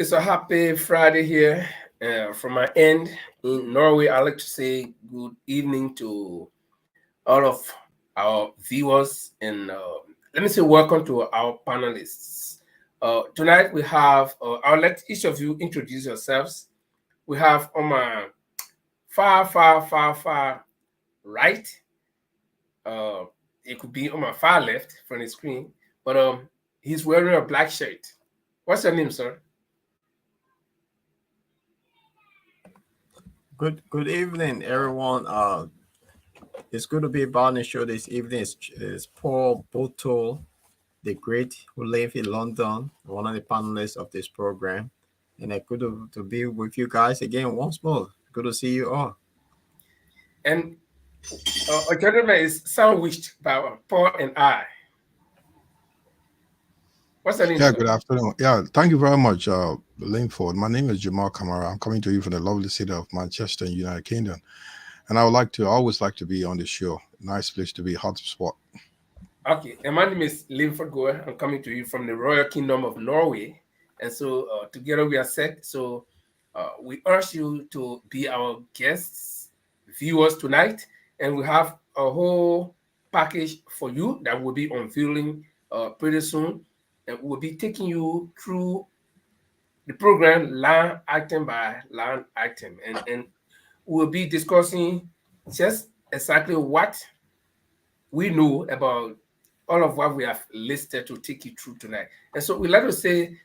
It's a happy Friday here from my end in Norway. I'd like to say good evening to all of our viewers and let me say welcome to our panelists. Tonight we have, I'll let each of you introduce yourselves. We have on my far right. Uh, it could be on my far left from the screen, but he's wearing a black shirt. What's your name, sir? Good evening, everyone. It's good to be on the show this evening. It's Paul Boto, the great, who live in London, one of the panelists of this program, and it's good to be with you guys again once more. Good to see you all. And a gentleman is sandwiched by Paul and I. What's the name, Yeah, sir? good afternoon. Yeah, thank you very much, Linford. My name is Jamal Kamara. I'm coming to you from the lovely city of Manchester, in United Kingdom. And I always like to be on the show. Nice place to be, hot spot. Okay, and my name is Linford Goer. I'm coming to you from the Royal Kingdom of Norway. And so together we are set. So we urge you to be our guests, viewers tonight. And we have a whole package for you that will be unveiling pretty soon. And we'll be taking you through the program line item by line item. And we'll be discussing just exactly what we know about all of what we have listed to take you through tonight. And so we like to say,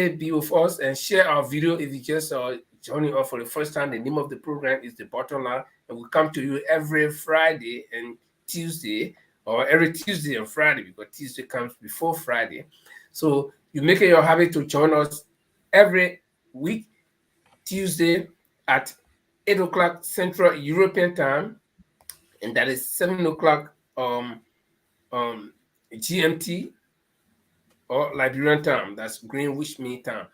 be with us and share our video. If you just joining us for the first time, the name of the program is The Bottom Line, and we come to you every Friday and Tuesday, or every Tuesday and Friday, because Tuesday comes before Friday. So you make it your habit to join us every week, Tuesday at 8 o'clock Central European Time, and that is 7 o'clock GMT or Liberian time. That's Greenwich Mean Time.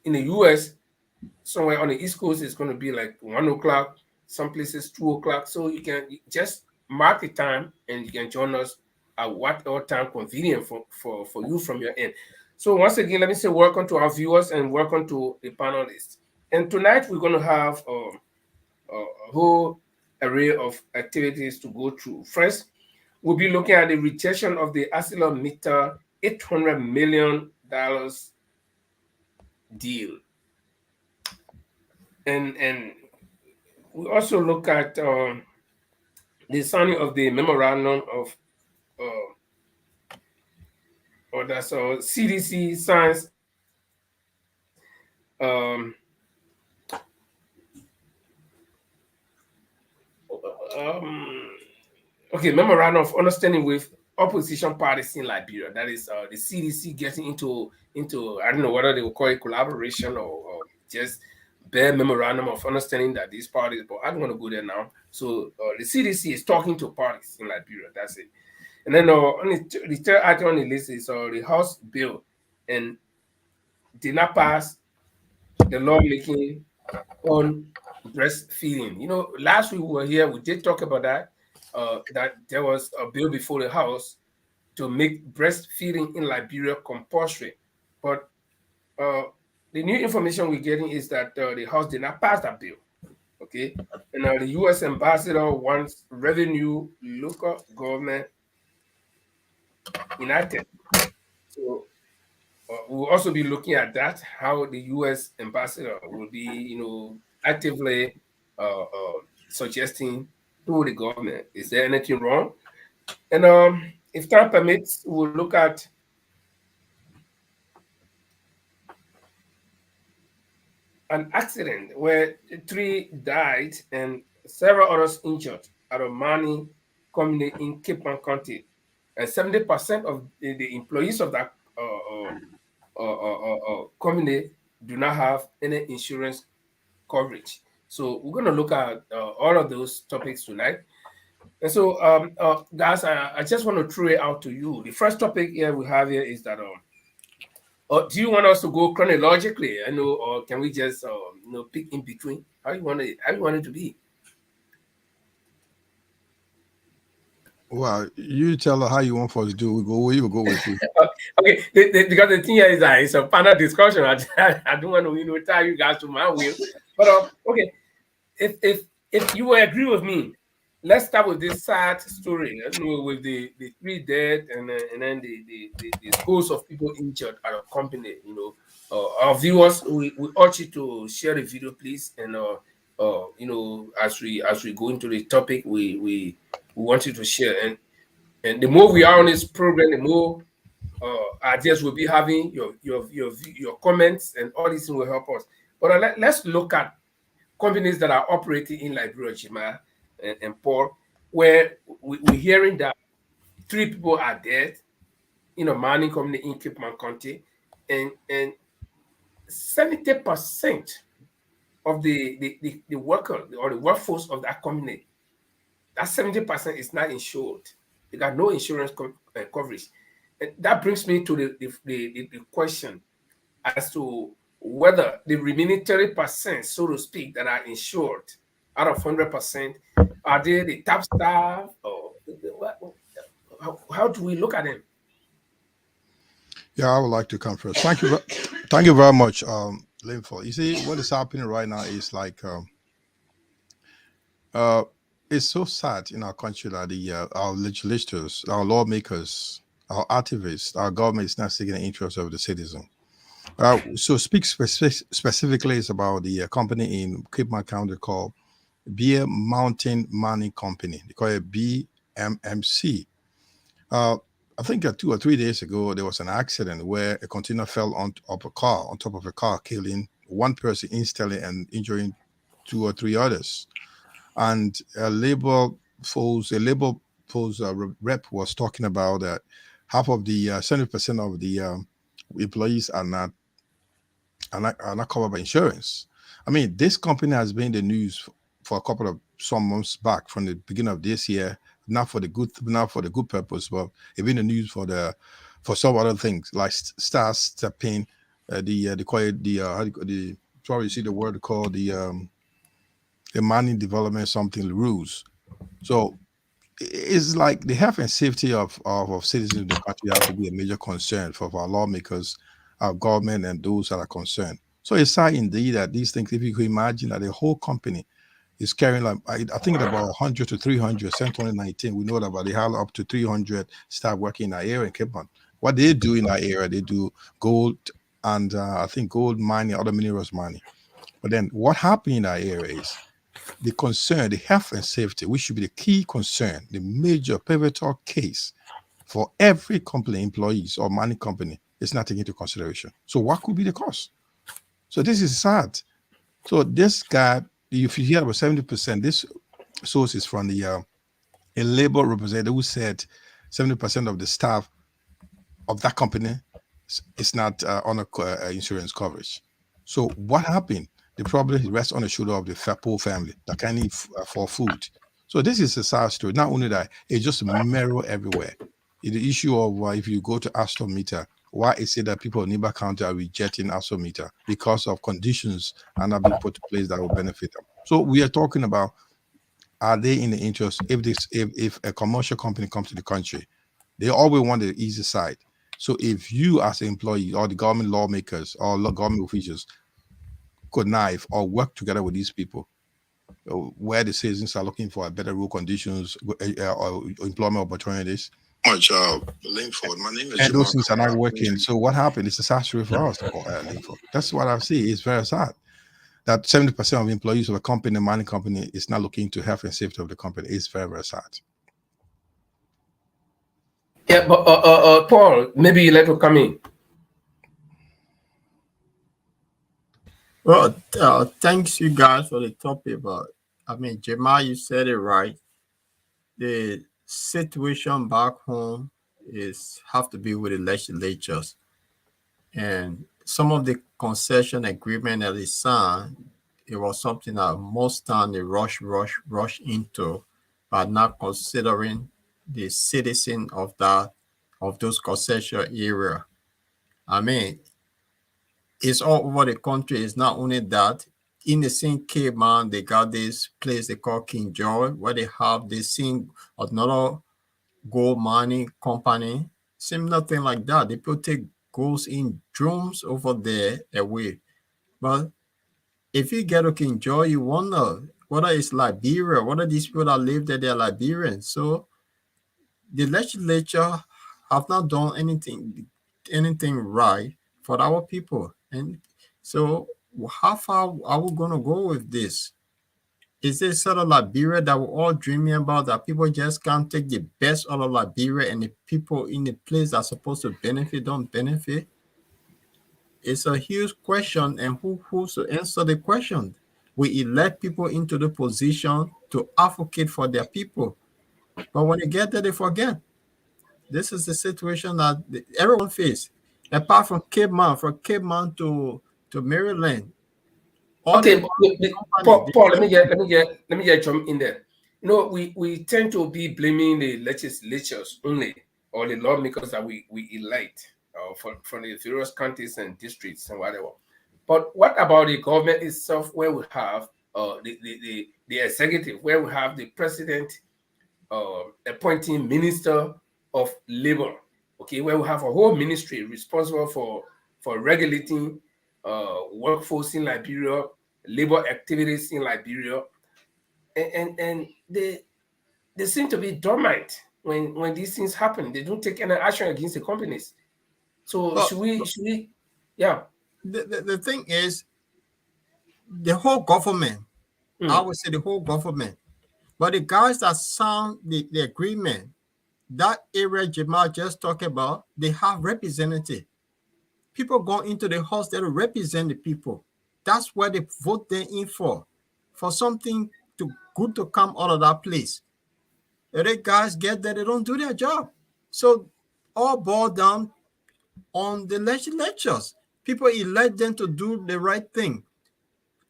In the US, somewhere on the East Coast, it's going to be like 1 o'clock. Some places 2 o'clock. So you can just mark the time and you can join us at whatever time convenient for you from your end. So once again, let me say welcome to our viewers and welcome to the panelists. And tonight we're going to have a whole array of activities to go through. First, we'll be looking at the rejection of the ArcelorMittal $800 million deal. And we also look at the signing of the memorandum of or that's CDC signs memorandum of understanding with opposition parties in Liberia. That is the CDC getting into I don't know whether they will call it collaboration or just bare memorandum of understanding that these parties. But I don't want to go there now. So the CDC is talking to parties in Liberia. That's it. And then the third item on the list is the House bill and did not pass the lawmaking on breastfeeding. You know, last week we were here, we did talk about that. That there was a bill before the House to make breastfeeding in Liberia compulsory. But the new information we're getting is that the House did not pass that bill. Okay. And the US ambassador wants revenue local government united. So we'll also be looking at that, how the U.S. ambassador will be, actively suggesting to the government, is there anything wrong? And if time permits, we'll look at an accident where 3 died and several others injured at a mining company in Cape Town County. And 70% of the employees of that company do not have any insurance coverage. So we're going to look at all of those topics tonight. And so, guys, I just want to throw it out to you. The first topic here we have here is that do you want us to go chronologically? I know, or can we just pick in between? How you want it to be? Well, you tell her how you want for us to do. We will go with you. Okay, because the thing here is that it's a panel discussion. I don't want to tie you guys to my will, but okay, if you will agree with me, let's start with this sad story. With the three dead and then the scores of people injured at a company. Our viewers, we urge you to share the video, please, and as we go into the topic, we want you to share, and the more we are on this program, the more ideas we'll be having, your comments, and all these things will help us. But let's look at companies that are operating in Liberia, Chima, and Paul, where we're hearing that three people are dead in a mining company in Cape Man County, and 70% of the worker or the workforce of that company, that 70% is not insured. They got no insurance coverage. And that brings me to the question as to whether the remaining 30%, so to speak, that are insured out of 100%, are they the top staff, or how do we look at them? Yeah, I would like to come first. Thank you. Thank you very much, Linford. You see, what is happening right now is like uh, it's so sad in our country that our legislators, our lawmakers, our activists, our government is not seeking the interest of the citizen. So speak specifically is about the company in Cape May County called Beer Mountain Mining Company. They call it BMMC. Uh, I think 2 or 3 days ago there was an accident where a container fell on top of a car, killing one person instantly and injuring two or three others. And a labor force rep was talking about that half of the 70% of the employees are not covered by insurance. I mean, this company has been in the news for a couple of some months back from the beginning of this year, not for the good purpose, but it's been in the news for some other things like stars stepping, the quiet how do you, the probably see the word called the mining development something rules. So it's like the health and safety of citizens in the country have to be a major concern for our lawmakers, our government, and those that are concerned. So it's sad indeed that these things, if you could imagine that the whole company is carrying like I think it's about 100 to 300. Since 2019, we know that about they have up to 300 staff working in that area in Cape Town. What they do in that area, they do gold and I think gold mining, other minerals mining. But then what happened in that area is the concern, the health and safety, which should be the key concern, the major pivotal case for every company, employees or mining company, is not taken into consideration. So what could be the cause? So this is sad. So this guy, if you hear about 70%, this source is from the a labor representative who said 70% of the staff of that company is not on a insurance coverage. So what happened? The problem rests on the shoulder of the poor family that can eat for food. So this is a sad story. Not only that, it's just mirror everywhere. The issue of if you go to Astrometer, why is it that people in Niba County are rejecting Astrometer because of conditions are not being put in place that will benefit them? So we are talking about, are they in the interest if a commercial company comes to the country, they always want the easy side. So if you as an employee or the government lawmakers or government officials could knife or work together with these people, where the citizens are looking for better rule conditions or employment opportunities, much Linford. My name is and those things are not working. So what happened? It's a disaster for us, Linford. That's what I see. It's very sad that 70% of employees of a company, a mining company, is not looking to health and safety of the company. It's very, very sad. Yeah, but Paul, maybe you let to come in. Well, thanks you guys for the topic, but I mean, Jamal, you said it right. The situation back home is have to be with the legislatures, and some of the concession agreement that is signed, it was something that most time they rush into, but not considering the citizen of those concession area. I mean, it's all over the country. It's not only that. In the same Cape Man, they got this place they call King George, where they have this thing, another gold mining company. Seem nothing like that. The people take goals in drones over there away. But if you get to enjoy, you wonder whether it's Liberia, whether these people that live there, they're Liberians. So the legislature have not done anything right for our people. And so how far are we going to go with this? Is it sort of Liberia that we're all dreaming about, that people just can't take the best out of Liberia and the people in the place that are supposed to benefit don't benefit? It's a huge question, and who's to answer the question? We elect people into the position to advocate for their people, but when they get there, they forget. This is the situation that everyone faces, apart from Cape Man, from Cape Man to Maryland. All the Okay, companies, Paul, let me get jump in there. You know, we tend to be blaming the legislatures only, or the lawmakers that we elect from the various counties and districts and whatever. But what about the government itself, where we have the executive, where we have the president appointing minister of labor, okay, where we have a whole ministry responsible for regulating workforce in Liberia, labor activities in Liberia, and they seem to be dormant when these things happen. They don't take any action against the companies. So well, should we yeah. the thing is, the whole government, I Mm. would say the whole government, but the guys that signed the agreement, that area Jamal just talked about, they have representative. People go into the house that represent the people. That's where they vote them in for something to good to come out of that place. And the guys get there, they don't do their job. So all boil down on the legislatures. People elect them to do the right thing.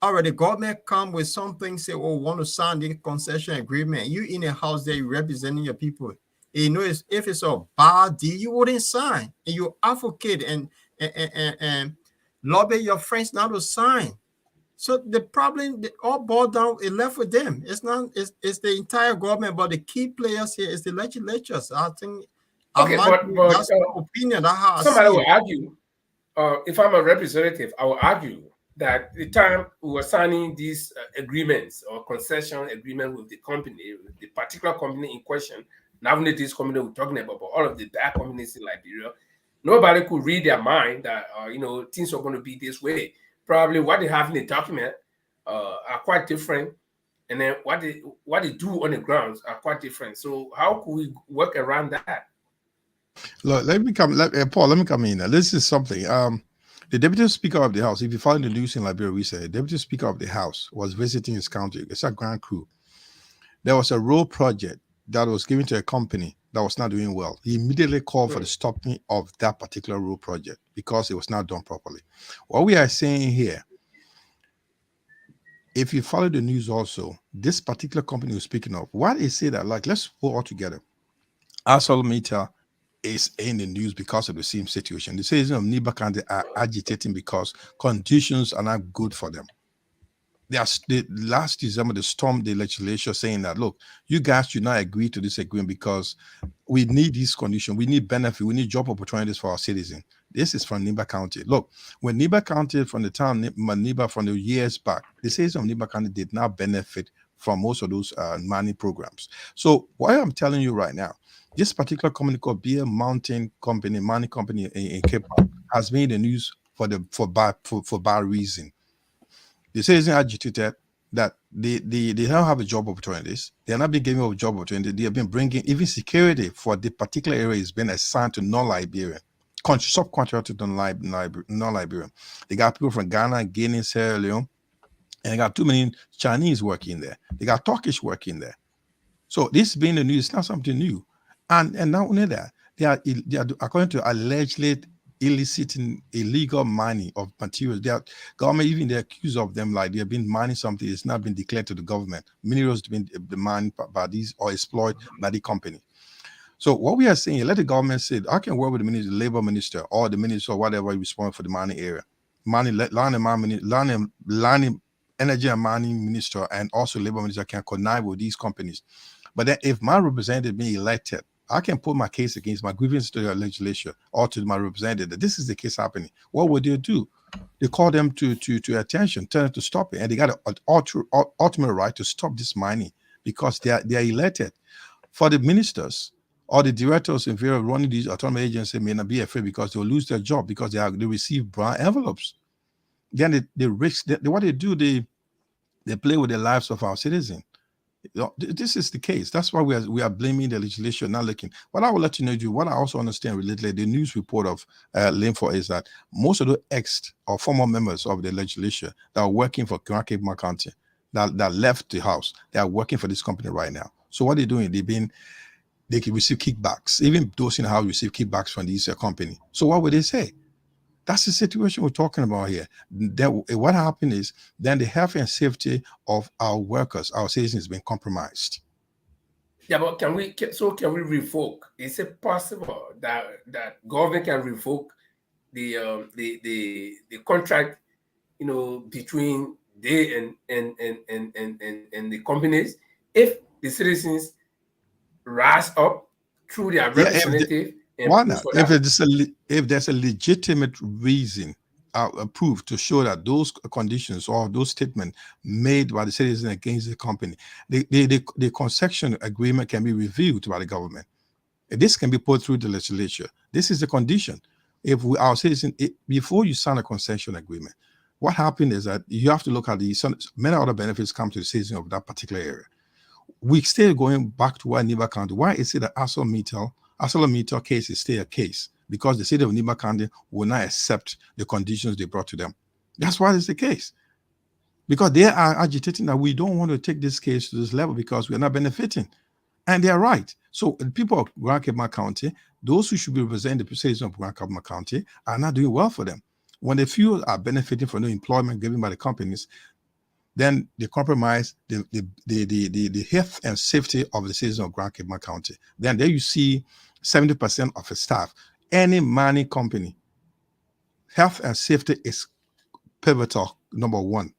Already, government come with something, say, oh, want to sign the concession agreement. You in a house there, you representing your people. You know, if it's a bad deal, you wouldn't sign. And you advocate and lobby your friends not to sign. So the problem, all boiled down, it left with them. It's not, it's the entire government, but the key players here is the legislatures. I think, Okay, but that's my opinion. That's how I somebody see will it. argue, if I'm a representative, I will argue that the time we were signing these agreements or concession agreement with the company, with the particular company in question, not only this company we're talking about, but all of the bad companies in Liberia, nobody could read their mind that things are going to be this way. Probably what they have in the document are quite different, and then what they do on the grounds are quite different. So how could we work around that? Look, Paul, let me come in. Now. This is something. The deputy speaker of the house, if you follow the news in Liberia recently, the deputy speaker of the house was visiting his county. It's a grand crew. There was a road project that was given to a company that was not doing well. He immediately called for the stopping of that particular road project because it was not done properly. What we are saying here, if you follow the news also, this particular company we're speaking of, why they say that, like, let's go all together. ArcelorMittal is in the news because of the same situation. The citizens of Niba County are agitating because conditions are not good for them. Last December, they stormed the legislature saying that, look, you guys should not agree to this agreement because we need this condition, we need benefit, we need job opportunities for our citizens. This is from Niba County. Look, when Niba County, from the town Niba, from the years back, the citizens of Niba County did not benefit from most of those money programs. So what I'm telling you right now, this particular company called Beer Mountain Company, money company in Cape Town, has made the news for bad reason. The citizens agitated that they don't have a job opportunities. They are not being given a job opportunity. They have been bringing even security for the particular area is being assigned to non-Liberian, subcontracted to non-Liberian. They got people from Ghana, Guinea, Sierra Leone, and they got too many Chinese working there. They got Turkish working there. So this being the news, it's not something new. And not only that, they are according to allegedly illicit and illegal mining of materials. They are government even they accuse of them like they have been mining something that's not been declared to the government. Minerals been mined by these or exploited by the company. So what we are saying, let the government say, I can work with the minister, the labor minister, or the minister or whatever responsible for the mining area, land, energy and mining minister, and also labor minister can connive with these companies. But then if my representative being elected, I can put my case against my grievance to the legislature or to my representative that this is the case happening. What would they do? They call them to attention, tell them to stop it, and they got an ultimate right to stop this mining because they are elected. For the ministers or the directors in favor of running these autonomous agencies may not be afraid because they'll lose their job because they receive brown envelopes. Then they risk what they do. They play with the lives of our citizens. This is the case. That's why we are blaming the legislation, not looking. What I will let you know, what I also understand related the news report of Linford is that most of the ex or former members of the legislature that are working for Grand Cape County that left the house, they are working for this company right now. So what they're doing, they can receive kickbacks. Even those in the house receive kickbacks from these company. So what would they say? That's the situation we're talking about here. What happened is then the health and safety of our workers, our citizens, has been compromised. Yeah, but can we revoke? Is it possible that government can revoke the contract, between they and the companies if the citizens rise up through their representative and why push not? for that? If there's a legitimate reason approved to show that those conditions or those statements made by the citizen against the company, the concession agreement can be reviewed by the government. This can be put through the legislature. This is the condition. If our citizen, before you sign a concession agreement, what happened is that you have to look at many other benefits come to the citizen of that particular area. We still going back to why Niba County. Why is it that ArcelorMittal case is still a case? Because the city of Niba County will not accept the conditions they brought to them. That's why it's the case. Because they are agitating that we don't want to take this case to this level because we are not benefiting. And they are right. So the people of Grand Cape County, those who should be representing the citizens of Grand Cape County, are not doing well for them. When the few are benefiting from the employment given by the companies, then they compromise the health and safety of the citizens of Grand Cape County. Then there you see 70% of the staff. Any mining company, health and safety is pivotal, number one.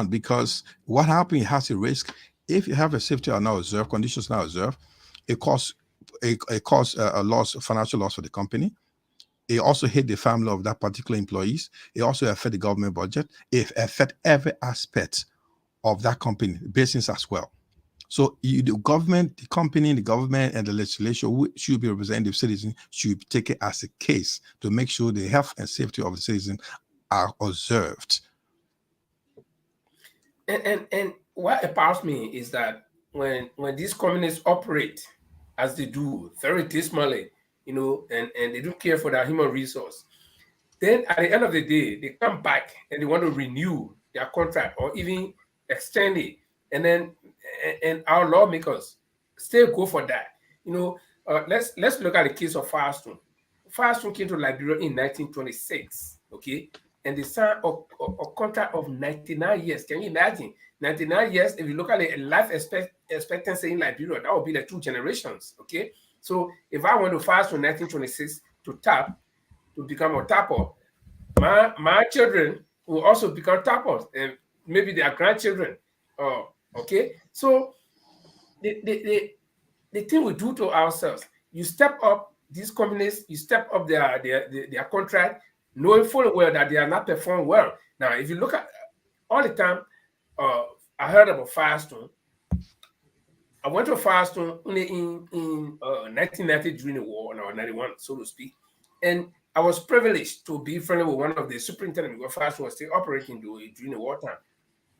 Because what happens, it has a risk. If you have a safety or not observed, conditions not observed, it causes a loss, financial loss for the company. It also hit the family of that particular employees. It also affect the government budget. It affect every aspect of that company, business as well. So the government, the company, the government, and the legislation should be representative citizens should take it as a case to make sure the health and safety of the citizen are observed. And what appalls me is that when these communists operate as they do, very dismally, and they don't care for their human resource, then at the end of the day, they come back and they want to renew their contract or even extend it. And then and our lawmakers still go for that. Let's look at the case of Firestone. Firestone came to Liberia in 1926, okay? And they signed a contract of 99 years. Can you imagine? 99 years, if you look at the life expectancy in Liberia, that would be like 2 generations, okay? So if I went to Firestone 1926 to become a tapper, my children will also become tappers, and maybe their grandchildren. Okay. So the thing we do to ourselves, you step up these companies, you step up their contract, knowing full well that they are not performing well. Now, if you look at all the time, I heard about Firestone. I went to Firestone only in 1990 during the war, or 91, so to speak. And I was privileged to be friendly with one of the superintendents, because Firestone was still operating during the wartime,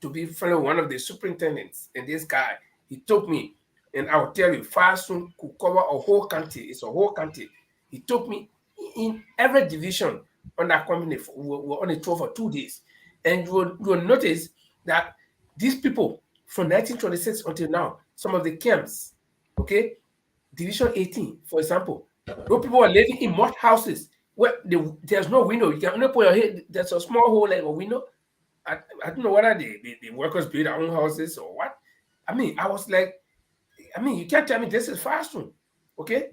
to be friendly with one of the superintendents. And this guy, he took me, and I'll tell you, Firestone could cover a whole county. It's a whole county. He took me in every division on that company. We're on a tour for 2 days. And you will notice that these people from 1926 until now, some of the camps, okay, Division 18, for example, those people are living in mud houses where there's no window. You can only put your head, there's a small hole like a window. I don't know whether the workers build their own houses or what. I mean, I was like, you can't tell me this is Firestone, okay?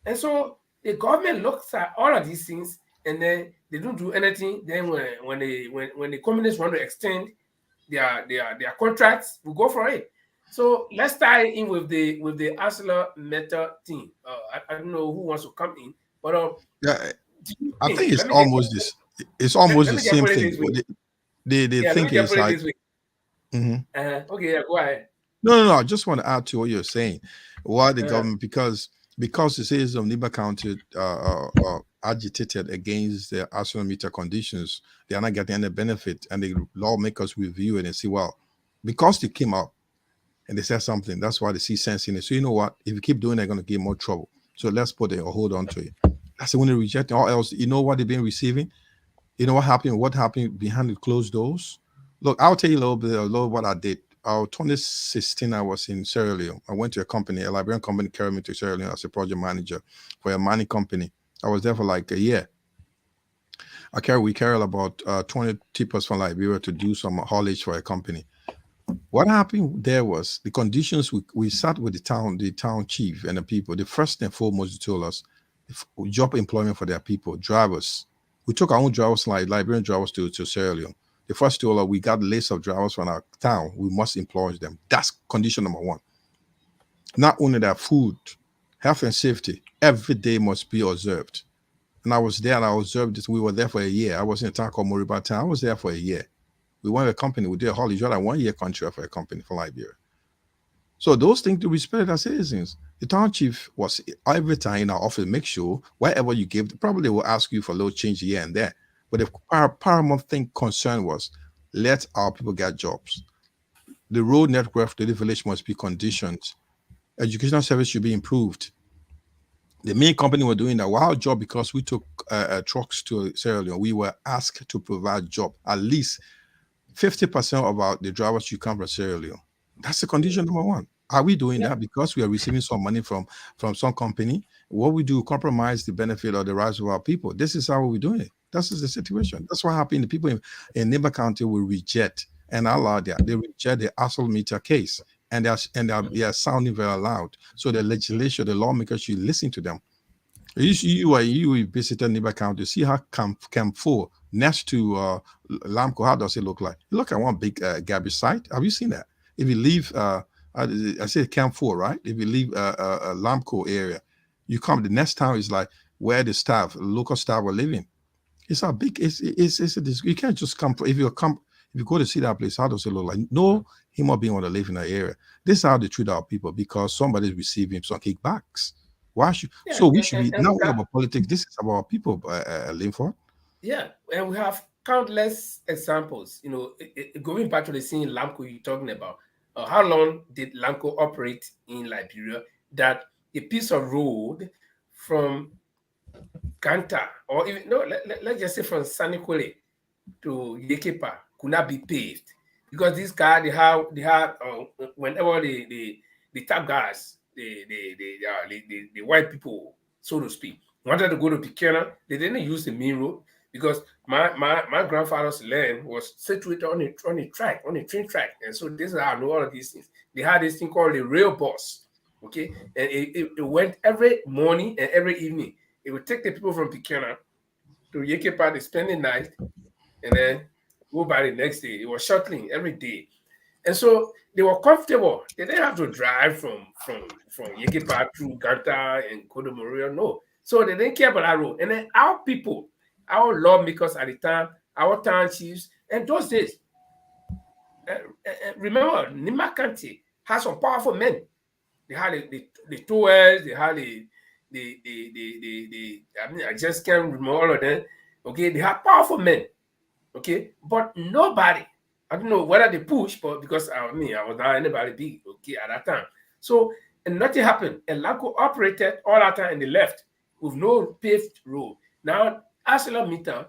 And so the government looks at all of these things and then they don't do anything. Then when the communists want to extend their contracts, we go for it. So let's tie in with the Arcelor Meta team. I don't know who wants to come in, but Yeah, do you I think think? it's Let me just almost this. It's almost let the me just same put it thing. this way. They Yeah, let me think just it's put it like. this way. Mhm. Okay, yeah, go ahead. No. I just want to add to what you're saying. Why the Uh, government? Because the citizens of Niba County agitated against the astronomical conditions, they are not getting any benefit, and the lawmakers review it and see, well, because they came up and they said something, that's why they see sense in it. So you know what? If you keep doing it, they're going to get more trouble. So let's put a hold on to it. That's the one they reject. All else, you know what they've been receiving. You know what happened? What happened behind the closed doors? Look, I'll tell you a little what I did. 2016, I was in Sierra Leone. I went to a company, a Liberian company carried me to Sierra Leone as a project manager for a mining company. I was there for like a year. We carried about 20 tippers from Liberia to do some haulage for a company. What happened there was the conditions. We sat with the town chief and the people. The first and foremost, they told us job employment for their people, drivers. We took our own drivers, like Liberian drivers, to Sierra Leone. The first told us we got a list of drivers from our town. We must employ them. That's condition number one. Not only that, food, health and safety, every day must be observed. And I was there and I observed this. We were there for a year. I was in a town called Moriba Town. I was there for a year. We went to a company. We did a holiday. We had a 1 year contract for a company for Liberia. So those things to respect our citizens. The town chief was every time in our office, make sure wherever you give, probably they will ask you for a little change here and there. But the paramount thing concern was let our people get jobs. The road network to the village must be conditioned. Educational service should be improved. The main company were doing that. Our job, because we took trucks to Sierra Leone, we were asked to provide job. At least 50% of the drivers should come from Sierra Leone. That's the condition number one. Are we doing yeah, that because we are receiving some money from some company? What we do compromise the benefit or the rights of our people. This is how we're doing it. This is the situation. That's what happened. The people in Neighbor County will reject and allow that. They reject the assault meter case and they are sounding very loud. So the legislature, the lawmakers should listen to them. You visited Neighbor County, see how Camp 4 next to Lamco, how does it look like? You look at one big garbage site. Have you seen that? If you leave, I say Camp 4, right? If you leave Lamco area, you come, the next town is like where the local staff were living. It's a big, you can't just come, if you go to see that place, how does it look like? No human being want to live in that area. This is how they treat our people because somebody's receiving some kickbacks. Why should yeah, so we should be and not we only have about politics, this is about people, Linford. yeah, and we have countless examples. Going back to the scene Lamco you're talking about. How long did Lamco operate in Liberia? That a piece of road from Ganta, or even no, let's just say from Sanikwele to Yekepa could not be paved because this guy they have whenever the top guys the white people, so to speak, wanted to go to Pikena, they didn't use the main road because my grandfather's land was situated on a track, on a train track, and so this is how I know all of these things. They had this thing called the rail bus, okay, and it went every morning and every evening. It would take the people from Pikena to Yekepa, they spend the night, and then go by the next day. It was shuttling every day. And so they were comfortable. They didn't have to drive from Yekepa through Ganta and Kodomorio. No. So they didn't care about that road. And then our people, our lawmakers at the time, our town chiefs, and those days, remember, Nimakanti had some powerful men. They had the Tours, they had I mean, I just can't remember all of them. Okay, they had powerful men. Okay, but nobody, I don't know whether they push, but because I mean I was not anybody big, okay, at that time. So and nothing happened. And Laco operated all that time in the left with no paved road. Now ArcelorMittal,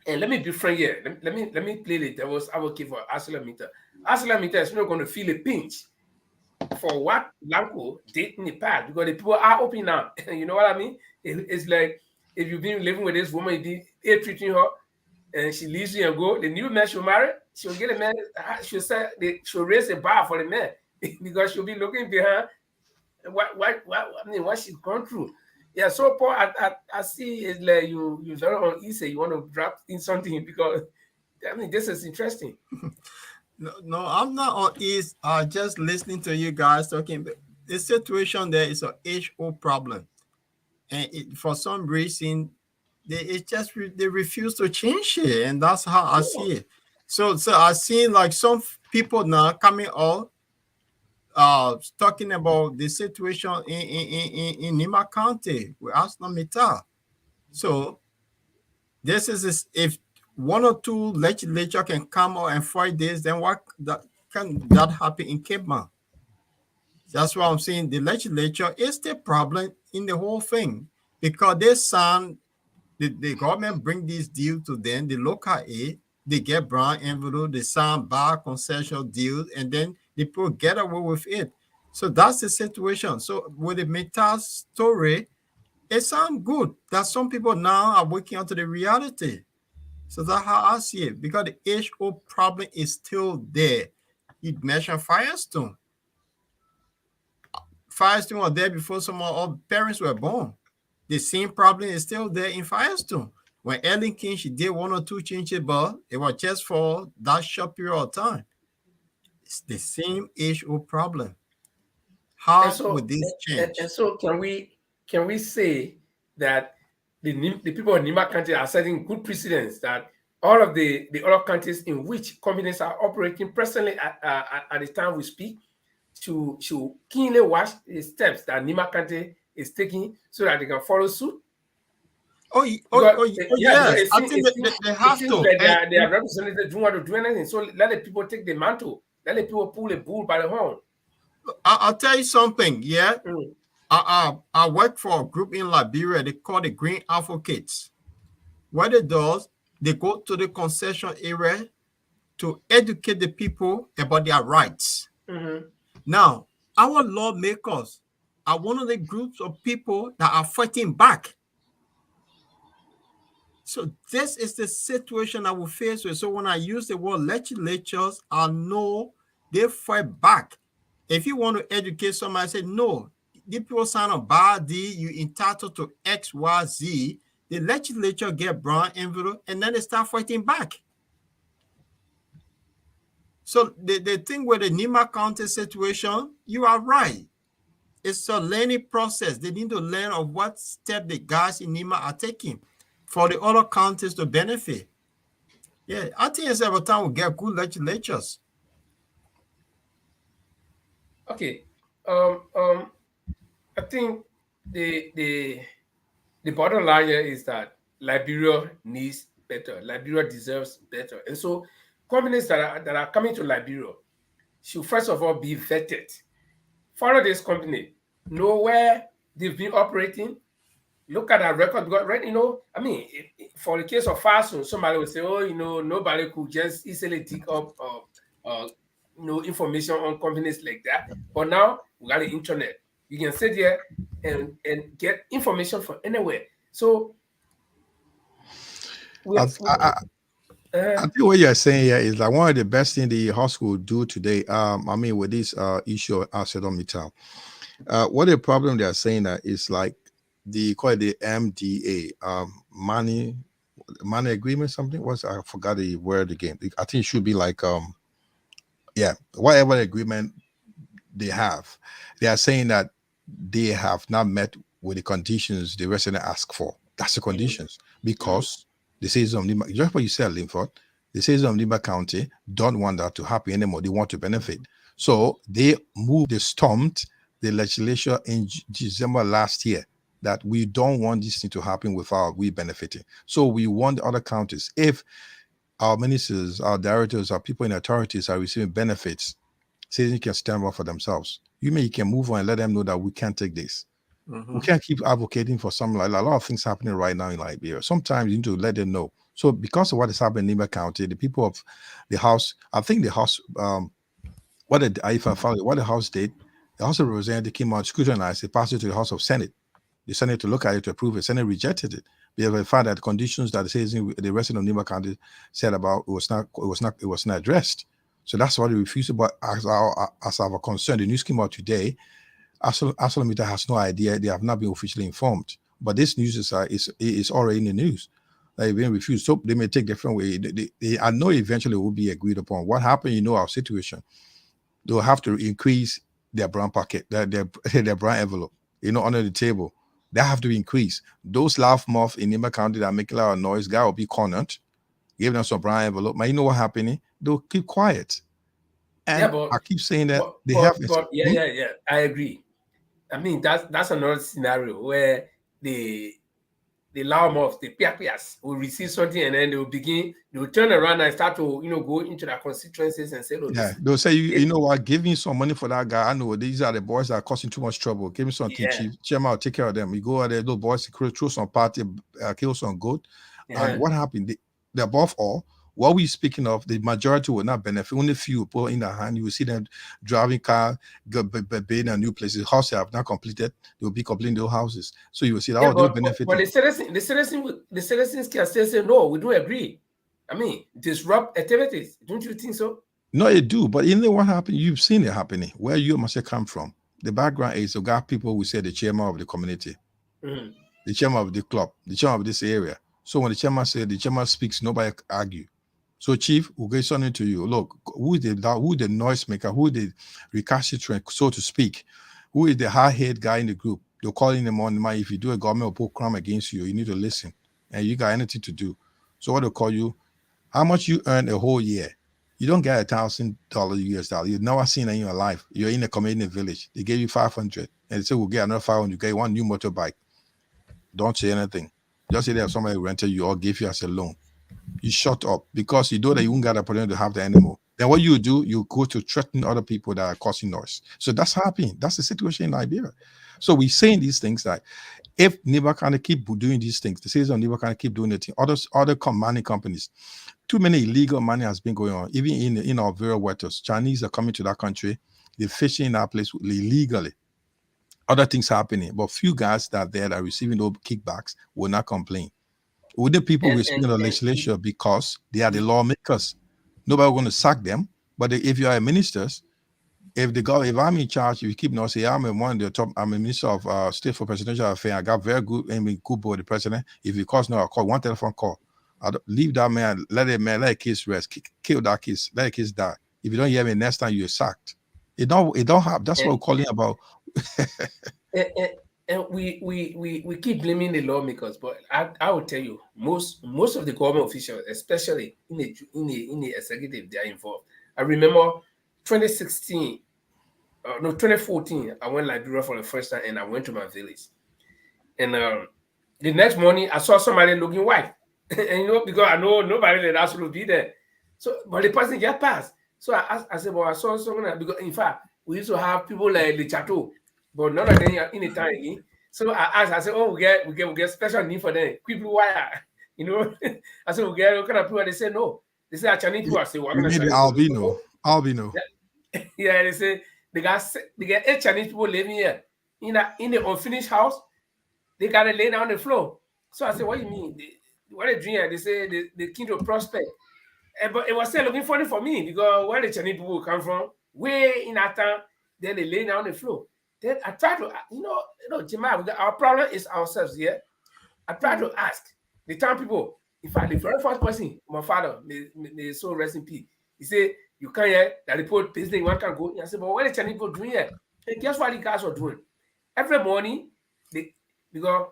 and let me be frank here. Let me play the devil's advocate for ArcelorMittal. ArcelorMittal is not going to feel a pinch for what Lamco did in the past because the people are open now. You know what I mean? It's like if you've been living with this woman, you did treating her, and she leaves you and go. The new man she'll marry, she'll get a man. She'll raise a bar for the man because she'll be looking behind. What I mean, what she's gone through. Yeah. So Paul, I see it's like you very uneasy. You want to drop in something because I mean this is interesting. No, no, I'm not on East. Just listening to you guys talking. But the situation there is a HO problem, and for some reason, they refuse to change it, and that's how I see it. So I see like some people now coming out, talking about the situation in Nima County with ArcelorMittal. So if one or two legislature can come out and fight this, then what that can that happen in Cape Man? That's why I'm saying the legislature is the problem in the whole thing, because they sign the government bring this deal to them, the local aid, they get brown envelope, they sign bar concession deals, and then the people get away with it. So that's the situation. So with the Meta story, it sounds good that some people now are waking up to the reality. So that's how I see it, because the HO problem is still there. You mentioned Firestone. Firestone was there before some of our parents were born. The same problem is still there in Firestone. When Ellen King, she did one or two changes, but it was just for that short period of time. It's the same HO problem. And How so, would this and change? so, can we say that the people of Nima County are setting good precedents that all of the other countries in which companies are operating presently at the time we speak should keenly watch the steps that Nima County is taking so that they can follow suit? Because yeah, because Yes. I think that they it have seems to. like And they are representatives don't want to do anything. So let the people take the mantle. Let the people pull the bull by the horn. I'll tell you something. Yeah. Mm. I work for a group in Liberia. They call the Green Advocates. What it does, they go to the concession area to educate the people about their rights. Mm-hmm. Now, our lawmakers are one of the groups of people that are fighting back. So this is the situation I will face with. So when I use the word legislatures, I know they fight back. If you want to educate somebody, say no, the people sign a bad deal, you entitled to X, Y, Z. The legislature get brown envelope, and then they start fighting back. So the thing with the Nima County situation, you are right. It's a learning process. They need to learn of what step the guys in Nima are taking for the other counties to benefit. Yeah, I think it's about time we get good legislatures. Okay. Um. I think the the the bottom line here is that Liberia needs better. Liberia deserves better, and so companies that are coming to Liberia should first of all be vetted. Follow this company, know where they've been operating, look at that record because right, I mean, for the case of fashion, somebody will say, oh, nobody could just easily dig up information on companies like that. But now we got the internet. You can sit here and get information from anywhere. So we, I, we I, I uh, think what you're saying here is like one of the best things the hospital do today. I mean, with this issue of ArcelorMittal, what the problem they are saying that is like the call it the MDA, money agreement, something. I forgot the word again. I think it should be like yeah, whatever agreement they have, they are saying that they have not met with the conditions the resident asked for. That's the mhm, conditions because the citizens of Lima, just what you said, Linford, the citizens of Lima County don't want that to happen anymore. They want to benefit. So they stormed the legislature in December last year that we don't want this thing to happen without we benefiting. So we want the other counties, if our ministers, our directors, our people in authorities are receiving benefits, citizens can stand up for themselves. You can move on and let them know that we can't take this. We Mhm. can't keep advocating for something like that. A lot of things happening right now in Liberia. Sometimes you need to let them know. So because of what is happening in Nima County, the people of the House, I think the House, if I found it, what the House did, the House of Representatives came out, scrutinized it, passed it to the House of Senate. The Senate to look at it to approve it. Senate rejected it because they found that the conditions that the resident of Nima County said about it was not addressed. So that's why they refused. But as our concern, the news came out today. ArcelorMittal has no idea. They have not been officially informed. But this news is already in the news. like being refused. So they may take different way. I know eventually will be agreed upon. What happened, you know, our situation, they'll have to increase their brown packet, their brown envelope, you know, under the table. They have to increase. Those laugh moth in Nima County that make a lot of noise, guy will be cornered, give them some brown envelope. But you know what happening? They'll keep quiet. Yeah, And I keep saying that but they have yeah, I agree. I mean, that's another scenario where the loudmouths, the piapias, will receive something and then they will turn around and start to, go into their constituencies and say, "Oh, yeah, this, they'll say, you this know what, give me some money for that guy. I know these are the boys that are causing too much trouble. Give me something yeah, cheap. Chairman, I'll take care of them. You go out there, those boys, throw some party, kill some goat. And yeah, what happened? Above all, what we speaking of, the majority will not benefit. Only few put in their hand. You will see them driving car, being in new places. Houses have not completed. They will be completing those houses. So you will see that yeah." they'll But benefit. the citizens can still say, "No, we don't agree." I mean, disrupt activities. Don't you think so? No, it do. But you know what happened? You've seen it happening. Where you must have come from. The background is you got people who say the chairman of the community, Mm-hmm. the chairman of the club, the chairman of this area. So when the chairman speaks, nobody argue. So chief, we'll get something to you. Look, who is the noise maker, who is the recalcitrant, so to speak, who is the hard-head guy in the group? They'll call in the morning, man, if you do a government or put crime against you, you need to listen. And you got anything to do. So what they'll call you, how much you earn a whole year? You don't get $1,000 US dollar. You've never seen it in your life. You're in a community village. They gave you 500, and they say we'll get another 500. You get one new motorbike. Don't say anything. Just say that somebody rented you or gave you as a loan. You shut up because you know that you won't get a opportunity to have the animal. Then what you do, you go to threaten other people that are causing noise. So that's happening. That's the situation in Liberia. So we're saying these things that if Niba can keep doing these things, the citizens of Niba can keep doing it, other mining companies, too many illegal money has been going on. Even in our very waters, Chinese are coming to that country, they're fishing in that place illegally. Other things happening, but few guys that are there that are receiving those kickbacks will not complain. With the people And receiving the legislature because they are the y- lawmakers. Nobody going to sack them. But if you are a minister, if I'm in charge, if you keep not say I'm one of the top, I'm a minister of state for presidential affairs. I got very good good boy the president. If he calls no, I call one telephone call. I don't, leave that man, let a case rest, kill that case, let a case die. If you don't hear me next time, you're sacked. It don't have. That's what and we're calling about. and, and, and we keep blaming the lawmakers, but I will tell you, most of the government officials, especially in the executive, they are involved. I remember 2016, no 2014, I went Liberia for the first time, and I went to my village, and the next morning I saw somebody looking white, and because I know nobody that has to be there, so but the person just passed. So I said, well, I saw someone because in fact we used to have people like the Chateau, but none of them are in the town again. So I asked, I said, oh, we get special need for them. People wire, you know. I said, we get what kind of people? They say no. They say Chinese You people. I say, what you kind of mean the Chinese people? They say, albino? oh, Albino. yeah. They say they got 8 Chinese people living here in the unfinished house. They got to lay down on the floor. So I said, what do you mean? What they doing here? They say they came to prospect. But it was still looking funny for me because where the Chinese people come from, way in that town, then they lay down on the floor. Then I try to, Jemima, our problem is ourselves here. I try to ask the town people. In fact, the very first person, my father, may so rest in peace. He said, you can't hear that report, business, one can go. I said, but what the Chinese people doing here? And guess what the guys were doing? Every morning, because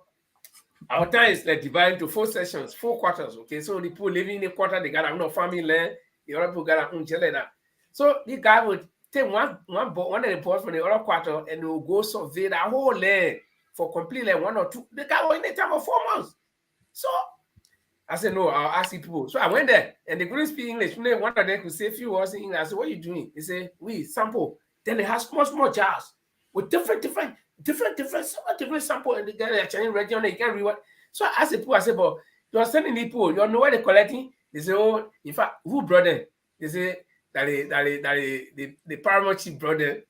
our time is like divided into 4 sessions, 4 quarters. Okay, so the people living in the quarter, they got no family land, the other people got own like that. So the guy would take one of the boys from the other quarter and they will go survey that whole land for completely 1 or 2. The guy was in the town for 4 months. So I said, no, I'll ask the people. So I went there and they couldn't speak English. One of them could say a few words in English. I said, what are you doing? They say, we sample. Then they have small jars with different sample, and they get actually ready on. They can reward. So I asked the people, I said, but you're sending the people, you know where they're collecting? They say, oh, in fact, who brought them? They say that the paramount chief brought them.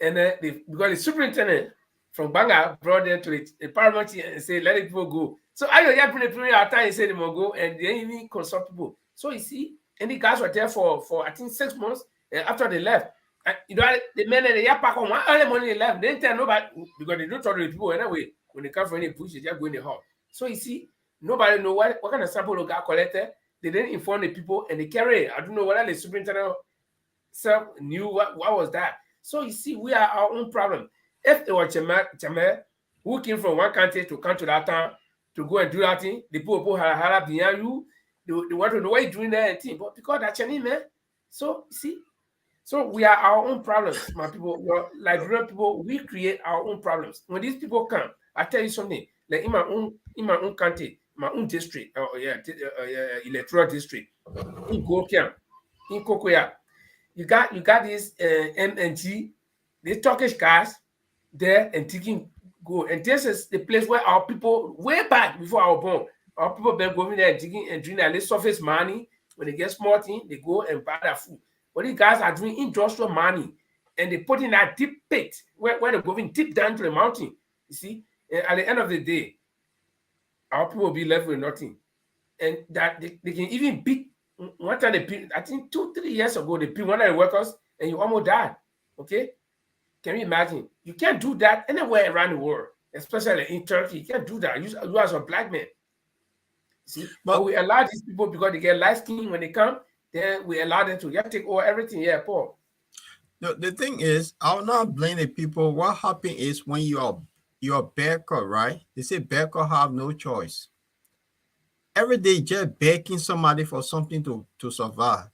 And because the superintendent from Banga brought them to the paramount chief and say, let the people go. So I don't have been our time, he said they will go, and they even consult people. So you see, and the guys were there for I think 6 months after they left. The men and the pack on one early morning they left. They didn't tell nobody because they don't talk to the people anyway. When they come from any bush, they just go in the hall. So you see, Nobody know what kind of sample they got collected. They didn't inform the people and they carry it. I don't know whether the superintendent self knew what was that. So you see, we are our own problem. If it was Chame who came from one country to come to that town to go and do that thing, the people have behind you, they want to know why you're doing that thing. But because that's Chinese, man. So see, so we are our own problems, my people. We're Liberian people, we create our own problems. When these people come, I tell you something, like in my own country, my own district, electoral district, in Gokiam, in Kokoya, you got this MNG, the Turkish guys there and taking gold. And this is the place where our people, way back before our born, our people been going there and digging and doing their surface money. When they get small thing, they go and buy their food. But these guys are doing industrial mining and they put in that deep pit where they're going deep down to the mountain. You see, and at the end of the day, our people will be left with nothing. And that they can even beat one time they beat, I think 2-3 years ago, they beat one of the workers and you almost died. Okay? Can you imagine? You can't do that anywhere around the world, especially in Turkey. You can't do that. You as a black man. See, but we allow these people because they get light skin when they come. Then we allow them to take over everything. Yeah, Paul. The thing is, I will not blame the people. What happened is when you're backer, right? They say backer have no choice. Every day just begging somebody for something to survive.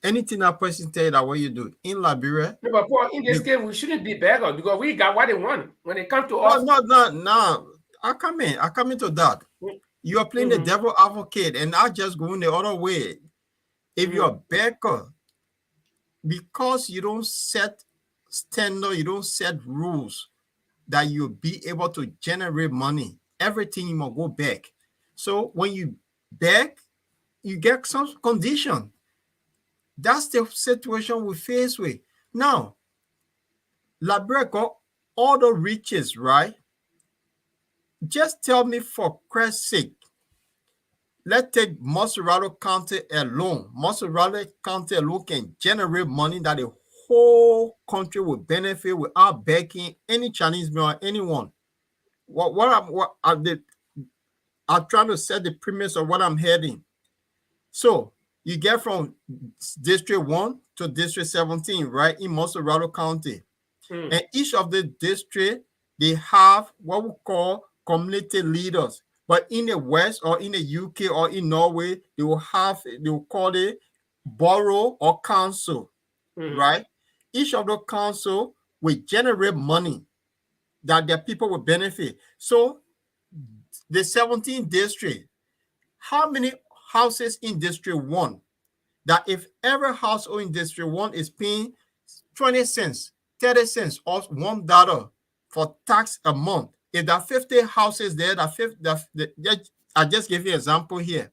Anything that person tell you that what you do in Liberia. No, but Paul, in this case, we shouldn't be beggars because we got what they want. When they come to us. No. I come into that. You are playing the devil advocate and not just going the other way. If you're a backer, because you don't set standard, you don't set rules that you'll be able to generate money, everything you must go back. So when you beg, you get some condition. That's the situation we face with. Now, Liberia got all the riches, right? Just tell me for Christ's sake, let's take Montserrat County alone. Montserrat County alone can generate money that the whole country will benefit without begging any Chinese man or anyone. I'm trying to set the premise of what I'm heading. So you get from District 1 to District 17, right, in Montserrat County. And each of the districts, they have what we call community leaders. But in the West or in the UK or in Norway, they will call it borough or council, right? Each of the council will generate money that their people will benefit. So the 17th district, how many houses in District 1 that if every household in District 1 is paying 20 cents, 30 cents, or $1 for tax a month, if there are 50 houses there, I just give you an example here.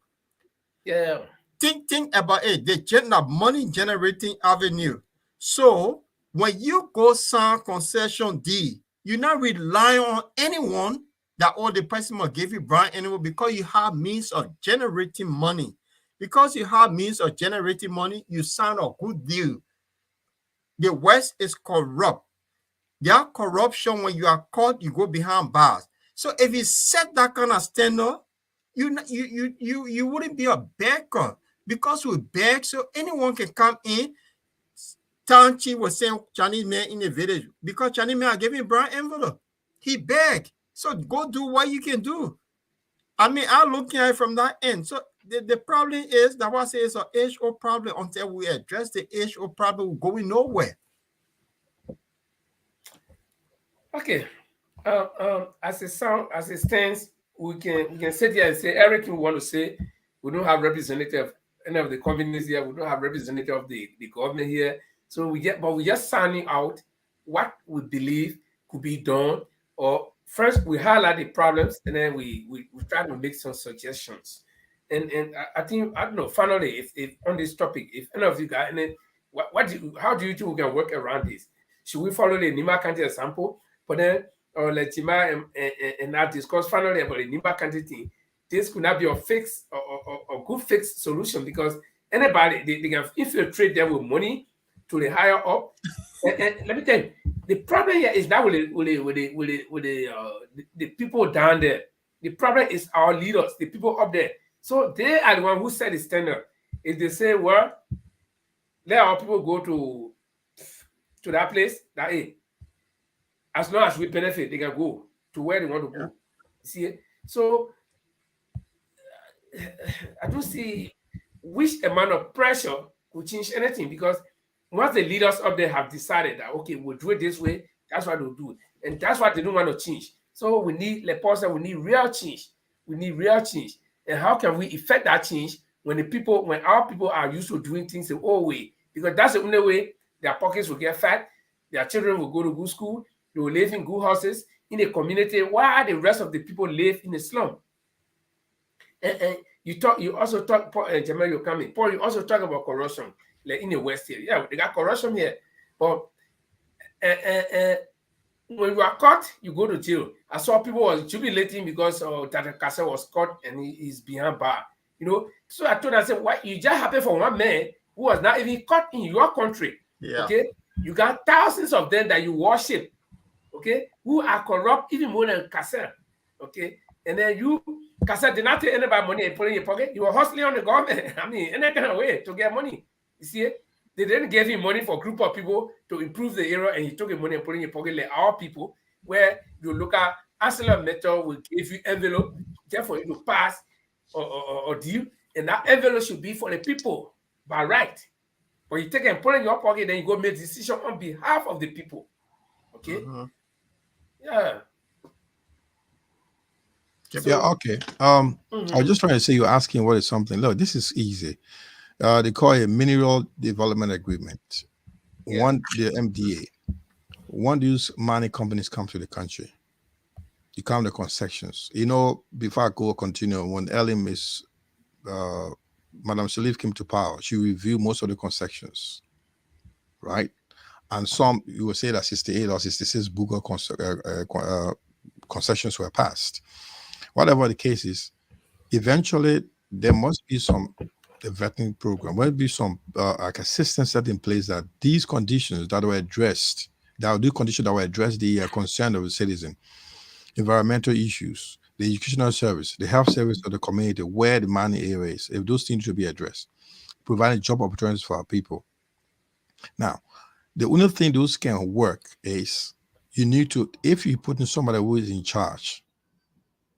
Yeah. Think about it. The money generating avenue. So when you go sign concession deed, you're not relying on anyone that the person will give you brand anymore because you have means of generating money. Because you have means of generating money, you sign a good deal. The West is corrupt. There are corruption. When you are caught, you go behind bars. So if you set that kind of standard, you wouldn't be a beggar because we beg, so anyone can come in. Tanchi was saying Chinese man in the village because Chinese man are giving brown envelope. He begged. So go do what you can do. I mean, I'm looking at it from that end. So the problem is that what I say is an age-old problem. Until we address the age-old problem, we're going nowhere. Okay. As it stands, we can sit here and say everything we want to say. We don't have representative any of the companies here. We don't have representative of the government here. So we just signing out what we believe could be done. Or first we highlight the problems and then we try to make some suggestions. And I think, I don't know, finally, if on this topic, if any of you got any, how do you think we can work around this? Should we follow the Nima County example? But then, or let Tima and not discuss finally about the Nima County thing. This could not be a fix or good fixed solution because anybody they can infiltrate them with money to the higher up. And let me tell you, the problem here is that with the people down there. The problem is our leaders, the people up there. So they are the one who set the standard. If they say, well, let our people go to that place, that hey, as long as we benefit, they can go to where they want to Yeah. go. See, so I don't see which amount of pressure could change anything, because once the leaders up there have decided that okay, we'll do it this way, that's what they'll do, and that's what they don't want to change. So we need, like Paul said, we need real change. We need real change. And how can we effect that change when when our people are used to doing things the old way? Because that's the only way their pockets will get fat, their children will go to good school, they will live in good houses in a community while the rest of the people live in the slum. And you also talk, Paul, and Jamal, you coming. Paul, you also talk about corruption, like in the West here. Yeah, they got corruption here, but when you are caught, you go to jail. I saw people was jubilating because Tata Kasa was caught and he's behind bar. So I told her, I said, why you just happen for one man who was not even caught in your country? Yeah. Okay, you got thousands of them that you worship, okay, who are corrupt even more than Kasa. Okay, and then Kasa did not take anybody money and put it in your pocket. You were hustling on the government. I mean, in that kind of way to get money. You see, they didn't give him money for a group of people to improve the area, and he took the money and put it in your pocket like our people, where you look at Arcelor Metal will give you envelope just for you to pass or deal, and that envelope should be for the people by right. But you take and put it in your pocket, then you go make decision on behalf of the people. Okay? Mm-hmm. Yeah. Yeah, okay. I was just trying to say, you're asking what is something. Look, this is easy. They call it Mineral Development Agreement. Yeah. One, the MDA. One, these mining companies come to the country. You count the concessions. Before I go continue, when Elim is, Madam Salif came to power, she reviewed most of the concessions, right? And some, you will say that 68 or 66 Buga concessions were passed. Whatever the case is, eventually there must be some vetting program, there must be some like a system set in place that these conditions that were addressed, the concern of the citizen, environmental issues, the educational service, the health service of the community, where the mining area is, if those things should be addressed, providing job opportunities for our people. Now, the only thing those can work is you need to, if you put in somebody who is in charge,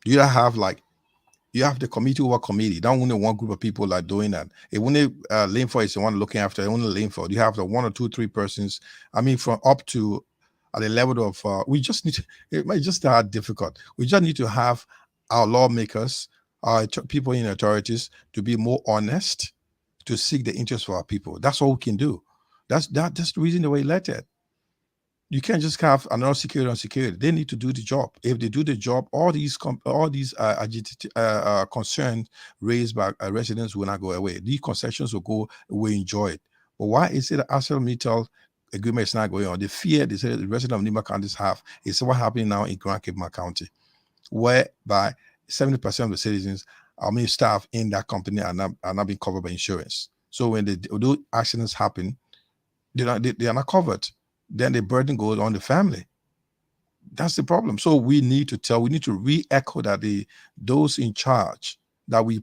you have the committee over committee. Not only one group of people are doing that. If only Linford is the one looking after only Linford, you have the 1 or 2, 3 persons. I mean, from up to at the level of we just need to, it might just start difficult. We just need to have our lawmakers, our people in authorities to be more honest, to seek the interest for our people. That's all we can do. That's the reason they were elected. You can't just have another security on security. They need to do the job. If they do the job, all these concerns raised by residents will not go away. These concessions will enjoy it. But why is it that ArcelorMittal agreement is not going on? The fear they say the residents of Nima counties have is what happening now in Grand Cape County, whereby 70% of the citizens, staff in that company are not being covered by insurance. So when those accidents happen, they are not covered. Then the burden goes on the family. That's the problem. So we need to re-echo that those in charge, that we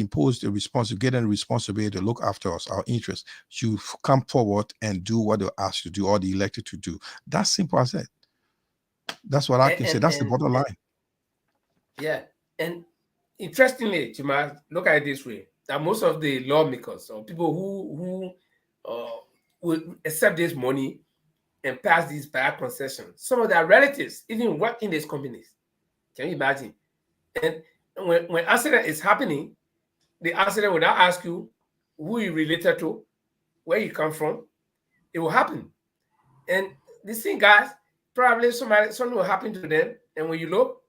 impose the responsibility, get them the responsibility to look after us, our interests, to come forward and do what they're asked to do or they elected to do. That's simple as that. That's what I can say. That's the bottom line. Yeah. And interestingly, Chima, look at it this way, that most of the lawmakers or people who will accept this money and pass these bad concessions, some of their relatives even work in these companies. Can you imagine? And when accident is happening, the accident will not ask you who you related to, where you come from. It will happen. And this thing, guys, probably something will happen to them. And when you look,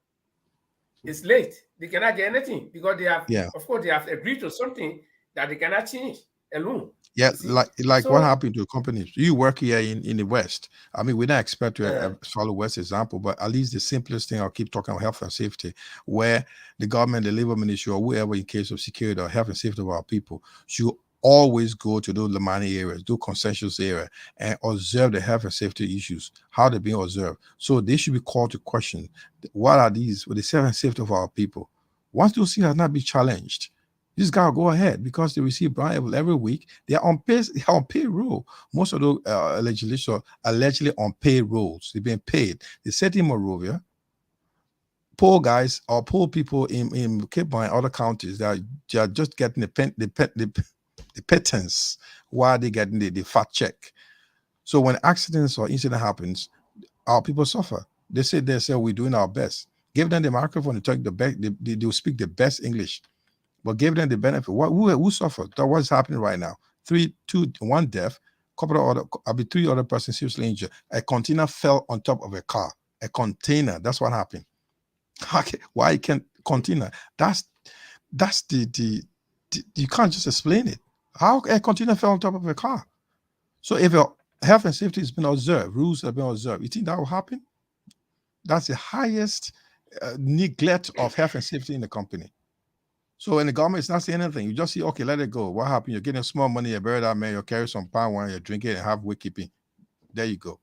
it's late. They cannot get anything because they have, of course, they have agreed to something that they cannot change alone. Yeah, like what happened to companies? You work here in the West. I mean, we don't expect to follow West example, but at least the simplest thing, I'll keep talking about health and safety, where the government, the labor ministry, or whoever in case of security or health and safety of our people should always go to those Lamani areas, do consensus area, and observe the health and safety issues, how they're being observed. So they should be called to question what are these with the health and safety of our people. Once those things have not been challenged, this guy will go ahead because they receive bribe every week. They are on pay, they are on payroll. Most of those legislators allegedly on payrolls. They're being paid. They said in Monrovia, poor guys or poor people in Cape Town and other counties that they are just getting the pittance while they're getting the fat check. So when accidents or incident happens, our people suffer. They say we're doing our best. Give them the microphone to talk the best. They will speak the best English, but give them the benefit. Who suffered? That what's happening right now? 1 death, couple of other, I'll be 3 other persons seriously injured. A container fell on top of a car. A container. That's what happened. Okay, why can't container? That's the you can't just explain it. How a container fell on top of a car? So if your health and safety has been observed, rules have been observed, you think that will happen? That's the highest neglect of health and safety in the company. So when the government is not saying anything, you just see, okay, let it go. What happened? You're getting small money, you bury that man, you carry some pound wine, you drink it and have wakekeeping. There you go.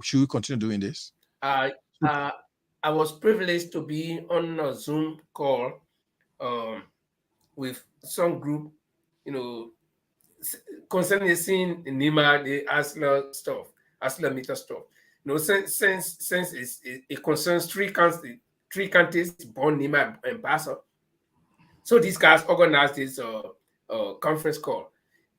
Should we continue doing this? Uh, I was privileged to be on a Zoom call with some group, you know, concerning seeing NEMA, the ASLA stuff, ASLA meter stuff. You know, since it concerns 3 counties, Born, NEMA, and Basso. So these guys organized this conference call,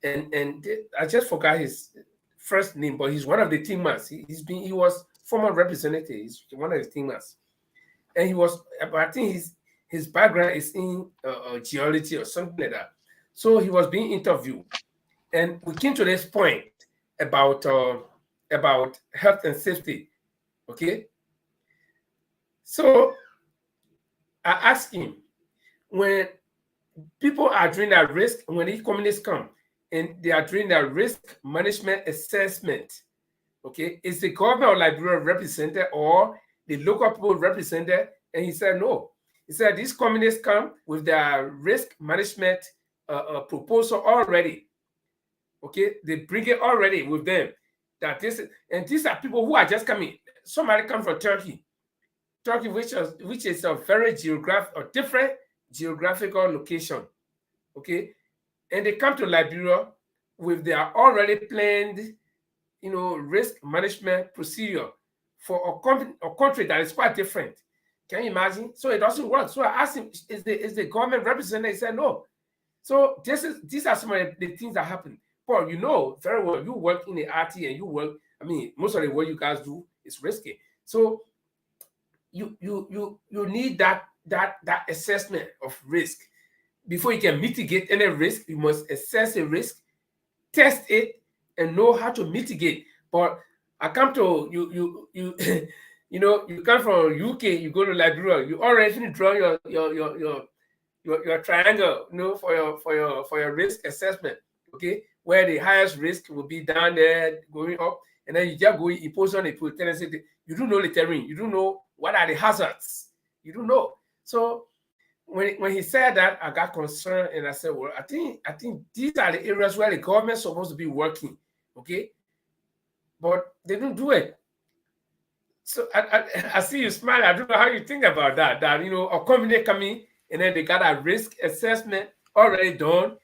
and I just forgot his first name, but he's one of the teamers. He was former representative. He's one of the teamers, and he was. I think his background is in geology or something like that. So he was being interviewed, and we came to this point about health and safety. Okay, so I asked him, when people are doing that risk, when these communities come and they are doing that risk management assessment, okay, is the government of Liberia represented or the local people represented? And he said no. He said these communities come with their risk management proposal already. Okay, they bring it already with them. That this, and these are people who are just coming. Somebody come from Turkey, which is a very different geographical location. Okay, and they come to Liberia with their already planned, risk management procedure for a country that is quite different. Can you imagine? So it doesn't work. So I asked him, is the government representative? He said no. So these are some of the things that happen. Paul, you know very well, you work in the RT and you work, most of the work you guys do is risky. So you need that assessment of risk. Before you can mitigate any risk, you must assess a risk, test it, and know how to mitigate. But I come to you you come from UK, you go to Liberia, you already draw your triangle, for your risk assessment. Okay, where the highest risk will be down there going up, and then you just go impose on a tendency. You don't know the terrain, you don't know what are the hazards, you don't know. So when he said that, I got concerned and I said, well, I think these are the areas where the government's supposed to be working, okay, but they don't do it. So I see you smile. I don't know how you think about that. That a company coming and then they got a risk assessment already done,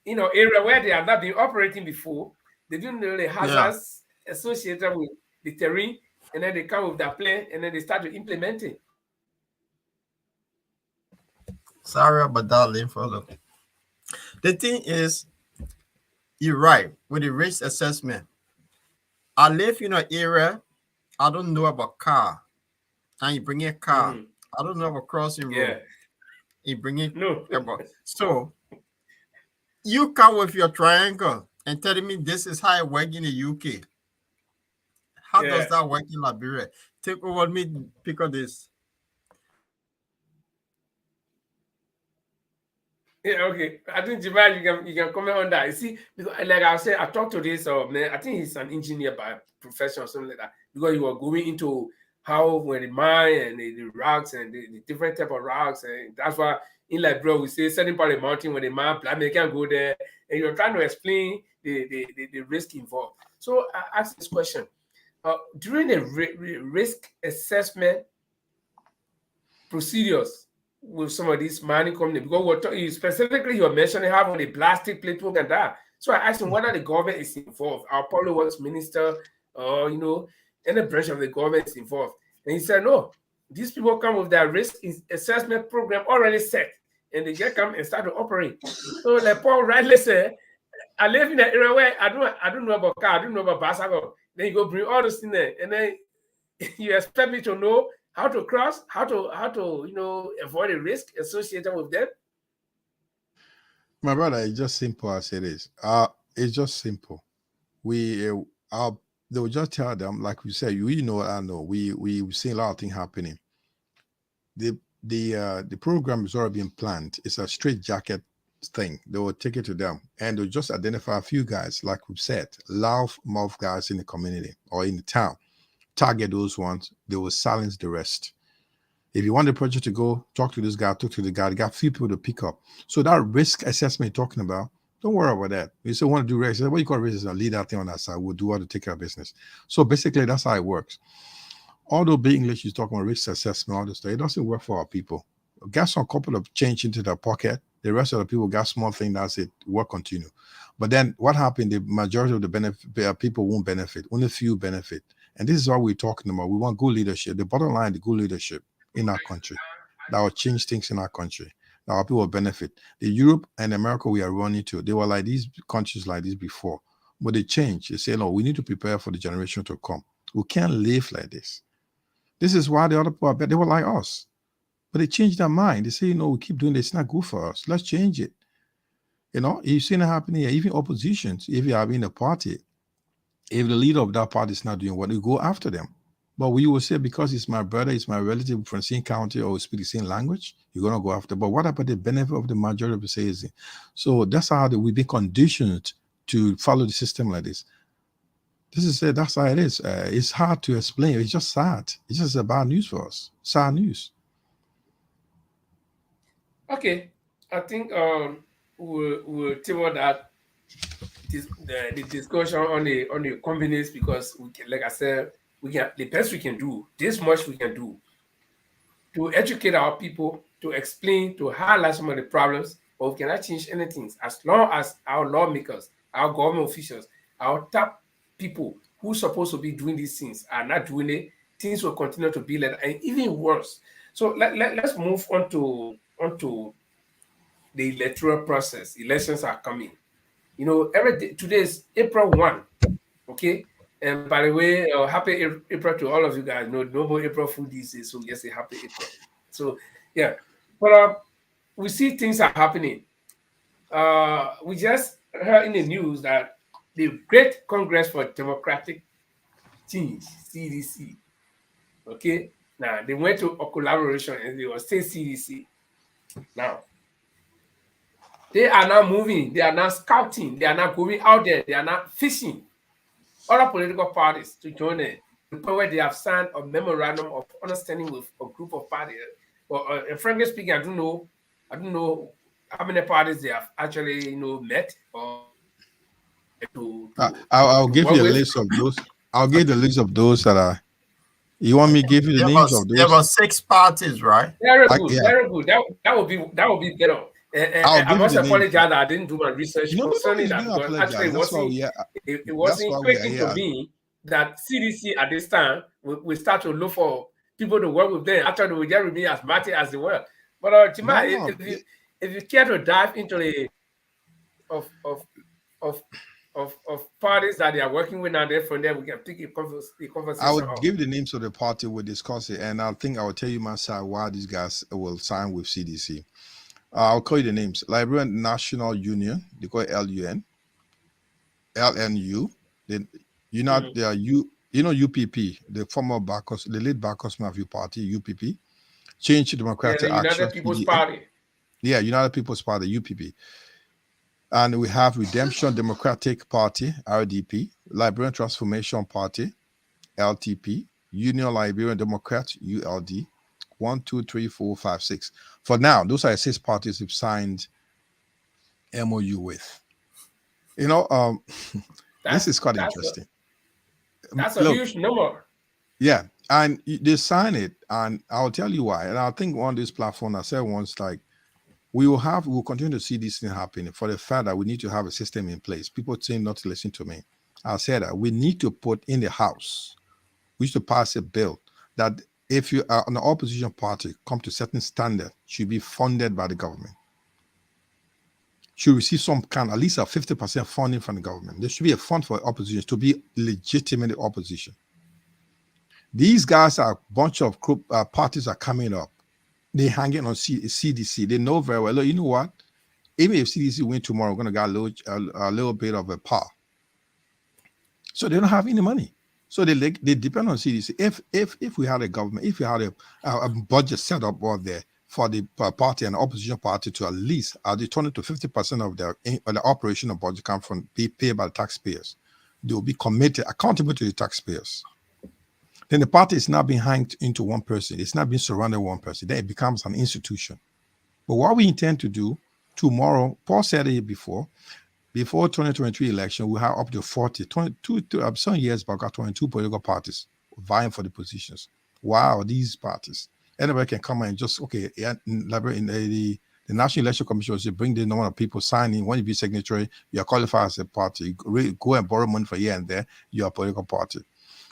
area where they have not been operating before. They don't know the hazards associated with the terrain, and then they come with their plan and then they start to implement it. Sorry about that, Linford. The thing is, you're right with the risk assessment. I live in an area, I don't know about car, and you bring a car. I don't know about crossing road. You bring it. No. So you come with your triangle and telling me this is how it works in the UK. How does that work in Liberia? Take over me, pick up this. Yeah, okay. I think Jamal, you can comment on that. You see, because like I said, I talked to this man. I think he's an engineer by profession or something like that. Because he was going into how when the mine and the rocks and the different type of rocks, and that's why in Liberia, we say certain part of the mountain when the man black man can't go there, and you're trying to explain the risk involved. So I ask this question. During the risk assessment procedures with some of these mining companies, because we're talking specifically, you're mentioning having the plastic plate and that. So I asked him whether the government is involved. Our public works minister, any branch of the government is involved. And he said, no, these people come with their risk assessment program already set, and they just come and start to operate. So like Paul rightly said, I live in an area where I don't know about car, I don't know about bicycle. Then you go bring all those in there, and then you expect me to know how to cross, how to avoid the risk associated with them. My brother, it's just simple as it is. It's just simple. They will just tell them, like we said, you know what I know. We've seen a lot of things happening. The program is already been planned. It's a straight jacket thing. They will take it to them and they'll just identify a few guys, like we've said, loud mouth guys in the community or in the town. Target those ones, they will silence the rest. If you want the project to go, talk to this guy, talk to the guy. They got a few people to pick up. So that risk assessment you're talking about, don't worry about that. You still want to do risk. What you call risk is a lead that thing on that side. We'll do all to take care of business. So basically, that's how it works. Although big English is talking about risk assessment, all this stuff, it doesn't work for our people. Got some couple of change into their pocket. The rest of the people got small thing. That's it. Work continue. But then what happened? The majority of the people won't benefit. Only few benefit. And this is what we're talking about. We want good leadership. The bottom line, the good leadership in our country that will change things in our country. That our people will benefit. The Europe and America we are running to, they were like these countries like this before. But they changed. They say, no, we need to prepare for the generation to come. We can't live like this. This is why the other people, they were like us. But they changed their mind. They say, we keep doing this. It's not good for us. Let's change it. You've seen it happening here. Even oppositions, if you are in a party, if the leader of that party is not doing what, you go after them. But we will say, because it's my brother, it's my relative from the same county or speak the same language, you're going to go after. But what about the benefit of the majority of the citizens? So that's how we've been conditioned to follow the system like this. This is it. That's how it is. It's hard to explain. It's just sad. It's just bad news for us. Sad news. Okay, I think we'll table that the discussion on the companies, because we can, like I said, we can, the best we can do, this much we can do to educate our people, to explain, to highlight some of the problems, but we cannot change anything as long as our lawmakers, our government officials, our top people who are supposed to be doing these things are not doing it. Things will continue to be like that, and even worse. So let's move on to the electoral process. Elections are coming. Every day, today is April 1. Okay. And by the way, happy April to all of you guys. No more April Fool these days, so yes, a happy April. So yeah, but we see things are happening. We just heard in the news that the Great Congress for Democratic Change (CDC), okay, now they went to a collaboration and they were saying CDC. Now they are now moving, they are now scouting, they are now going out there, they are now fishing other political parties to join it, to the point where they have signed a memorandum of understanding with a group of parties. Well, frankly speaking, I don't know how many parties they have actually met or I'll give work you a with. list of those. I'll give the list of those that are. You want me to give you the names of those? There were 6 parties, right? Very good, Yeah. very good. That would be better. I'll I give must you the names. apologize that I didn't do my research No, concerning you that, don't because actually apologize. it That's why wasn't we are clicking here. to me that CDC at this time we start to look for people to work with them. Actually, we just remain as mighty as they were. But Chima, if you care to dive into the of parties that they are working with now, there from there we can pick the conversation I would up. give the names of the party we'll discuss it, and I think I will tell you my side why these guys will sign with CDC. I'll call you the names: Liberian National Union, they call it LUN, LNU, then they are UPP, the former Bacchus, the late Bacchus Mafia Party, UPP, Change Democratic the Action, United People's UDA. Party. Yeah, United People's Party, UPP. And we have Redemption Democratic Party, RDP, Liberian Transformation Party, LTP, Union Liberian Democrats, ULD, One, two, three, four, five, six. For now, those are the six parties we've signed MOU with. You know, this That's is quite that's a interesting. that's a Look, huge number. yeah, and they sign it, and I'll tell you why. And I think on this platform, I said once, like, we'll continue to see this thing happening for the fact that we need to have a system in place. People seem not to listen to me. I said that we need to put in the House, we used to pass a bill that if you are an opposition party, come to certain standard, should be funded by the government. Should receive some kind, at least a 50% funding from the government. There should be a fund for opposition to be legitimate opposition. These guys are a bunch of parties are coming up. They're hanging on CDC. They know very well. Look, you know what? Even if CDC win tomorrow, we're going to get a little bit of a power. So they don't have any money. So they depend on CDC. If we had a government, if we had a budget set up out there for the party and the opposition party to at least they turn it to 50% of the operational budget come from be paid by the taxpayers, they will be committed, accountable to the taxpayers. Then the party is not being hanged into one person. It's not being surrounded with one person. Then it becomes an institution. But what we intend to do tomorrow, Paul said it before 2023 election, we have up to 22, some years back, got 22 political parties vying for the positions. Wow, these parties. Anybody can come and just, okay, the National Election Commission will say, bring the number of people signing. When you be signatory, you are qualified as a party. You go and borrow money for here and there, you are a political party.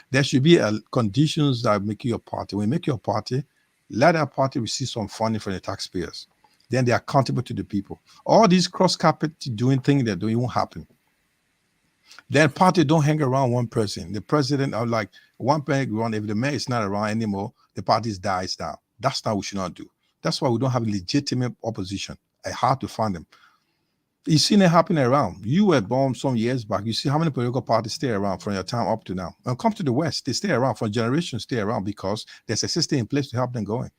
There should be conditions that make you a party. When you make your party, let that party receive some funding from the taxpayers. Then they're accountable to the people. All these cross-carpet doing things they're doing won't happen. Then party don't hang around one person. The president are like one person. If the mayor is not around anymore, the party dies down. That's not what we should not do. That's why we don't have legitimate opposition. I hard to find them. You've seen it happening around. You were born some years back. You see how many political parties stay around from your time up to now. And come to the West, they stay around for generations, stay around because there's a system in place to help them going.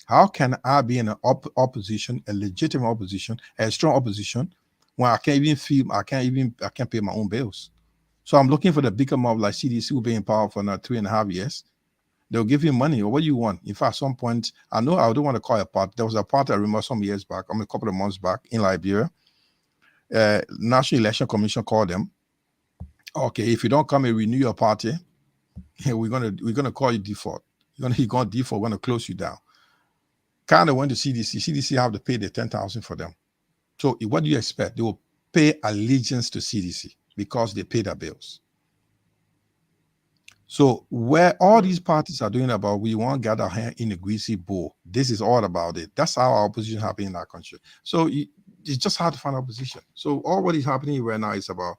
How can I be in an opposition, a legitimate opposition, a strong opposition, when I can't even feel, I can't pay my own bills? So I'm looking for the bigger mob like CDC will be in power for now 3.5 years. They'll give you money or what do you want. In fact, at some point, I know I don't want to call it a part. There was a part I remember some years back, a couple of months back in Liberia. National Election Commission called them. Okay, if you don't come and renew your party, we're gonna call you default. You're gonna default. We're gonna close you down. Kind of went to CDC. CDC have to pay the 10,000 for them. So what do you expect? They will pay allegiance to CDC because they pay their bills. So where all these parties are doing about we want to get our hand in a greasy bowl. This is all about it. That's how our opposition happening in our country. So it's just hard to find opposition. So all what is happening right now is about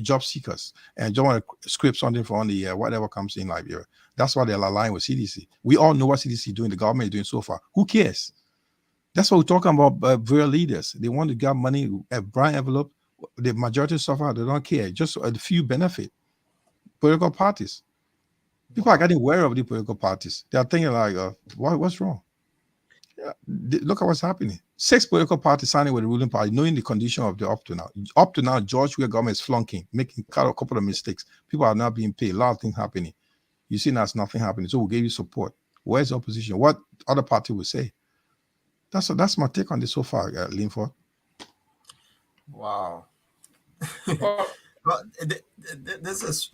job seekers and don't want to script something for only whatever comes in Liberia. That's why they're aligning with CDC. We all know what CDC is doing, the government is doing so far. Who cares? That's what we're talking about. Real leaders, they want to get money, a brown envelope. The majority suffer, they don't care. Just a few benefit. Political parties. People are getting aware of the political parties. They are thinking like, what's wrong? Yeah, look at what's happening. 6 political parties signing with the ruling party, knowing the condition of the up to now. Up to now, George, where government is flunking, making a couple of mistakes. People are not being paid. A lot of things happening. You see, there's nothing happening. So we'll give you support. Where's the opposition? What other party will say? That's my take on this so far, Linford. Wow. Well, But this is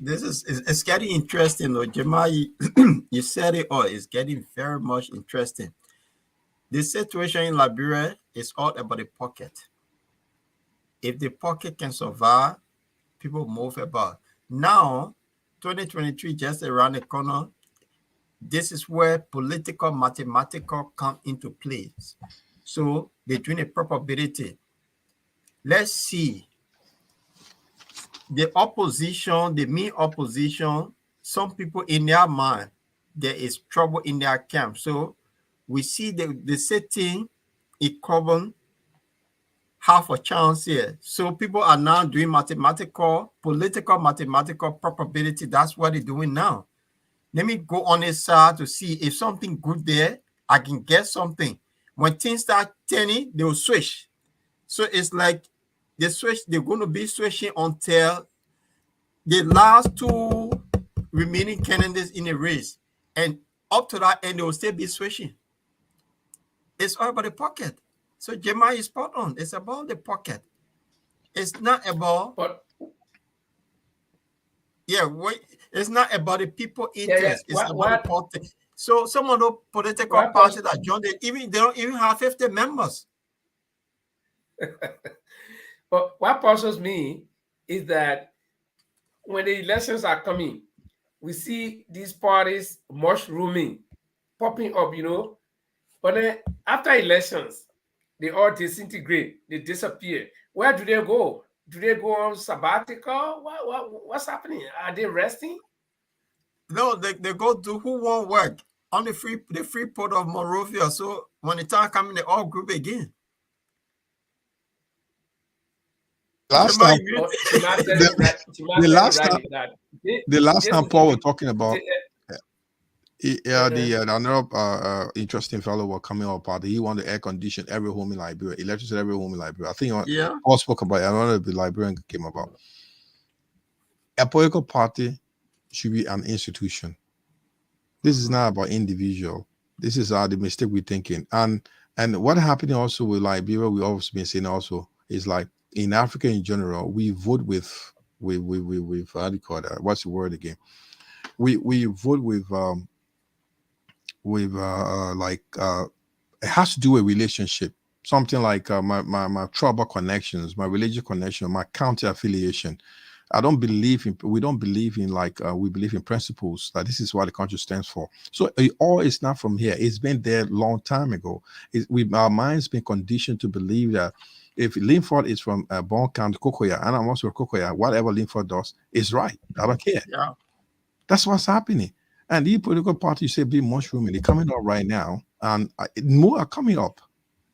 it's getting interesting though. Jamal, you said it all. It's getting very much interesting. The situation in Liberia is all about the pocket. If the pocket can survive, people move about. Now, 2023 just around the corner. This is where political mathematical come into place. So they're doing a probability. Let's see. The opposition, the main opposition, some people in their mind, there is trouble in their camp. So we see the setting, it covers half a chance here. So people are now doing political mathematical probability. That's what they're doing now. Let me go on this side to see if something good there, I can get something. When things start turning, they will switch. So it's like they're going to be switching until the last 2 remaining candidates in the race. And up to that end, they will still be switching. It's all about the pocket. So Jeremiah is spot on. It's about the pocket. It's not about But it's not about the people yeah. interest. It's about the politics. So some of those political What parties that joined it, they don't even have 50 members. But what puzzles me is that when the elections are coming, we see these parties mushrooming, popping up, But then after elections, they all disintegrate, they disappear. Where do they go? Do they go on sabbatical? What's happening? Are they resting? No, they go to who won't work on the free port of Monrovia. So when the time comes, they all group again. Last time, Chima said it right. Chima the said it last right time, that the last time Paul was talking about the another interesting fellow was coming up party. He wanted air condition every home in Liberia, electricity every home in Liberia. I think Paul spoke about it. I don't know if the Liberian came about. A political party should be an institution. This is not about individual. This is the mistake we're thinking. And what happening also with Liberia, we always been saying also is like in Africa in general, we vote with how do you call that? What's the word again? We vote with it has to do with relationship. Something like my tribal connections, my religious connection, my county affiliation. We don't believe in we believe in principles that this is what the country stands for. So it all is not from here. It's been there long time ago. Our minds been conditioned to believe that if Linford is from Bon County, Kokoya, and I'm also from Kokoya, whatever Linford does is right. I don't care. Yeah. That's what's happening. And the political parties say be mushrooming. They're coming up right now, and more are coming up.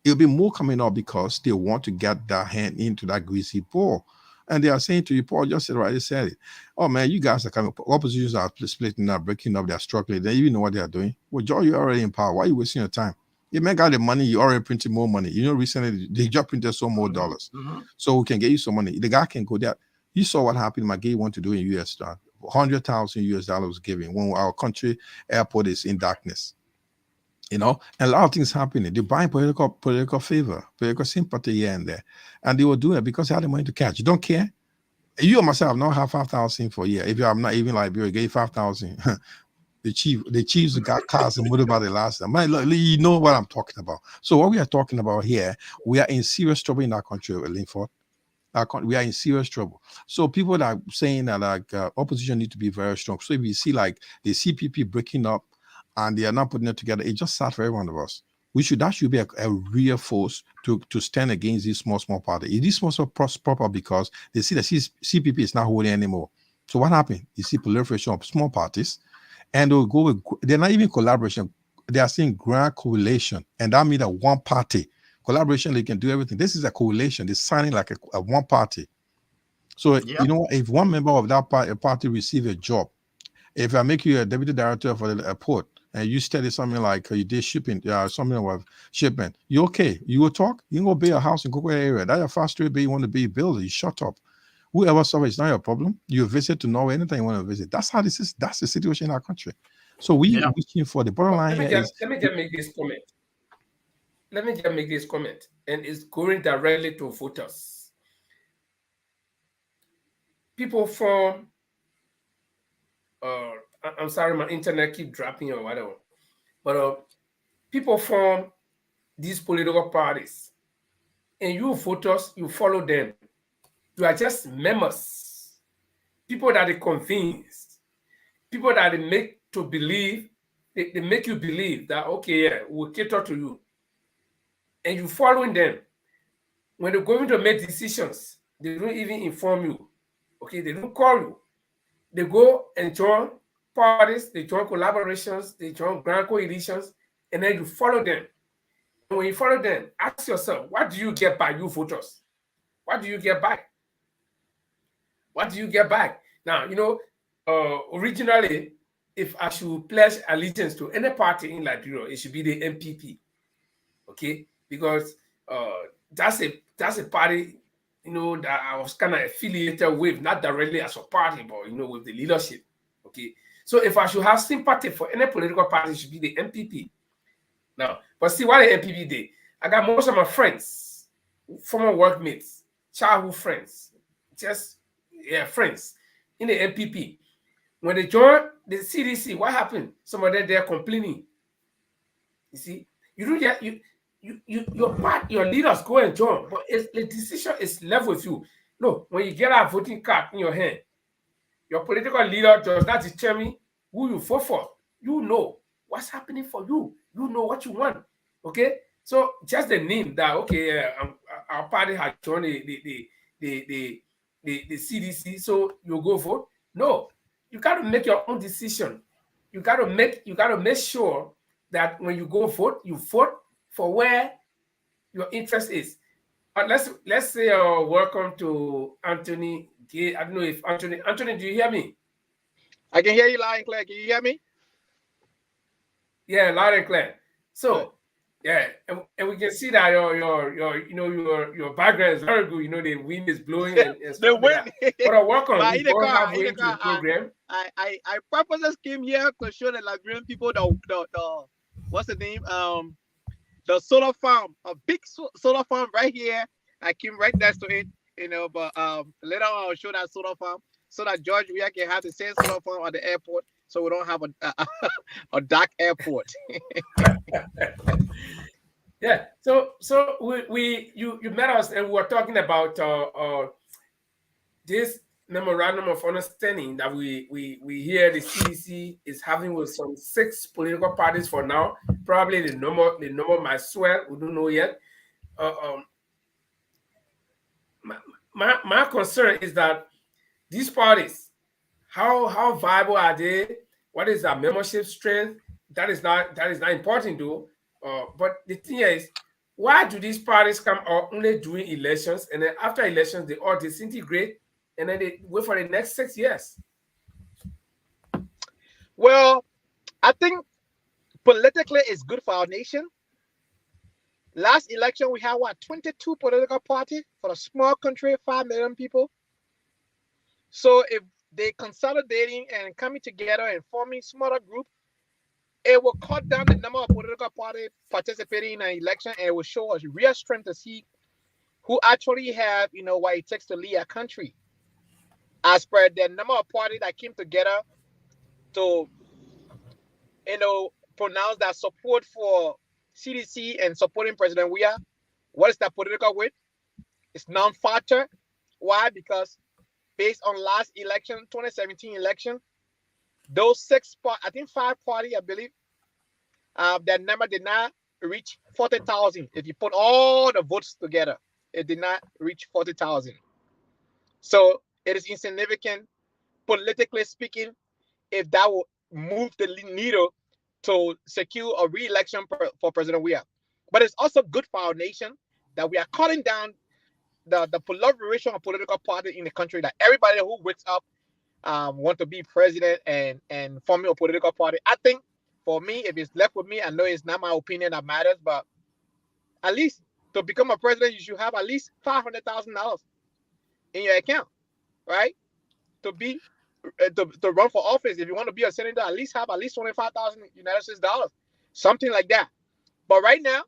It'll be more coming up because they want to get their hand into that greasy pool. And they are saying to you, Paul just said, right, they said it. Oh man, you guys are coming. Oppositions are splitting up, breaking up, they're struggling. They even know what they are doing. Well, Joe, you're already in power. Why are you wasting your time? You make out the money, you already printed more money. Recently they just printed some more dollars. So we can get you some money. The guy can go there. You saw what happened. McGee wanted to do in US dollar. 100,000 US dollars given when our country airport is in darkness. And a lot of things happening. They buy political favor, political sympathy here and there. And they will do it because they had the money to catch. You don't care. You and myself not have 5,000 for a year. If I'm not even Liberia, gave 5,000. the Chiefs got cars and what about the last time? Man, look, you know what I'm talking about. So what we are talking about here, we are in serious trouble in our country, Linford. We are in serious trouble. So people that are saying that opposition need to be very strong. So if you see like the CPP breaking up and they are not putting it together, it's just sad for every one of us. That should be a real force to stand against these small parties. These small proper because they see that CPP is not holding anymore. So what happened? You see proliferation of small parties, and they're not even collaboration. They are saying grand coalition, and that means that one party. Collaboration, they can do everything. This is a coalition. They're signing like a one party. So, if one member of that party receive a job, if I make you a deputy director for the airport and you study something like you did shipping, something with shipment, you okay. You will talk, you can go build a house in Cocoa area. That's your fast street, but you want to be a builder, you shut up. Whoever suffers, it's not your problem. You visit to Norway, anything you want to visit. That's how this is. That's the situation in our country. So we are wishing for the bottom line here. Let me just make this comment. And it's going directly to voters. People from, I'm sorry, my internet keep dropping or whatever, but people from these political parties, and you voters, you follow them. You are just members, people that they convince, people that they make to believe, they make you believe that, okay, yeah, we'll cater to you. And you following them. When they're going to make decisions, they don't even inform you. Okay, they don't call you. They go and join parties, they join collaborations, they join grand coalitions, and then you follow them. And when you follow them, ask yourself, what do you get by, you voters? What do you get back? What do you get back? Now, originally, if I should pledge allegiance to any party in Liberia, it should be the MPP. Okay, because that's a party, that I was kind of affiliated with, not directly as a party, but with the leadership. Okay, so if I should have sympathy for any political party, it should be the MPP. Now, but see what the NPP did. I got most of my friends, former workmates, childhood friends, just friends in the NPP. When they joined the CDC, what happened? Some of them they're complaining. You see, you do that. Your leaders go and join, but the decision is left with you. No, when you get a voting card in your hand, your political leader does not determine who you vote for. You know what's happening for you. You know what you want. Okay, so just the name that our party has joined the CDC, so you go vote. No, you got to make your own decision. You got to make sure that when you go vote, you vote for where your interest is. Let's say welcome to Anthony Gay. I don't know if Anthony, do you hear me? I can hear you loud and clear. Can you hear me? Yeah, loud and clear. So Good. yeah, and we can see that your background is very good. The wind is blowing and The stuff like wind. that. But welcome. But We in the go car, halfway into the program. I purposely came here to show the Liberian people the what's the name? The solar farm, a big solar farm right here. I came right next to it, but later on I'll show that solar farm so that George we can have the same solar farm at the airport, so we don't have a dark airport. Yeah. So you met us and we were talking about this memorandum of understanding that we hear the CDC is having with some 6 political parties for now. Probably the number might swell. We don't know yet. My concern is that these parties, how viable are they? What is their membership strength? That is not important though. But the thing is, why do these parties come out only during elections and then after elections they all disintegrate and then they wait for the next 6 years? Well, I think politically it's good for our nation. Last election we had 22 political parties for a small country, 5 million people. So if they consolidating and coming together and forming smaller groups, it will cut down the number of political parties participating in an election, and it will show us real strength to see who actually have what it takes to lead a country. As per the number of parties that came together to pronounce that support for CDC and supporting President Weah, what is that political weight? It's non-factor. Why? Because based on last election, 2017 election, those 5 parties, I believe, that number did not reach 40,000. If you put all the votes together, it did not reach 40,000. So it is insignificant, politically speaking, if that will move the needle to secure a re-election for President Weah. But it's also good for our nation that we are cutting down the proliferation of political parties in the country, that everybody who wakes up want to be president and forming a political party. I think for me, if it's left with me, I know it's not my opinion that matters, but at least to become a president, you should have at least $500,000 in your account, right? To be to run for office. If you want to be a senator, at least have at least 25,000 United States dollars, something like that. But right now,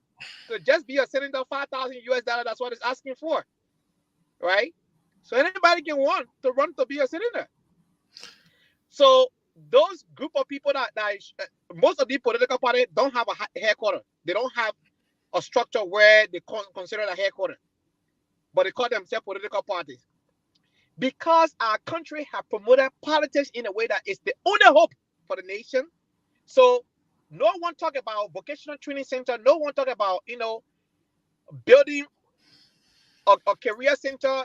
to just be a senator, 5,000 US dollars, that's what it's asking for, right? So anybody can want to run to be a senator. So those group of people that most of these political parties don't have a headquarters. They don't have a structure where they consider a headquarters, but they call themselves political parties. Because our country has promoted politics in a way that is the only hope for the nation. So no one talk about vocational training center. No one talk about, building a career center,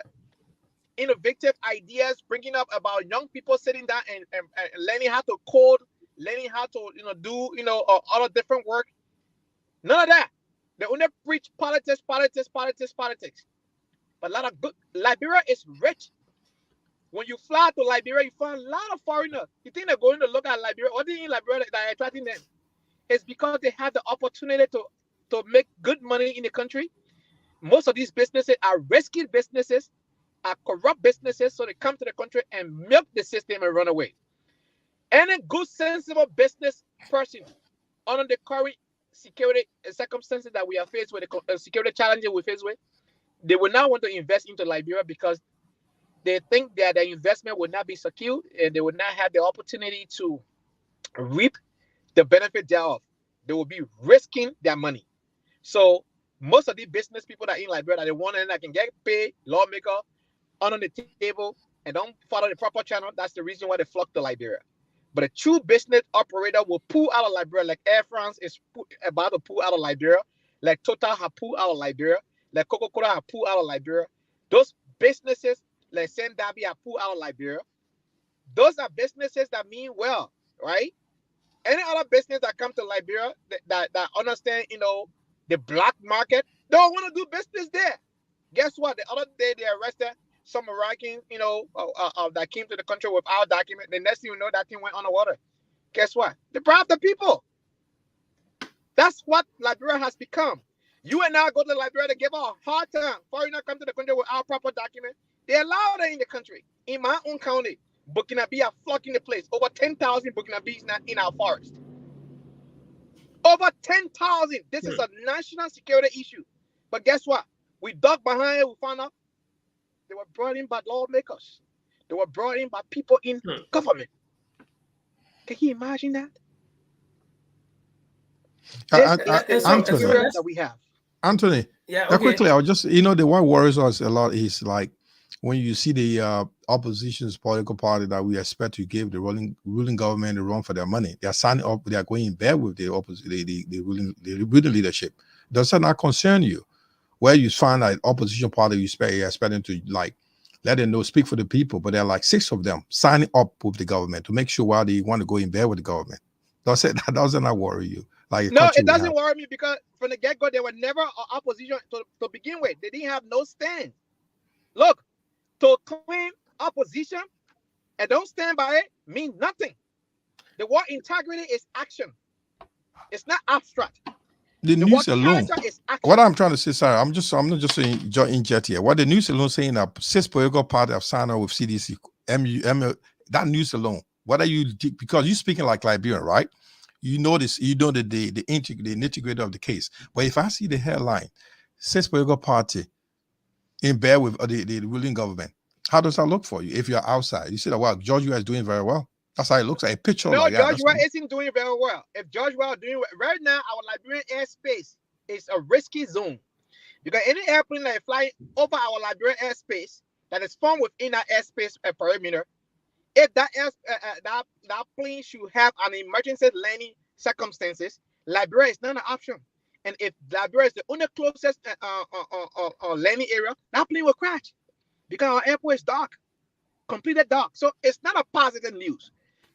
innovative ideas, bringing up about young people sitting down and learning how to code, learning how to, do, other different work. None of that. They only preach politics. But a lot of good. Liberia is rich. When you fly to Liberia, you find a lot of foreigners. You think they're going to look at Liberia? What do you think Liberia that are attracting them? It's because they have the opportunity to make good money in the country. Most of these businesses are risky businesses, are corrupt businesses, so they come to the country and milk the system and run away. Any good, sensible business person under the current security circumstances that we are faced with, the security challenges we face with, they will not want to invest into Liberia because they think that the investment will not be secure and they will not have the opportunity to reap the benefit thereof. They will be risking their money. So most of the business people that are in Liberia that they want and that can get paid, lawmaker on the table and don't follow the proper channel, that's the reason why they flock to Liberia. But a true business operator will pull out of Liberia, like Air France is about to pull out of Liberia, like Total have pulled out of Liberia, like Coca-Cola have pulled out of Liberia. Those businesses, like Saint Dabi have pulled out of Liberia. Those are businesses that mean well, right? Any other business that come to Liberia that understand, the black market, they don't want to do business there. Guess what? The other day they arrested some Americans, that came to the country without document. The next thing you know, that thing went underwater. Guess what? They bribe the people. That's what Liberia has become. You and I go to Liberia to give a hard time. Foreigner come to the country without proper document. They allow that in the country. In my own county, Burkinabe are flocking the place. Over 10,000 Burkinabes in our forest. Over 10,000. This is a national security issue. But guess what? We dug behind it. We found out they were brought in by lawmakers. They were brought in by people in government. Can you imagine that? This is the Anthony, experience that we have. Anthony, Yeah, okay. quickly, I'll just, the what worries us a lot is like when you see the opposition's political party that we expect to give the ruling government a run for their money. They are signing up, they are going in bed with the ruling leadership. Does that not concern you? Where you find that opposition party you're expecting to like let them know, speak for the people, but there are like 6 of them signing up with the government to make sure why they want to go in bed with the government. Doesn't that worry you? Like no, it doesn't worry me because from the get-go, they were never opposition to begin with. They didn't have no stand. Look, to claim opposition and don't stand by it means nothing. The word integrity is action. It's not abstract. The news alone. Is action. What I'm trying to say, sorry, I'm not just saying inject here. What the news alone saying that 6 political parties have signed up with CDC, that news alone. What are you, because you're speaking like Liberian, right? You know this, the nitty-gritty of the case. But if I see the headline, 6 political party in bed with the ruling government, how does that look for you? If you're outside, you say that, wow, George U.S. is doing very well. That's how it looks like a picture. No, like, George Well isn't doing very well. If George Well is doing well, right now, our Liberian airspace is a risky zone. Because any airplane that is flying over our Liberian airspace that is formed within that airspace perimeter, if that plane should have an emergency landing circumstances, Liberia is not an option. And if Liberia is the only closest landing area, that plane will crash because our airport is dark, completely dark. So it's not a positive news.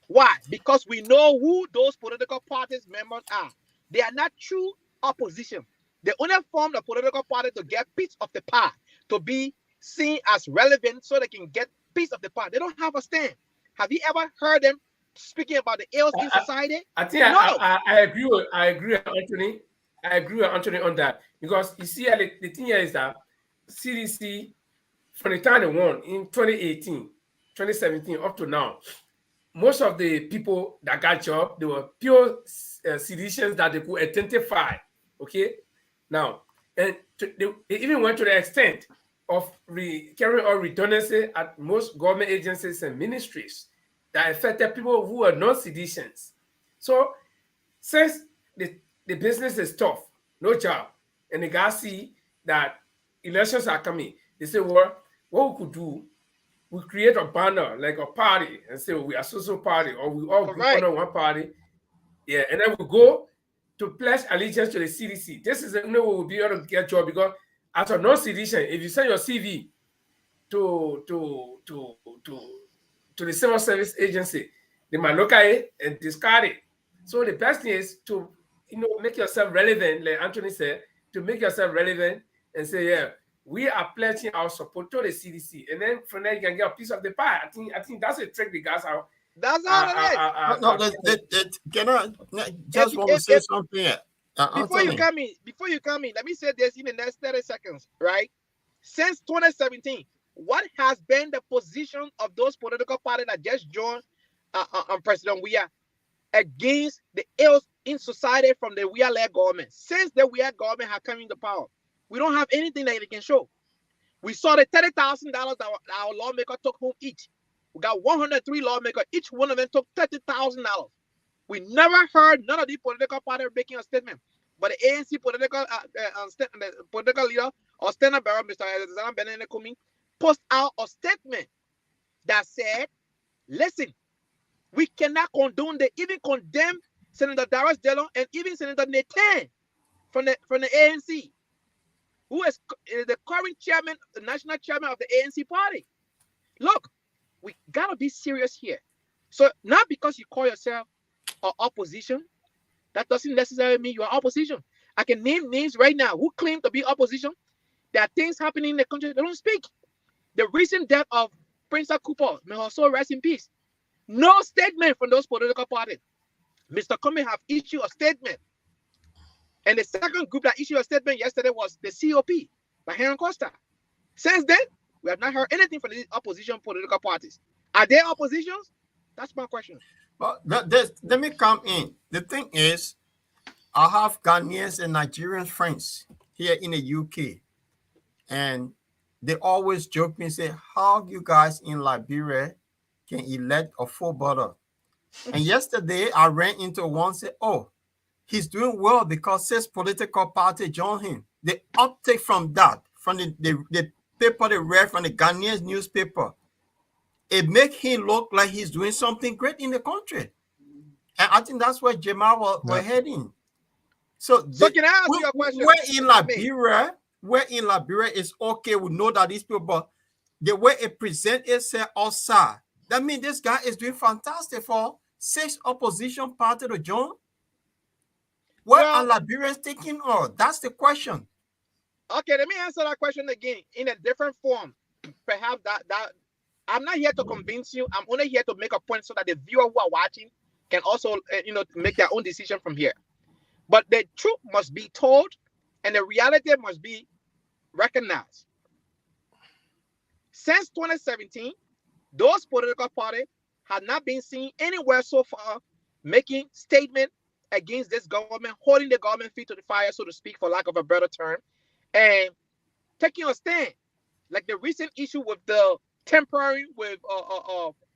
Why? Because we know who those political parties members are. They are not true opposition. They only form the political party to get piece of the pie, to be seen as relevant so they can get piece of the pie. They don't have a stand. Have you ever heard them speaking about the ills in society? I think no. I agree with Anthony. I agree with Anthony on that. Because you see, the thing here is that CDC, from the time they won in 2018, 2017, up to now, most of the people that got job, they were pure citizens that they could identify. Okay? Now, and they even went to the extent of carrying out redundancy at most government agencies and ministries that affected people who are non-citizens. So, since the business is tough, no job, and the guys see that elections are coming, they say, well, what we could do, we create a banner, like a party, and say, we are social party, or we all group under one party. Yeah, and then we go to pledge allegiance to the CDC. This is the only way we'll be able to get job, because as a non-citizen, if you send your CV to the civil service agency, they might look at it and discard it. So the best thing is to make yourself relevant, like Anthony said, to make yourself relevant and say, yeah, we are pledging our support to the CDC, and then from there you can get a piece of the pie. I think that's a trick the guys are. That's all it is. Can I just want to say something? Before you come in, let me say this in the next 30 seconds, right? Since 2017, what has been the position of those political parties that just joined President Weah? against the ills in society from the we-led government. Since the we-led government has come into power, we don't have anything that they can show. We saw the $30,000 that our lawmaker took home each. We got 103 lawmakers. Each one of them took $30,000. We never heard none of the political parties making a statement. But the ANC political leader or standard bearer, Mr. Alexander Benene Kumi, post out a statement that said, listen, we cannot condone, they even condemn Senator Darius Dillon and even Senator Nathan from the ANC, who is the current chairman, the national chairman of the ANC party. Look, we gotta be serious here. So not because you call yourself an opposition, that doesn't necessarily mean you are opposition. I can name names right now who claim to be opposition. There are things happening in the country, they don't speak. The recent death of Prince Cooper, may her soul rest in peace. No statement from those political parties. Mr. Comey have issued a statement. And the second group that issued a statement yesterday was the COP by Henry Costa. Since then, we have not heard anything from the opposition political parties. Are they oppositions? That's my question. Well, let me come in. The thing is, I have Ghanaians and Nigerian friends here in the UK, and they always joke me and say, how you guys in Liberia can elect a full brother? And yesterday, I ran into one say, oh, he's doing well because his political party joined him. The uptake from that, from the paper they read from the Ghanaian newspaper, it makes him look like he's doing something great in the country. And I think that's where Jamal was heading. So can I ask you a question? Where in Liberia is okay, we know that these people, but the way it presents itself outside, that means this guy is doing fantastic for 6 opposition party to join. Where are Liberians taking all? That's the question. Okay, let me answer that question again in a different form. Perhaps that I'm not here to convince you. I'm only here to make a point so that the viewer who are watching can also, make their own decision from here. But the truth must be told, and the reality must be recognized. Since 2017, those political parties have not been seen anywhere so far making statement against this government, holding the government feet to the fire, so to speak, for lack of a better term, and taking a stand. Like the recent issue with the temporary with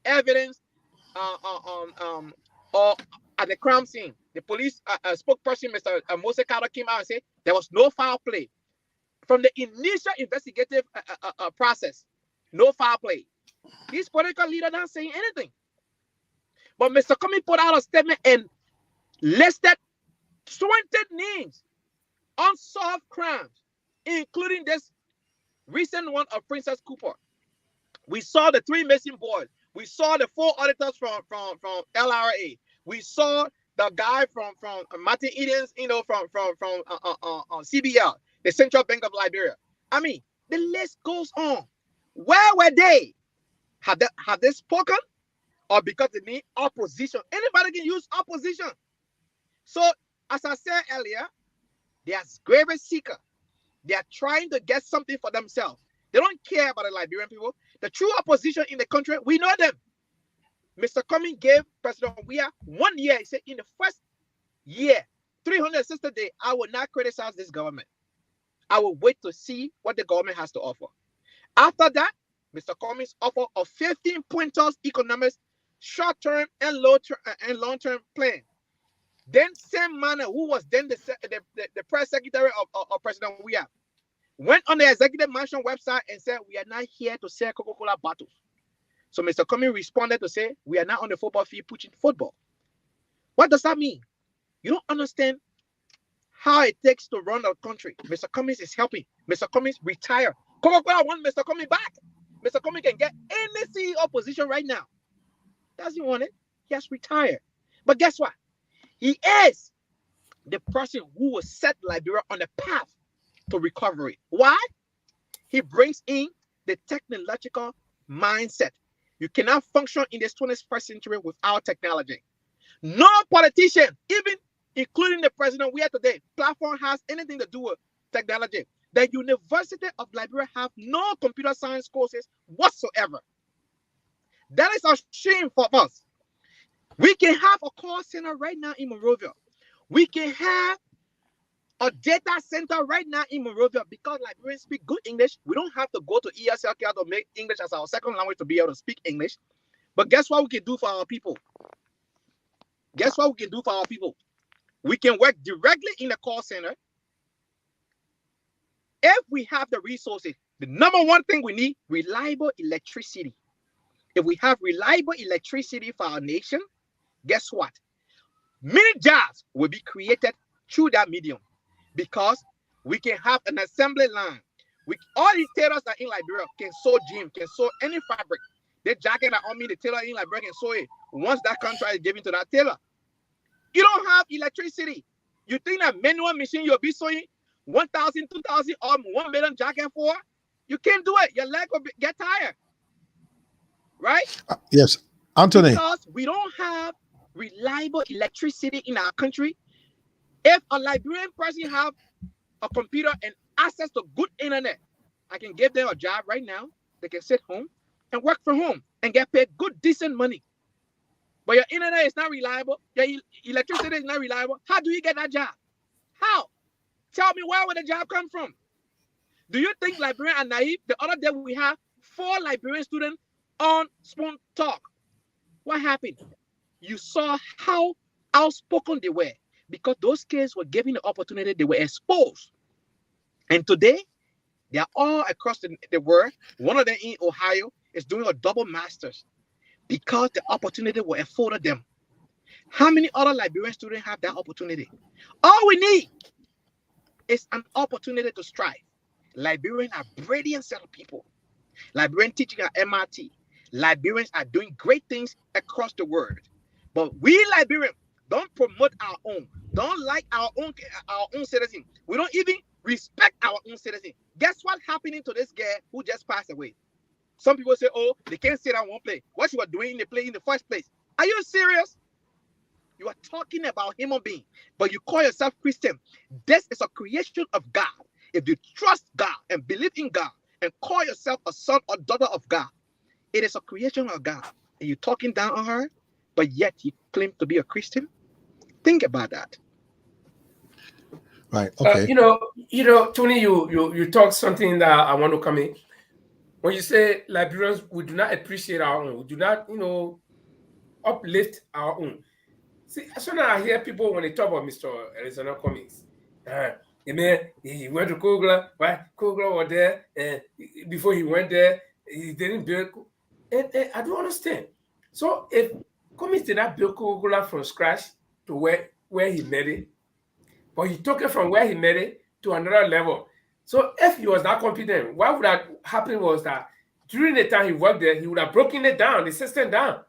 evidence or at the crime scene. The police spokesperson, Mr. Mose Carter, came out and said there was no foul play. From the initial investigative process, no foul play. These political leaders not saying anything. But Mr. Comey put out a statement and listed 20 names, unsolved crimes, including this recent one of Princess Cooper. We saw the 3 missing boys. We saw the 4 auditors from LRA. We saw the guy from Martin Edens, from CBL, the Central Bank of Liberia. I mean, the list goes on. Where were they? Have they spoken? Or because they need opposition? Anybody can use opposition. So, as I said earlier, they are grave seekers. They are trying to get something for themselves. They don't care about the Liberian people. The true opposition in the country, we know them. Mr. Comey gave President Weah 1 year. He said, in the first year, 360 days, I will not criticize this government. I will wait to see what the government has to offer. After that, Mr. Comey's offer of 15 pointers economics, short-term and long-term plan. Then Sam Manor, who was then the press secretary of President Weah, went on the executive mansion website and said, we are not here to sell Coca-Cola bottles. So Mr. Comey responded to say, we are not on the football field pushing football. What does that mean? You don't understand how it takes to run a country. Mr. Cummings is helping. Mr. Cummings retire. Coca-Cola want Mr. Cummings back. Mr. Cummings can get any CEO position right now. Doesn't want it. He has retired. But guess what? He is the person who will set Liberia on the path to recovery. Why? He brings in the technological mindset. You cannot function in this 21st century without technology. No politician, even including the president we have today, platform has anything to do with technology. The University of Liberia have no computer science courses whatsoever. That is a shame for us. We can have a call center right now in Monrovia. We can have a data center right now in Monrovia because Liberians speak good English. We don't have to go to ESLK to make English as our second language to be able to speak English. But guess what we can do for our people? Guess what we can do for our people? We can work directly in the call center. If we have the resources, the number one thing we need, reliable electricity. If we have reliable electricity for our nation, guess what? Many jobs will be created through that medium because we can have an assembly line. All the tailors that in Liberia can sew jeans, can sew any fabric. The jacket that on me, the tailor in Liberia can sew it once that contract is given to that tailor. You don't have electricity. You think that manual machine you'll be sewing 1,000, 2,000, or 1 million jacket for? You can't do it. Your leg will get tired. Right? Yes. Anthony. Because we don't have reliable electricity in our country. If a Liberian person have a computer and access to good internet, I can give them a job right now. They can sit home and work from home and get paid good, decent money. But your internet is not reliable. Your electricity is not reliable. How do you get that job? How? Tell me, where would the job come from? Do you think Liberians are naive? The other day we have 4 Liberian students on Spoon Talk. What happened? You saw how outspoken they were because those kids were given the opportunity. They were exposed. And today, they are all across the world. One of them in Ohio is doing a double master's because the opportunity was afforded them. How many other Liberian students have that opportunity? All we need is an opportunity to strive. Liberians are brilliant set of people. Liberian teaching at MRT. Liberians are doing great things across the world. But we Liberians don't promote our own, don't like our own citizen. We don't even respect our own citizen. Guess what happening to this girl who just passed away? Some people say, oh, they can't sit down one place. What you were doing in the play in the first place? Are you serious? You are talking about human being, but you call yourself Christian. This is a creation of God. If you trust God and believe in God and call yourself a son or daughter of God, it is a creation of God. And you're talking down on her, but yet you claim to be a Christian? Think about that. Right. Okay. Tony, you talk something that I want to come in. When you say Liberians, we do not appreciate our own. We do not, uplift our own. See, sometimes I hear people when they talk about Mr. Arizona Cummings. Man, he went to Kogla. Why? Kogla was there, and before he went there, he didn't build. And I don't understand. So if Cummings did not build Kogla from scratch to where he made it, but he took it from where he made it to another level. So if he was not competent, what would have happened was that during the time he worked there, he would have broken it down, the system down.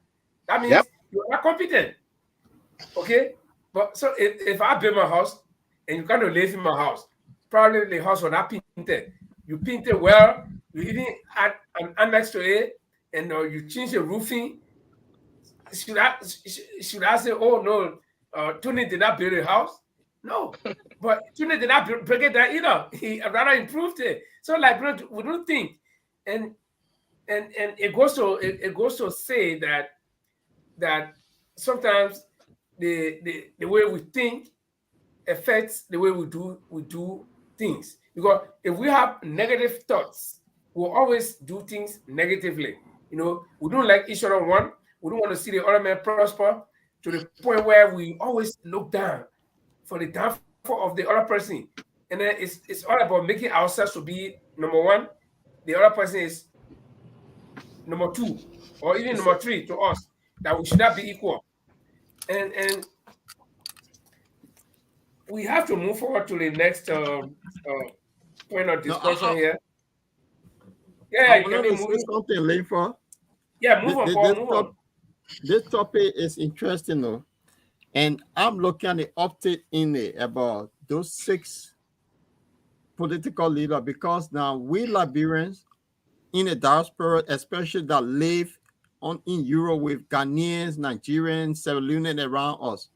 That means you are not competent. Okay? But so if I build my house and you kind of live in my house, probably the house was not painted. You paint it well, you even add an annex to it, and you change the roofing. Should I say, oh no, Tony did not build a house? No, but Tune did not break it down either. He rather improved it. So like we don't think, and it goes to say that sometimes the way we think affects the way we do things. Because if we have negative thoughts, we'll always do things negatively. We don't like each other one. We don't want to see the other man prosper to the point where we always look down for the downfall of the other person. And then it's all about making ourselves to be number one. The other person is number 2 or even number 3 to us. That we should not be equal. And we have to move forward to the next point of discussion here. Yeah, you can move something, Leifa. Yeah, move on, Paul, move on. This topic is interesting, though. And I'm looking at the update in it about those 6 political leaders, because now we Liberians in the diaspora, especially that live in Europe with Ghanaians, Nigerians, Sierra Leoneans around us,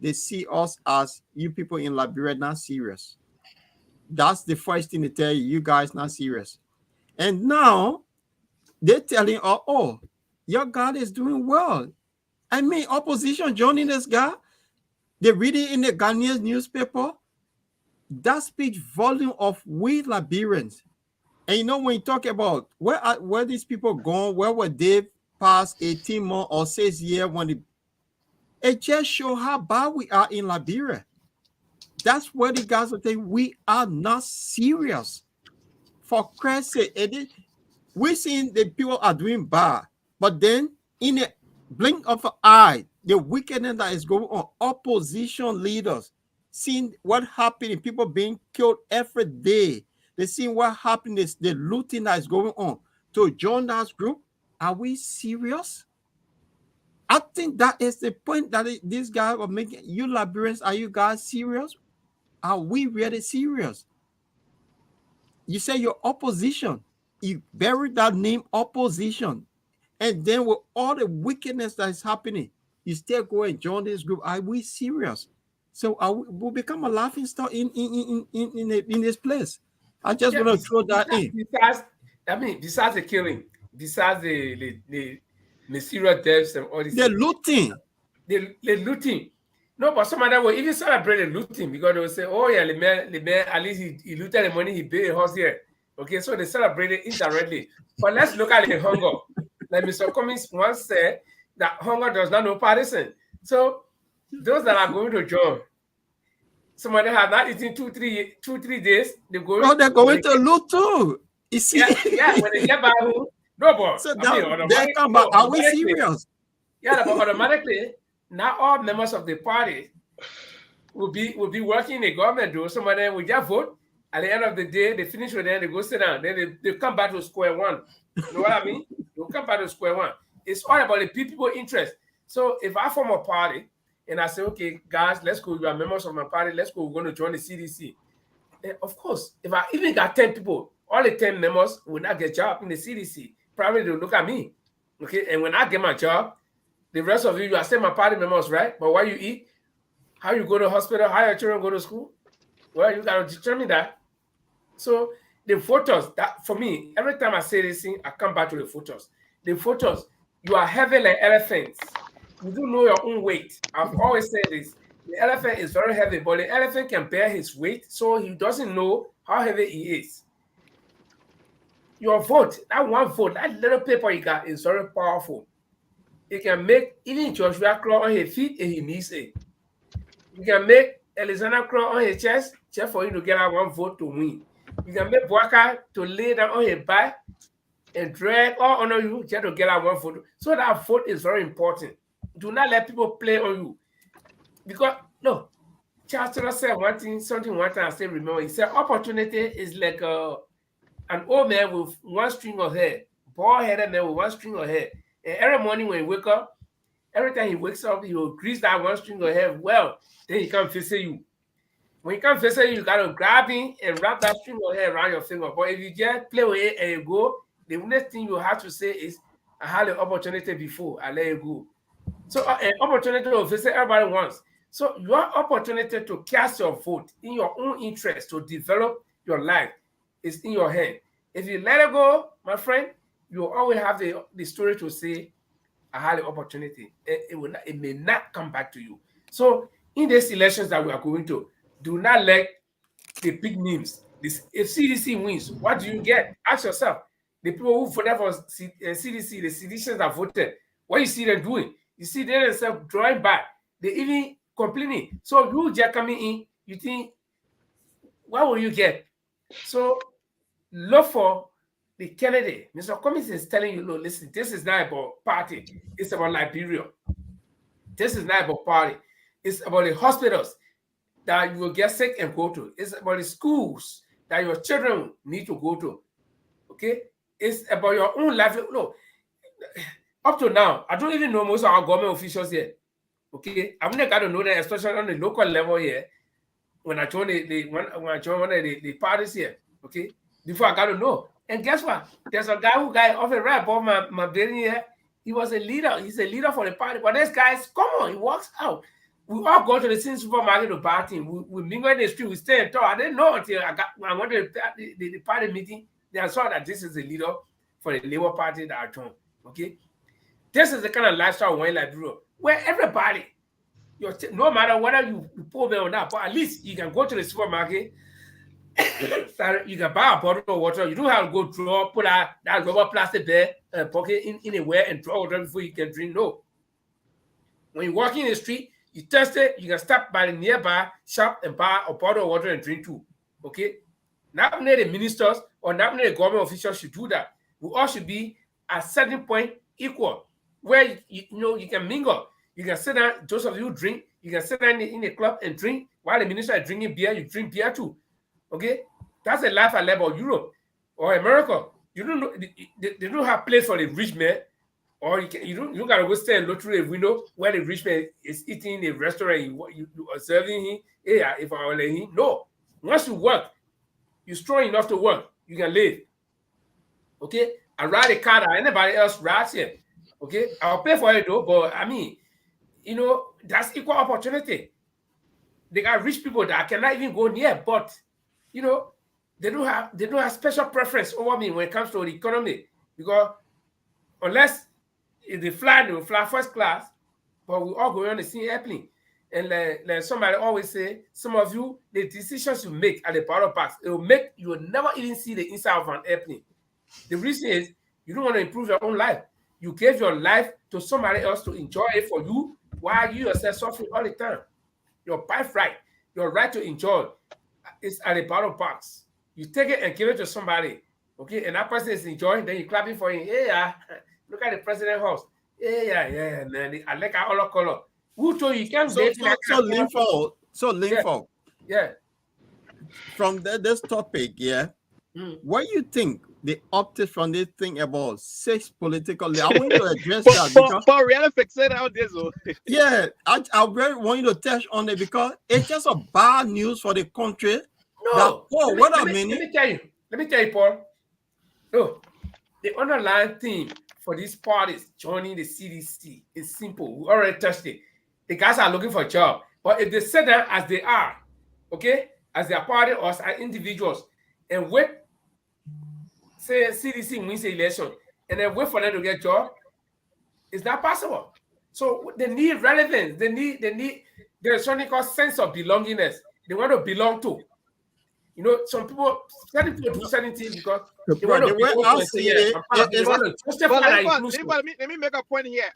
they see us as you people in Liberia not serious. That's the first thing they tell you, you guys not serious. And now they're telling us, oh, your God is doing well. I mean, opposition joining this guy. They read it in the Ghanaian newspaper. That speaks volume of we Liberians. And you know, when you talk about where these people gone, where were they past 18 months or 6 years it just show how bad we are in Liberia. That's where the guys are saying we are not serious. For Christ's sake, we seen the people are doing bad, but then in a blink of an eye, the wickedness that is going on, opposition leaders seeing what happening, people being killed every day. They see what happened is the looting that is going on. To join that group, are we serious? I think that is the point that these guys are making. You Liberians, are you guys serious? Are we really serious? You say your opposition. You bury that name opposition. And then with all the wickedness that is happening, you still go and join this group. Are we serious? So we'll become a laughing stock in this place. I just want to throw that in. Besides the killing, besides the mysterious deaths and all this, the looting. The looting. No, but some of them will even celebrate the looting because they will say, oh yeah, the man, at least he looted the money, he paid a horse here. Okay, so they celebrate it indirectly. But let's look at the hunger. Like Mr. Cummings once said, that hunger does not know partisan. So those that are going to join, some of them have not eaten 2-3 days. They're going to loot too. You see? Yeah, when they get back home, no, but so are we serious? Yeah, but automatically, not all members of the party will be working in the government. Though some of them will just vote. At the end of the day, they finish with them, they go sit down. Then they come back to square one. You know what I mean? They'll come back to square one. It's all about the people interest. So if I form a party and I say, okay, guys, let's go. You are members of my party. Let's go. We're going to join the CDC. And of course, if I even got 10 people, all the 10 members will not get a job in the CDC. Probably they'll look at me. Okay. And when I get my job, the rest of you are still my party members, right? But what you eat, how you go to hospital, how your children go to school, well, you got to determine that. So the voters, that for me, every time I say this thing, I come back to the voters. The voters, you are heavy like elephants. You do know your own weight. I've always said this. The elephant is very heavy, but the elephant can bear his weight, so he doesn't know how heavy he is. Your vote, that one vote, that little paper you got is very powerful. It can make even Joshua crawl on his feet and he needs it. You can make Alexander crawl on his chest just for you to get that one vote to win. You can make Boaka to lay down on his back and drag all under you just to get that one vote. So that vote is very important. Do not let people play on you. Because, no, Charles Taylor said something one time I still remember. He said, opportunity is like an old man with one string of hair, bald-headed man with one string of hair. And every morning when he wake up, every time he wakes up, he will grease that one string of hair well. Then he come visit you. When he come visit you, you got to grab him and wrap that string of hair around your finger. But if you just play with it and you go, the next thing you have to say is, I had the opportunity before, I let you go. So an opportunity to visit everybody once. So your opportunity to cast your vote in your own interest to develop your life is in your hand. If you let it go, my friend, you will always have the story to say, I had the opportunity. It may not come back to you. So in these elections that we are going to, do not let the big names. If CDC wins, what do you get? Ask yourself. The people who voted for CDC, the citizens that voted, what you see them doing? You see them themselves drawing back. They even complaining. So you just coming in, you think, what will you get? So look for the candidate. Mr. Cummings is telling you, look, listen, this is not about party. It's about Liberia. This is not about party. It's about the hospitals that you will get sick and go to. It's about the schools that your children need to go to. Okay? It's about your own life. Look, up to now, I don't even know most of our government officials here. Okay? I've never got to know that, especially on the local level here. When I joined when I joined one of the parties here, okay? Before I got to know. And guess what? There's a guy who got off a right above my building here. He was a leader. He's a leader for the party. But this guy's common. He walks out. We all go to the same supermarket to buy things. We mingle in the street. We stay and talk. I didn't know until I went to the party meeting. Then I saw that this is the leader for the Labour Party that I joined. Okay. This is the kind of lifestyle we want in Liberia, where everybody, no matter whether you poor man or not, but at least you can go to the supermarket, you can buy a bottle of water. You don't have to go draw, put that rubber plastic there and pocket in anywhere and draw water before you can drink. No. When you're walking in the street, you test it, you can stop by the nearby shop and buy a bottle of water and drink too. Okay? Not only the ministers or not only the government officials should do that. We all should be at a certain point equal, where you can mingle. You can sit down, those of you drink, you can sit down in the club and drink. While the minister is drinking beer, you drink beer too. Okay? That's a life at level of Europe or America. You don't know, they don't have place for the rich man. Or you don't gotta go stand and look through the window where the rich man is eating in a restaurant. You are serving him. Yeah, if I let him. No. Once you work, you're strong enough to work, you can live. Okay? I ride a car that anybody else rides here. Okay? I'll pay for it though, but I mean, that's equal opportunity. They got rich people that cannot even go near, but they don't have special preference over me when it comes to the economy. Because unless if they will fly first class, but we all go on the same airplane. And like somebody always say, some of you, the decisions you make at the battle box, it will make you will never even see the inside of an airplane. The reason is you don't want to improve your own life. You gave your life to somebody else to enjoy it for you while you yourself suffering all the time. Your birthright, your right to enjoy is at the battle box. You take it and give it to somebody, okay? And that person is enjoying, then you clapping for him. Yeah, look at the president's house. Yeah, man. I like our color. Who told you can't live in that Linford. Yeah. From this topic, what do you think they opted from this thing about 6 political leaders? I want you to address that. For really fix it out this. Yeah, I really want you to touch on it because it's just a bad news for the country. No. Let me tell you, Paul. No, the underlying theme for these parties joining the CDC is simple. We already touched it. The guys are looking for a job. But if they sit down as they are, okay, as their party or as individuals, and wait, say CDC wins the election, and then wait for them to get a job, it's not possible. So they need relevance. They need there's something called sense of belongingness. They want to belong to. Some people do certain things because they want to belong to. Let me make a point here.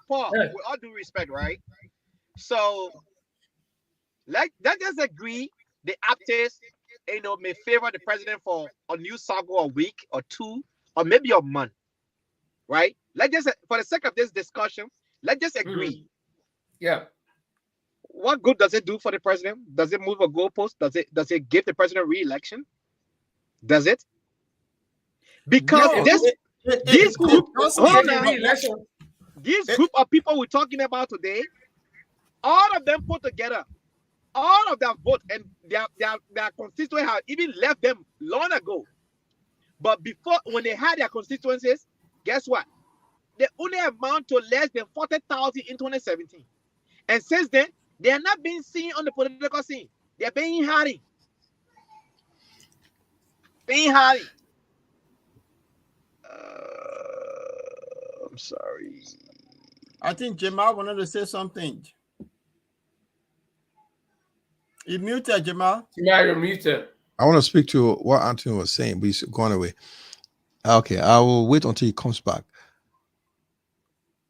Paul, with all due respect, right? So let's just agree the actors, may favor the president for a news cycle a week or 2 or maybe a month, right? Let's just, for the sake of this discussion, let's just agree. Yeah. What good does it do for the president? Does it move a goalpost? Does it give the president re-election? Does it? Because this group of people we're talking about today, all of them put together, all of their vote and their constituents have even left them long ago. But before, when they had their constituencies, guess what? They only amount to less than 40,000 in 2017. And since then, they are not being seen on the political scene. They are being hiding. I'm sorry. I think Jamal wanted to say something. You muted, Jamal. Yeah, you're muted. I want to speak to what Anthony was saying, but he's gone away. Okay, I will wait until he comes back.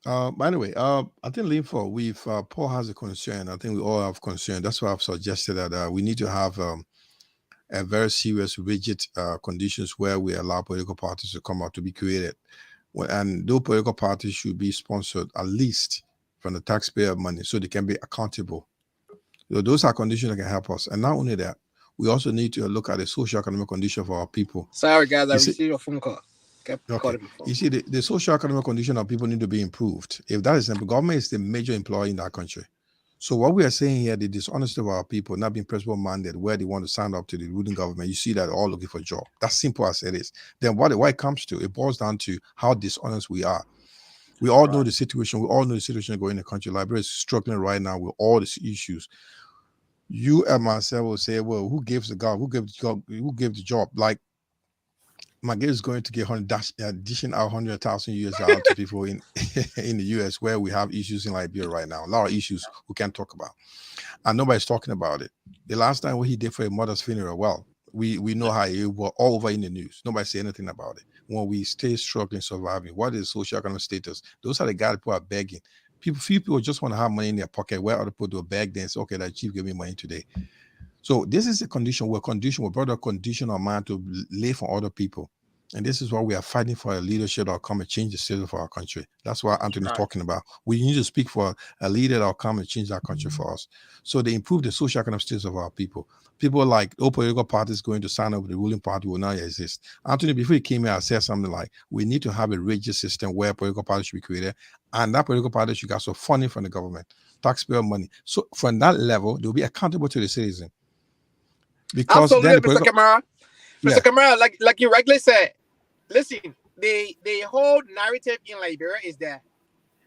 Anyway, I think Linford, Paul has a concern. I think we all have concern. That's why I've suggested that we need to have a very serious, rigid conditions where we allow political parties to come out to be created. And those political parties should be sponsored at least from the taxpayer money so they can be accountable. So those are conditions that can help us. And not only that, we also need to look at the socio-economic condition for our people. Sorry, guys, I received a phone call. Okay. You see, the socio-economic condition of people need to be improved. If that is simple, government is the major employer in that country. So what we are saying here, the dishonesty of our people not being principle-minded, where they want to sign up to the ruling government, you see that all looking for a job. That's simple as it is. Then what it comes to, it boils down to how dishonest we are. We all know the situation. We all know the situation going in the country. Liberia is struggling right now with all these issues. You and myself will say, well, who gives the job? Who gave the job? Like, Maggie is going to get dishing out 100,000 US dollars to people in in the US where we have issues in Liberia right now. A lot of issues we can't talk about, and nobody's talking about it. The last time what he did for a mother's funeral, well, we know how it was all over in the news. Nobody say anything about it. When we stay struggling, surviving, what is social economic status? Those are the guys who are begging. Few people just want to have money in their pocket. Where other people do a beg, then say, okay, that chief give me money today. So this is a condition. We're brought a condition of man to live for other people. And this is why we are fighting for a leadership that will come and change the state of our country. That's what Anthony's talking about. We need to speak for a leader that will come and change our country for us. So they improve the social economic status of our people. People like all political parties going to sign up with the ruling party will not exist. Anthony, before he came here, I said something like, we need to have a rigid system where political parties should be created, and that political party should get some funding from the government, taxpayer money. So from that level, they'll be accountable to the citizen. Because absolutely, then Mr. Kamara. Mr. Kamara, like you rightly said, listen, the whole narrative in Liberia is that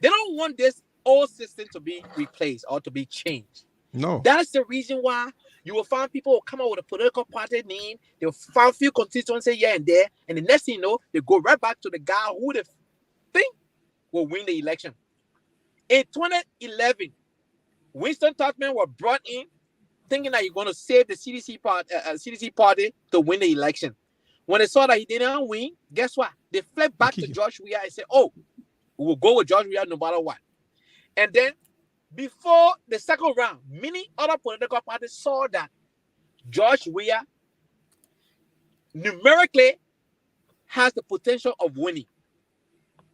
they don't want this old system to be replaced or to be changed. No. That's the reason why you will find people who come out with a political party name. They'll find a few constituencies here and there, and the next thing you know, they go right back to the guy who they think will win the election. In 2011, Winston Tuchman was brought in thinking that you're going to save the CDC party to win the election. When they saw that he didn't win, guess what? They flipped back to George Weah and said, oh, we will go with George Weah no matter what. And then before the second round, many other political parties saw that George Weah numerically has the potential of winning.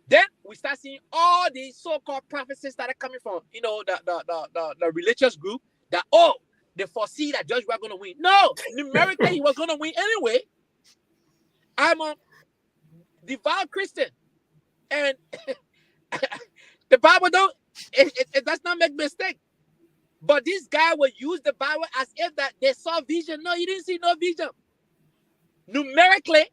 Then we start seeing all these so-called prophecies that are coming from, the religious group that, oh, they foresee that George Weah going to win. No, numerically he was going to win anyway. I'm a devout Christian, and the Bible it does not make mistake. But this guy will use the Bible as if that they saw vision. No, he didn't see no vision. Numerically,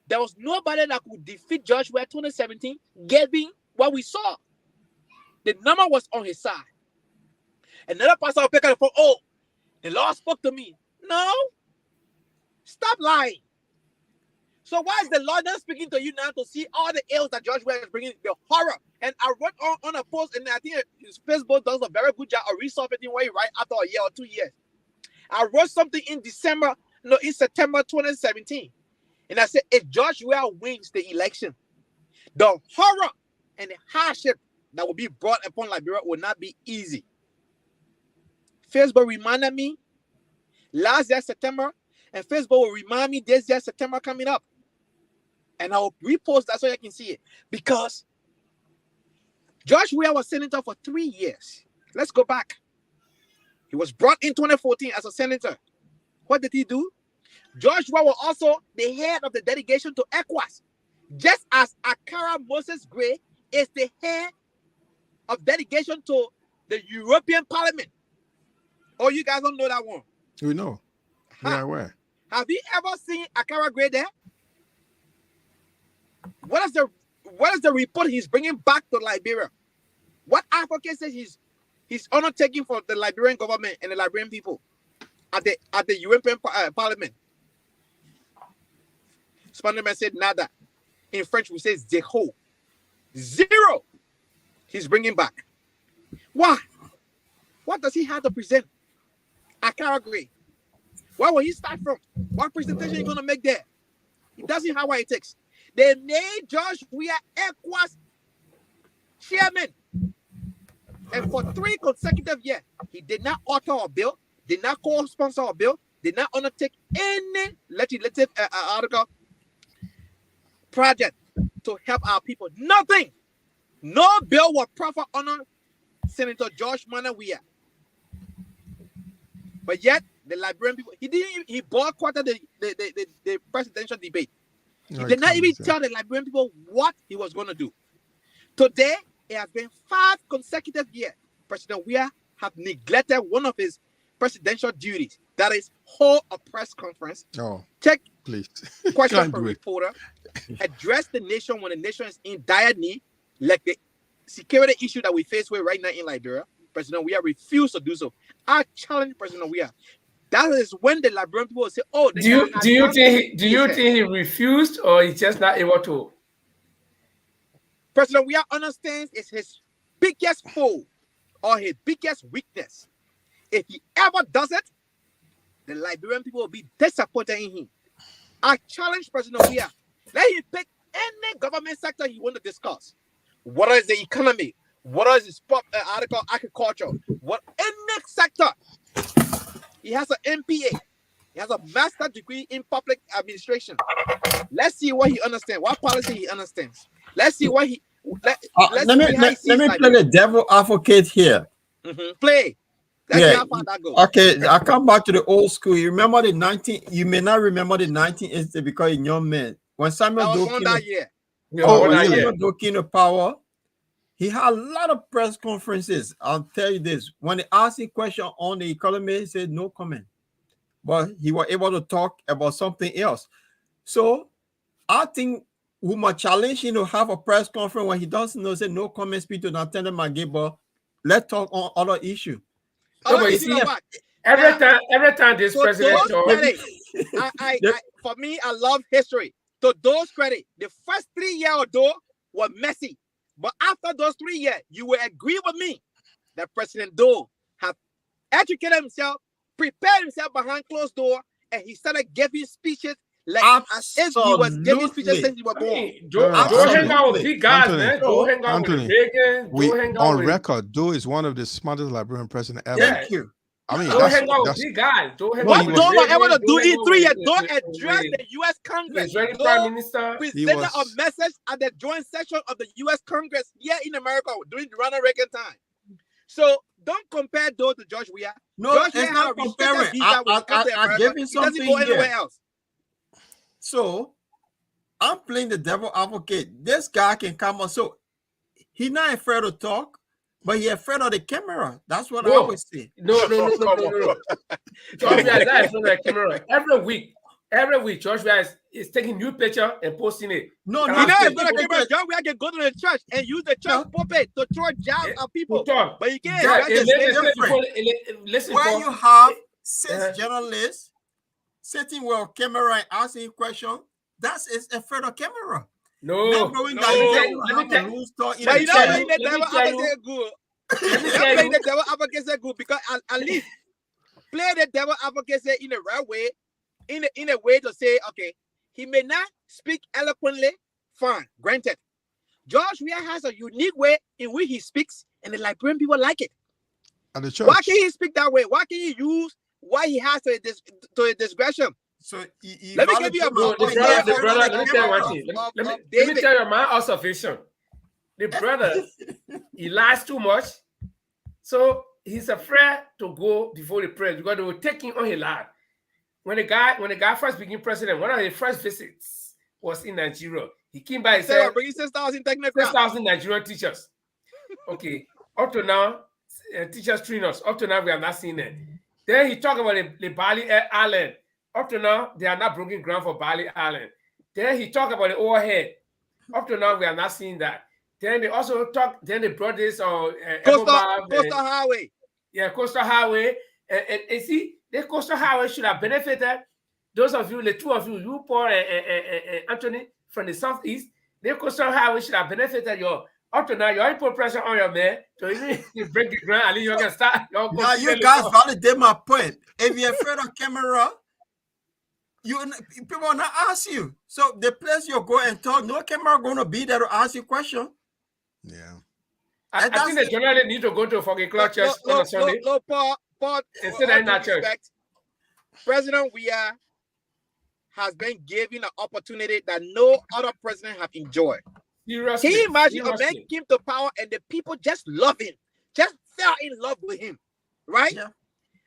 there was nobody that could defeat George Weah 2017, given what we saw. The number was on his side. Another pastor will pick up the phone. Oh, the Lord spoke to me. No, stop lying. So why is the Lord not speaking to you now to see all the ills that George Weah is bringing, the horror? And I wrote on a post, and I think his Facebook does a very good job of resurfacing what he write after a year or 2 years. I wrote something in September 2017. And I said, if George Weah wins the election, the horror and the hardship that will be brought upon Liberia will not be easy. Facebook reminded me last year, September, and Facebook will remind me this year, September coming up. And I will repost that so you can see it. Because George Weah was senator for 3 years. Let's go back. He was brought in 2014 as a senator. What did he do? George Weah was also the head of the delegation to ECOWAS. Just as Akara Moses Gray is the head of delegation to the European Parliament. Oh, you guys don't know that one? We know. Yeah, where? Have you ever seen Akara Gray there? What is the report he's bringing back to Liberia? What advocate says he's undertaking for the Liberian government and the Liberian people at the European Parliament? Spanish man said nada. In French, we say zero. Zero. He's bringing back. Why? What does he have to present? Akara Gray. Where will he start from? What presentation are you going to make there? He doesn't have what it takes. They made George Weah ECOWAS chairman. And for 3 consecutive years, he did not author a bill, did not co-sponsor a bill, did not undertake any legislative article project to help our people. Nothing. No bill was proffered under Senator George Manuel Weah. But yet, the Liberian people, he boycotted the presidential debate. He did not even tell the Liberian people what he was going to do. Today, it has been 5 consecutive years. President Weah have neglected one of his presidential duties. That is, hold a press conference. Oh, take please. Question from a reporter. Address the nation when the nation is in dire need, like the security issue that we face with right now in Liberia. President Weah refused to do so. I challenge President Weah. That is when the Liberian people will say, "Oh, Do you think he refused, or he's just not able to? President Weah understands is his biggest foe or his biggest weakness. If he ever does it, the Liberian people will be disappointed in him. I challenge President Weah. Let him pick any government sector he want to discuss. What is the economy? What is his agriculture? What any sector? He has an MPA. He has a master's degree in public administration. Let's see what he understands. What policy he understands. Let's see what he. Let me play the devil advocate here. Play. Let's see how far that goes. Okay, I come back to the old school. You remember the 19? You may not remember the 1980s because you're young man. When Samuel Doe came to power, he had a lot of press conferences. I'll tell you this: when they asked him question on the economy, he said no comment. But he was able to talk about something else. So I think we must challenge him to have a press conference when he doesn't know, say no comment, speak to the attendant Maggie, but let's talk on other issues. Every time this president for me, I love history. To those credit, the first 3 years though were messy. But after those 3 years, you will agree with me that President Doe have educated himself, prepared himself behind closed door, and he started giving speeches like as if he was giving speeches since he was born. Don't hang out with big guys, man. Don't hang out with big on record, Doe is one of the smartest Liberian president ever. Thank you. I mean, don't hang out with big guys. What Doe was able to do in 3 years, Doe addressed the U.S. Congress. Prime Minister presented a message at the joint session of the U.S. Congress here in America during the Ronald Reagan time. So don't compare Doe to George Weah. No, George it's not comparing. I gave you something he doesn't go anywhere else. So I'm playing the devil advocate. This guy can come on. So he's not afraid to talk, but he's afraid of the camera. That's what I always say. No. George Weah is not afraid of the camera. Every week, George Weah is taking new picture and posting it. No, he's not afraid of the camera. George Weah can go to the church and use the church pulpit to throw jabs at people. But you can't. When you have 6 journalists sitting with a camera and asking questions, that is afraid of camera. No. But you don't believe the devil advocate good. The devil advocate good because at least play the devil advocate in the right way, in a way to say, okay, he may not speak eloquently, fine, granted. George Weah has a unique way in which he speaks, and the Liberian people like it. At the church. Why can't he speak that way? Why can't he use what he has to his discretion? So let me give you a brother. Let me tell you one thing. Let me tell you my observation. The brother, he lies too much, so he's afraid to go before the press because they will take him on his lie. When the guy first became president, one of his first visits was in Nigeria. He came by and said, "Bring 6,000 technical, 6,000 Nigerian teachers." Okay, up to now, teachers train us. Up to now, we have not seen it. Then he talked about the Bali Island. Up to now, they are not broken ground for Bali Island. Then he talked about the overhead. Up to now, we are not seeing that. Then they also talked. Then they brought this on Coastal Highway. Yeah, Coastal Highway. And see, the Coastal Highway should have benefited those of you, the two of you, you Paul and Anthony from the southeast. The Coastal Highway should have benefited your. Up to now, you already put pressure on your man to even break the ground. At least you can start. Now you guys validate my point. If you're afraid of camera, people will not ask you. So the place you go and talk, no camera going to be there to ask you question. Yeah. I think the generally need to go to a fucking clock church on a Sunday. No, Paul, instead of in that church. President Weah has been given an opportunity that no other president have enjoyed. Seriously, can you imagine a man came to power and the people just love him, just fell in love with him, right? Yeah.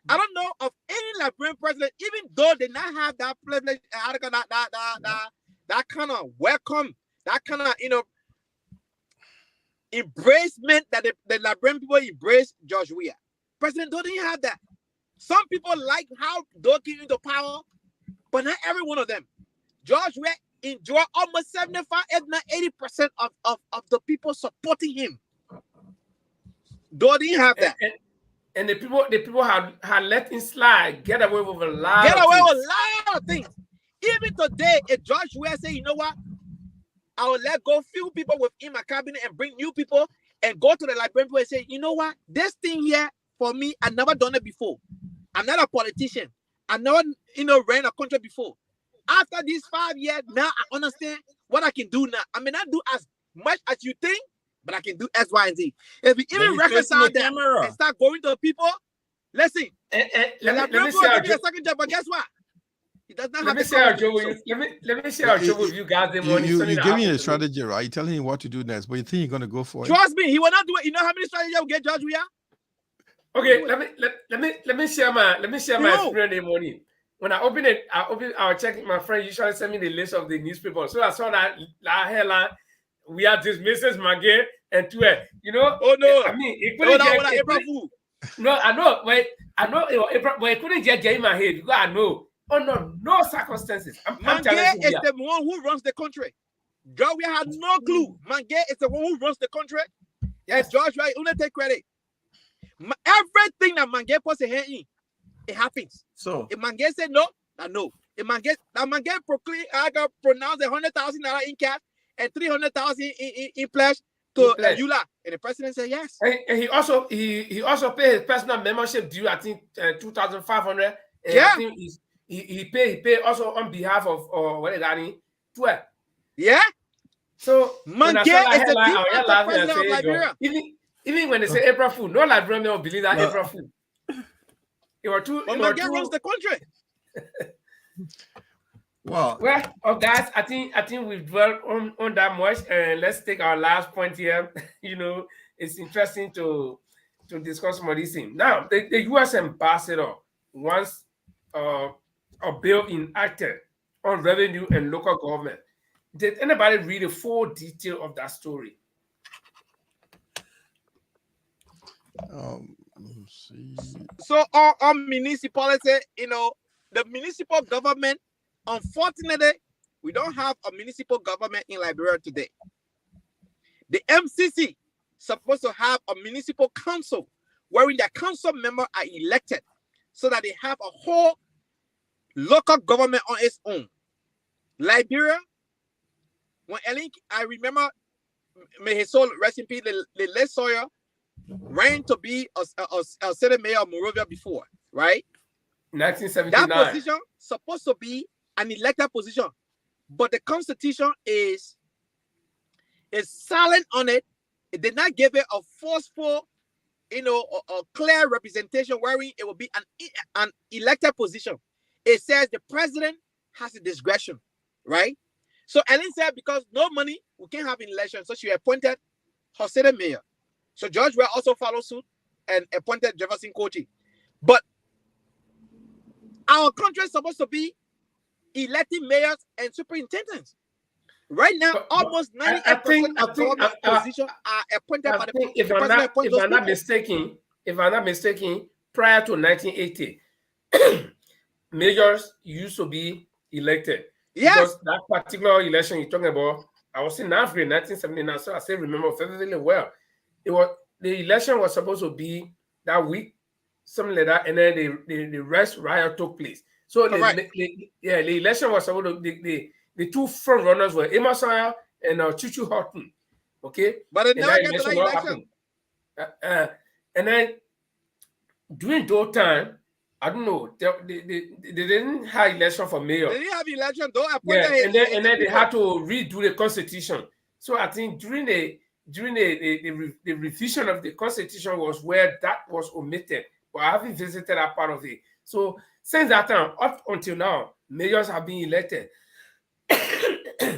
I don't know of any Liberian president, even though they not have that privilege, that kind of welcome, that kind of embracement that the Liberian people embrace George Weah. President Doe didn't have that. Some people like how Doe came into power, but not every one of them. George Weah enjoy almost 75, if not 80% of the people supporting him. Doe didn't have that. And the people had let him slide, get away with a lot Get of away things. with a lot of things. Even today, if George Weah say, you know what, I will let go few people within my cabinet and bring new people and go to the Liberian people and say, you know what, this thing here for me, I never done it before. I'm not a politician. I never, ran a country before. After these 5 years, now I understand what I can do now. I may not do as much as you think, but I can do X, Y, and Z. If we even reconcile that and start going to people, listen. Let me say give me a second job, but guess what? He does not let have me the share a conversation. job with you. Let me share a job with you guys. The morning. You giving a strategy, right? You're telling him what to do next, but you think you're gonna go for it? Trust me, he will not do it. You know how many strategies will get George Weah? Okay, let me share my experience in the morning. When I open it, I was checking. My friend usually send me the list of the newspaper. So I saw that headline: "We are dismisses Mange and Tue." You know? Oh no! I mean, it couldn't get April Fool. No, I know, but it couldn't get in my head because I know under no circumstances. Mange is the one who runs the country. George Weah had no clue. Mange is the one who runs the country. Yes. And George Weah only take credit. Everything that Mange puts a hand in, it happens. So if Mange said no, I know. If Mange proclaim, I got pronounced $100,000 in cash and $300,000 in pledge to Eula, and the president said yes. And he also paid his personal membership due. I think 2,500. Yeah. I think he paid also on behalf of what is that? 12. Yeah. So Mange is the de facto president of Liberia. Even when they say April Fool, no Liberian will believe that April Fool. But Mange runs the country. Well, guys, I think we've dwelled on that much, and let's take our last point here. It's interesting to discuss some of these things. Now, the U.S. ambassador wants a bill enacted on revenue and local government. Did anybody read the full detail of that story? Let's see. So on municipality, the municipal government, unfortunately, we don't have a municipal government in Liberia today. The MCC supposed to have a municipal council wherein the council members are elected so that they have a whole local government on its own. Liberia, when I remember, may his soul rest in peace, the late Sawyer ran to be a city mayor of Monrovia before, right? 1979. That position supposed to be an elected position, but the Constitution is silent on it. It did not give it a forceful, a clear representation wherein it will be an elected position. It says the president has a discretion, right? So Ellen said because no money, we can't have an election. So she appointed her city mayor. So George Weah also followed suit and appointed Jefferson Kochi. But our country is supposed to be electing mayors and superintendents. Right now, almost 98% of government positions are appointed by the president. If I'm not mistaken, prior to 1980, mayors used to be elected. Yes. Because that particular election you're talking about, I was in Africa in 1979, so I still remember very well. The election was supposed to be that week, something like that, and then the rest riot took place. So the election was supposed to the two front runners were Amos Sawyer and Chuchu Horton. Okay, but it never got to that election. And then during those time, I don't know, they didn't have election for mayor. They didn't have election though. And then they had to redo the constitution. So I think during the revision of the constitution was where that was omitted. But I haven't visited that part of it. So since that time up until now, mayors have been elected.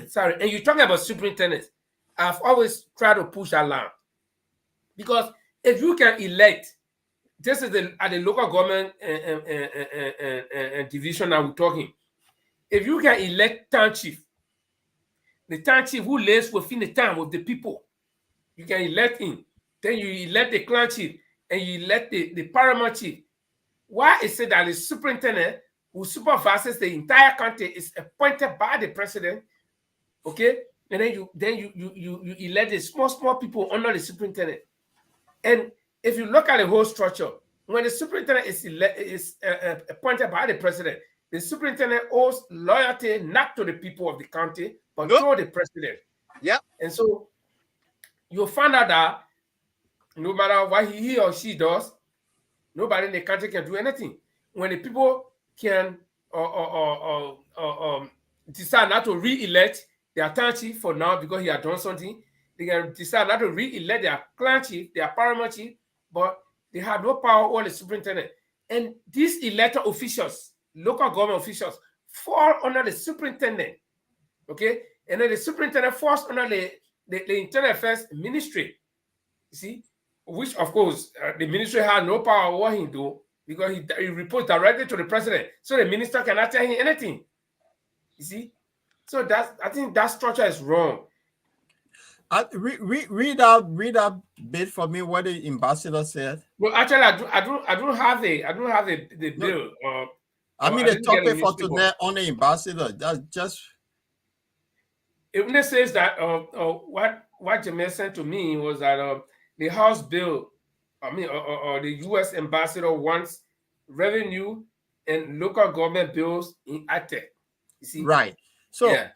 Sorry, and you're talking about superintendents. I've always tried to push that line because if you can elect, this is at the local government and division that we're talking. If you can elect town chief, the town chief who lives within the town with the people, you can elect him. Then you elect the clan chief and you elect the paramount chief. Why is it that the superintendent who supervises the entire country is appointed by the president? Okay, and then you elect the small people under the superintendent. And if you look at the whole structure, when the superintendent is appointed by the president, the superintendent owes loyalty not to the people of the county, but to the president. Yep. And so you'll find out that no matter what he or she does, nobody in the country can do anything. When the people can decide not to re-elect their town chief for now because he has done something, they can decide not to re-elect their clan chief, their paramount chief, but they have no power over the superintendent. And these elected officials, local government officials, fall under the superintendent. Okay? And then the superintendent falls under the Internal Affairs Ministry. You see? Which, of course, the ministry has no power over him, though, because he reports directly to the president. So the minister cannot tell him anything. You see? So I think that structure is wrong. Read out bit for me what the ambassador said. Well, actually, I don't have the bill. I mean the topic for today on the ambassador. That's just. It only says that what Jameer sent to me was that the House bill, or the U.S. ambassador wants revenue and local government bills enacted. You see, right? So, yeah.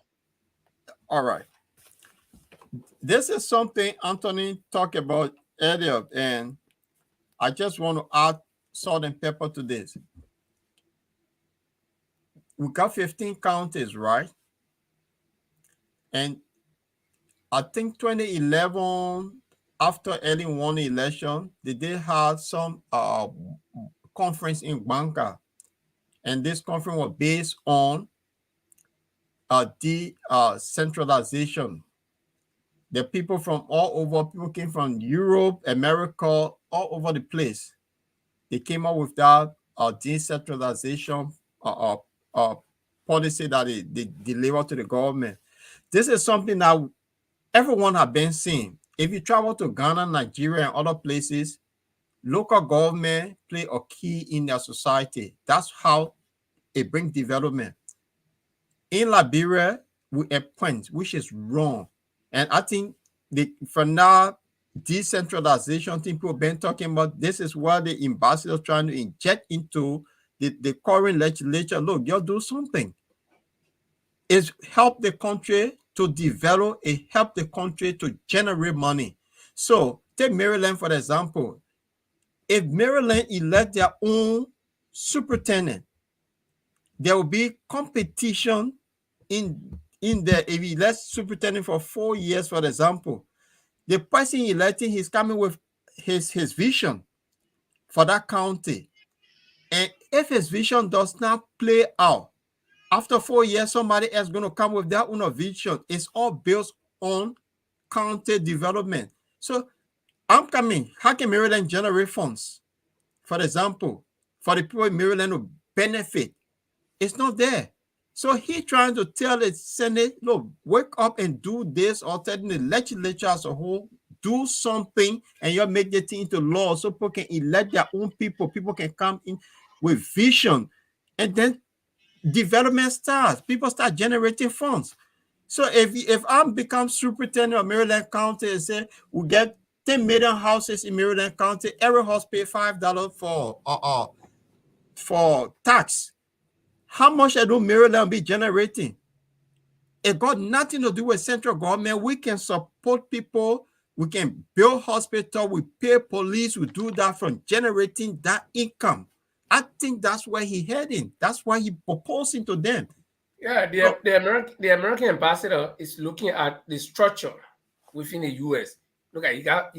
All right. This is something Anthony talked about earlier, and I just want to add salt and pepper to this. We got 15 counties, right? And I think 2011, after early one election, they did have some conference in Banca, and this conference was based on decentralization. The people from all over, people came from Europe, America, all over the place. They came up with that decentralization policy that they delivered to the government. This is something that everyone has been seeing. If you travel to Ghana, Nigeria, and other places, local government play a key in their society. That's how it brings development. In Liberia, we appoint, which is wrong. And I think for now, decentralization thing people have been talking about, this is what the ambassador is trying to inject into the current legislature. Look, you'll do something. It's help the country to develop, it help the country to generate money. So take Maryland, for example. If Maryland elect their own superintendent, there will be competition in the, if he elects superintendent for 4 years, for example, the person electing, he's coming with his vision for that county. And if his vision does not play out, after 4 years, somebody else is going to come with their own vision. It's all built on county development. So I'm coming. How can Maryland generate funds, for example, for the people in Maryland to benefit? It's not there. So he's trying to tell the Senate, look, wake up and do this, or telling the legislature as a whole, do something, and you'll make the thing into law so people can elect their own people. People can come in with vision, and then development starts. People start generating funds. So if I become superintendent of Maryland County and say we get 10 million houses in Maryland County, every house pay $5 for tax. How much do Maryland be generating? It got nothing to do with central government. We can support people. We can build hospital. We pay police. We do that from generating that income. I think that's where he's heading. That's why he's proposing to them. Yeah, the American ambassador is looking at the structure within the U.S. Look at you got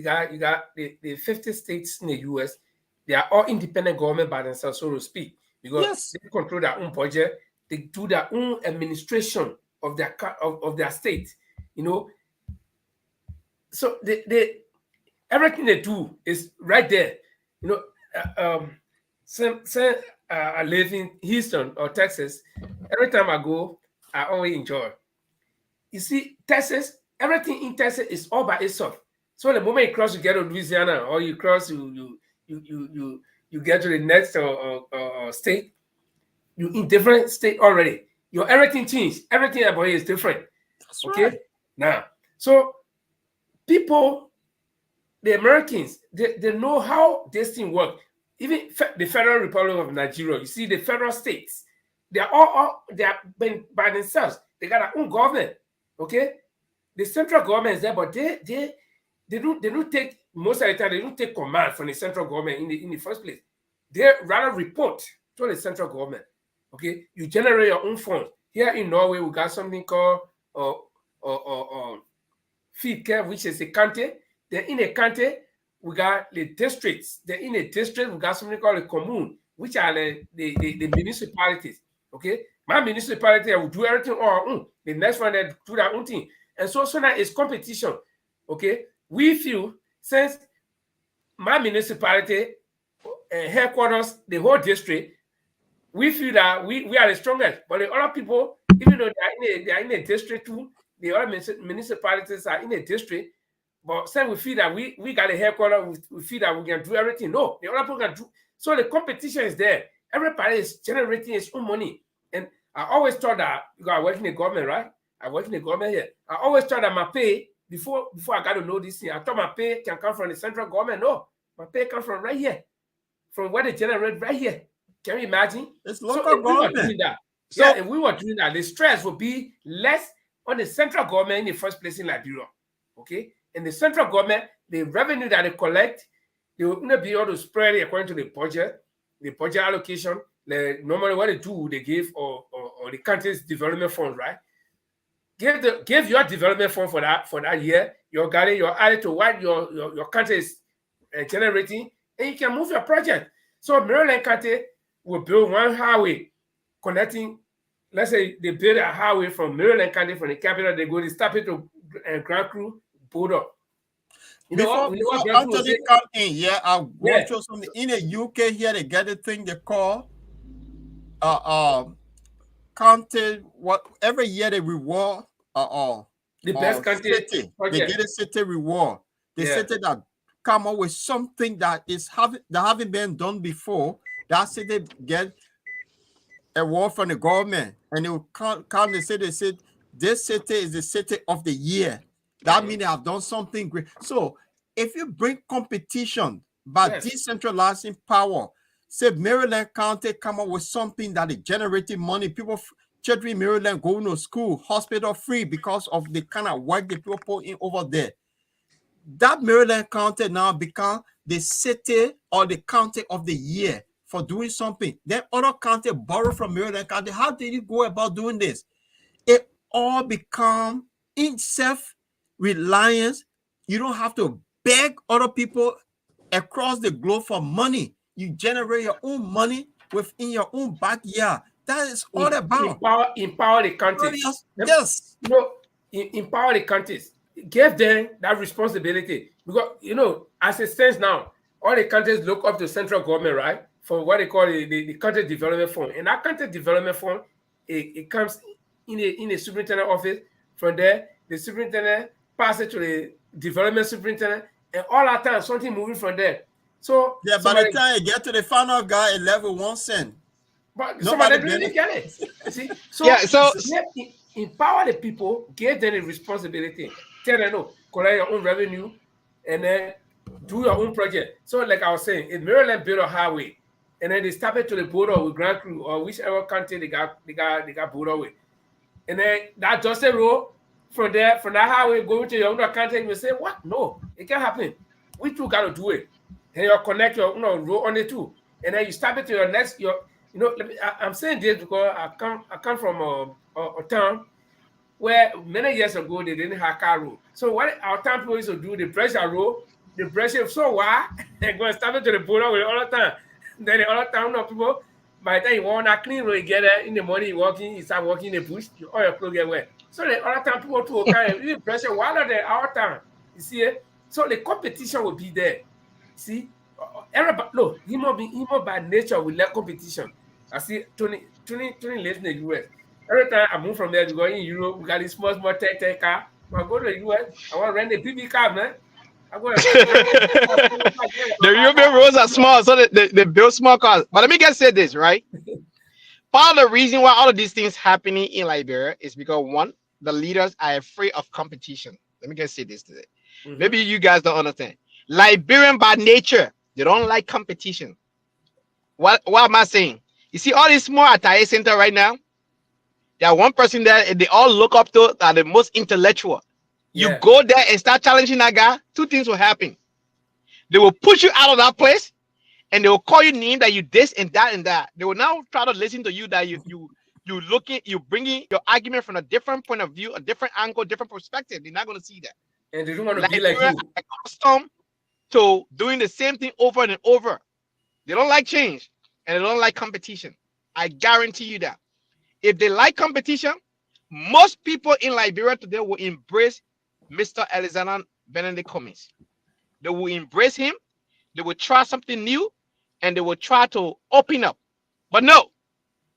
the 50 states in the U.S. They are all independent government by themselves, so to speak, because they control their own budget. They do their own administration of their state. You know, so they everything they do is right there. You know, say I live in Houston or Texas. Every time I go, I always enjoy. You see, Texas, everything in Texas is all by itself. So the moment you cross, you get to Louisiana, or you cross, you get to the next state. You in different state already. Your everything changed. Everything about you is different. That's okay. Right. Now, so people, the Americans, they know how this thing works. even the Federal Republic of Nigeria, you see the federal states, they are all they are been by themselves. They got their own government. Okay, the central government is there, but they don't take most of the time. They don't take command from the central government in the first place. They rather report to the central government. Okay, you generate your own funds. Here in Norway, we got something called feed care, which is a county. Then in a county, we got the districts. Then in a district, we got something called a commune, which are the municipalities. Okay, my municipality, I will do everything on our own. The next one, they do their own thing. And so now it's competition. Okay, we feel since my municipality headquarters, the whole district, we feel that we are the strongest. But the other people, even though they are in a district too, the other municipalities are in a district, but since we feel that we got a headquarters, we feel that we can do everything. No, the other people can do. So the competition is there. Everybody is generating its own money. And I always thought that, because I work in the government, right? I work in the government here. I always thought that my pay, before I got to know this thing, I thought my pay can come from the central government. No, my pay comes from right here, from where they generate right here. Can you imagine? It's local government. So if we were doing that, the stress would be less on the central government in the first place in Liberia. Okay? And the central government, the revenue that they collect, they will not be able to spread it according to the budget allocation. Normally what they do, they give or the country's development fund, right? Give your development fund for that year. You're getting your added to what your country is generating, and you can move your project. So Maryland County will build one highway connecting. Let's say they build a highway from Maryland County, from the capital. They go to stop it to Grand Crew border. Before Anthony come in, I'll go through something. In the UK here, they get a thing they call county. What every year they reward the best county city. They get a city reward. They city that come up with something that haven't been done before. That city get a award from the government, and they will come. They say this city is the city of the year. That means they have done something great. So if you bring competition by decentralizing power, say Maryland County come up with something that is generating money, children in Maryland going to school, hospital free because of the kind of work the people put in over there. That Maryland County now become the city or the county of the year for doing something. Then other county borrow from Maryland County. How did you go about doing this? It all become in self-reliance. You don't have to beg other people across the globe for money. You generate your own money within your own backyard. That is all about empower the countries. Yes. Empower the countries. Give them that responsibility. Because as it stands now, all the countries look up to central government, right? For what they call the country development fund. And that country development fund, it comes in the superintendent office. From there, the superintendent passes it to the development superintendent, and all that time something moving from there. So by the time you get to the final guy, 1 cent. But somebody didn't get it. See? So empower the people, give them the responsibility. Tell them, no, collect your own revenue, and then do your own project. So like I was saying, in Maryland built a highway, and then they stop it to the border with Grand Crew or whichever country they got border with. And then that just a road from that highway going to your own country, and you say, what? No, it can't happen. We too gotta do it. And you connect your road on it too. And then you stop it to your next I'm saying this because I come from a town where many years ago they didn't have car road. So what our town people used to do, the pressure road, the pressure so why they're going to stop it to the border with all the time. Then the other town people, by the time you want that clean road, you get there in the morning, you start walking in the bush, all your clothes get wet. So the other town people too kind of even pressure while they're our town. You see it? So the competition will be there. See? Everybody, no, human by nature will let competition. I see 20 lives in the US. Every time I move from there to go in Europe, we got this small tech car. When I go to the US, I want to rent a BB car, man. The European roads are small, so they build small cars. But let me just say this, right? Part of the reason why all of these things happening in Liberia is because one, the leaders are afraid of competition. Let me just say this today. Maybe you guys don't understand. Liberian by nature, they don't like competition. What am I saying? You see all these small attire center right now. There one person there they all look up to are the most intellectual. You Yeah. go there and start challenging that guy, two things will happen. They will push you out of that place, and they will call you name that you this and that and that. They will now try to listen to you that you looking you bringing your argument from a different point of view, a different angle, different perspective. They're not going to see that. And they don't want to be like Liberians you. are accustomed to doing the same thing over and over. They don't like change and they don't like competition. I guarantee you that. If they like competition, most people in Liberia today will embrace Mr. Alexander Benedict Cummings. They will embrace him, they will try something new, and they will try to open up. But no,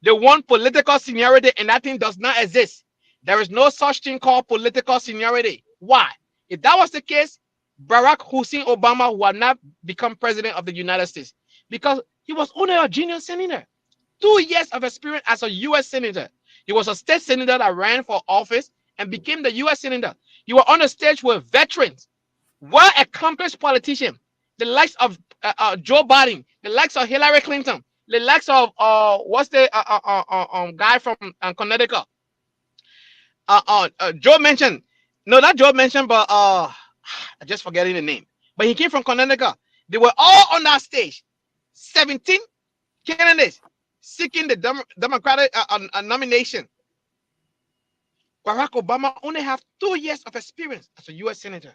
they want political seniority, and that thing does not exist. There is no such thing called political seniority. Why? If that was the case, Barack Hussein Obama would not become president of the United States because he was only a junior senator. 2 years of experience as a U.S. senator. He was a state senator that ran for office and became the U.S. senator. You were on the stage with veterans, well accomplished politicians, the likes of Joe Biden, the likes of Hillary Clinton, the likes of what's the guy from Connecticut. Joe mentioned, no, not Joe mentioned, but I just forgetting the name. But he came from Connecticut. They were all on that stage. 17 candidates seeking the Democratic nomination. Barack Obama only have 2 years of experience as a U.S. senator.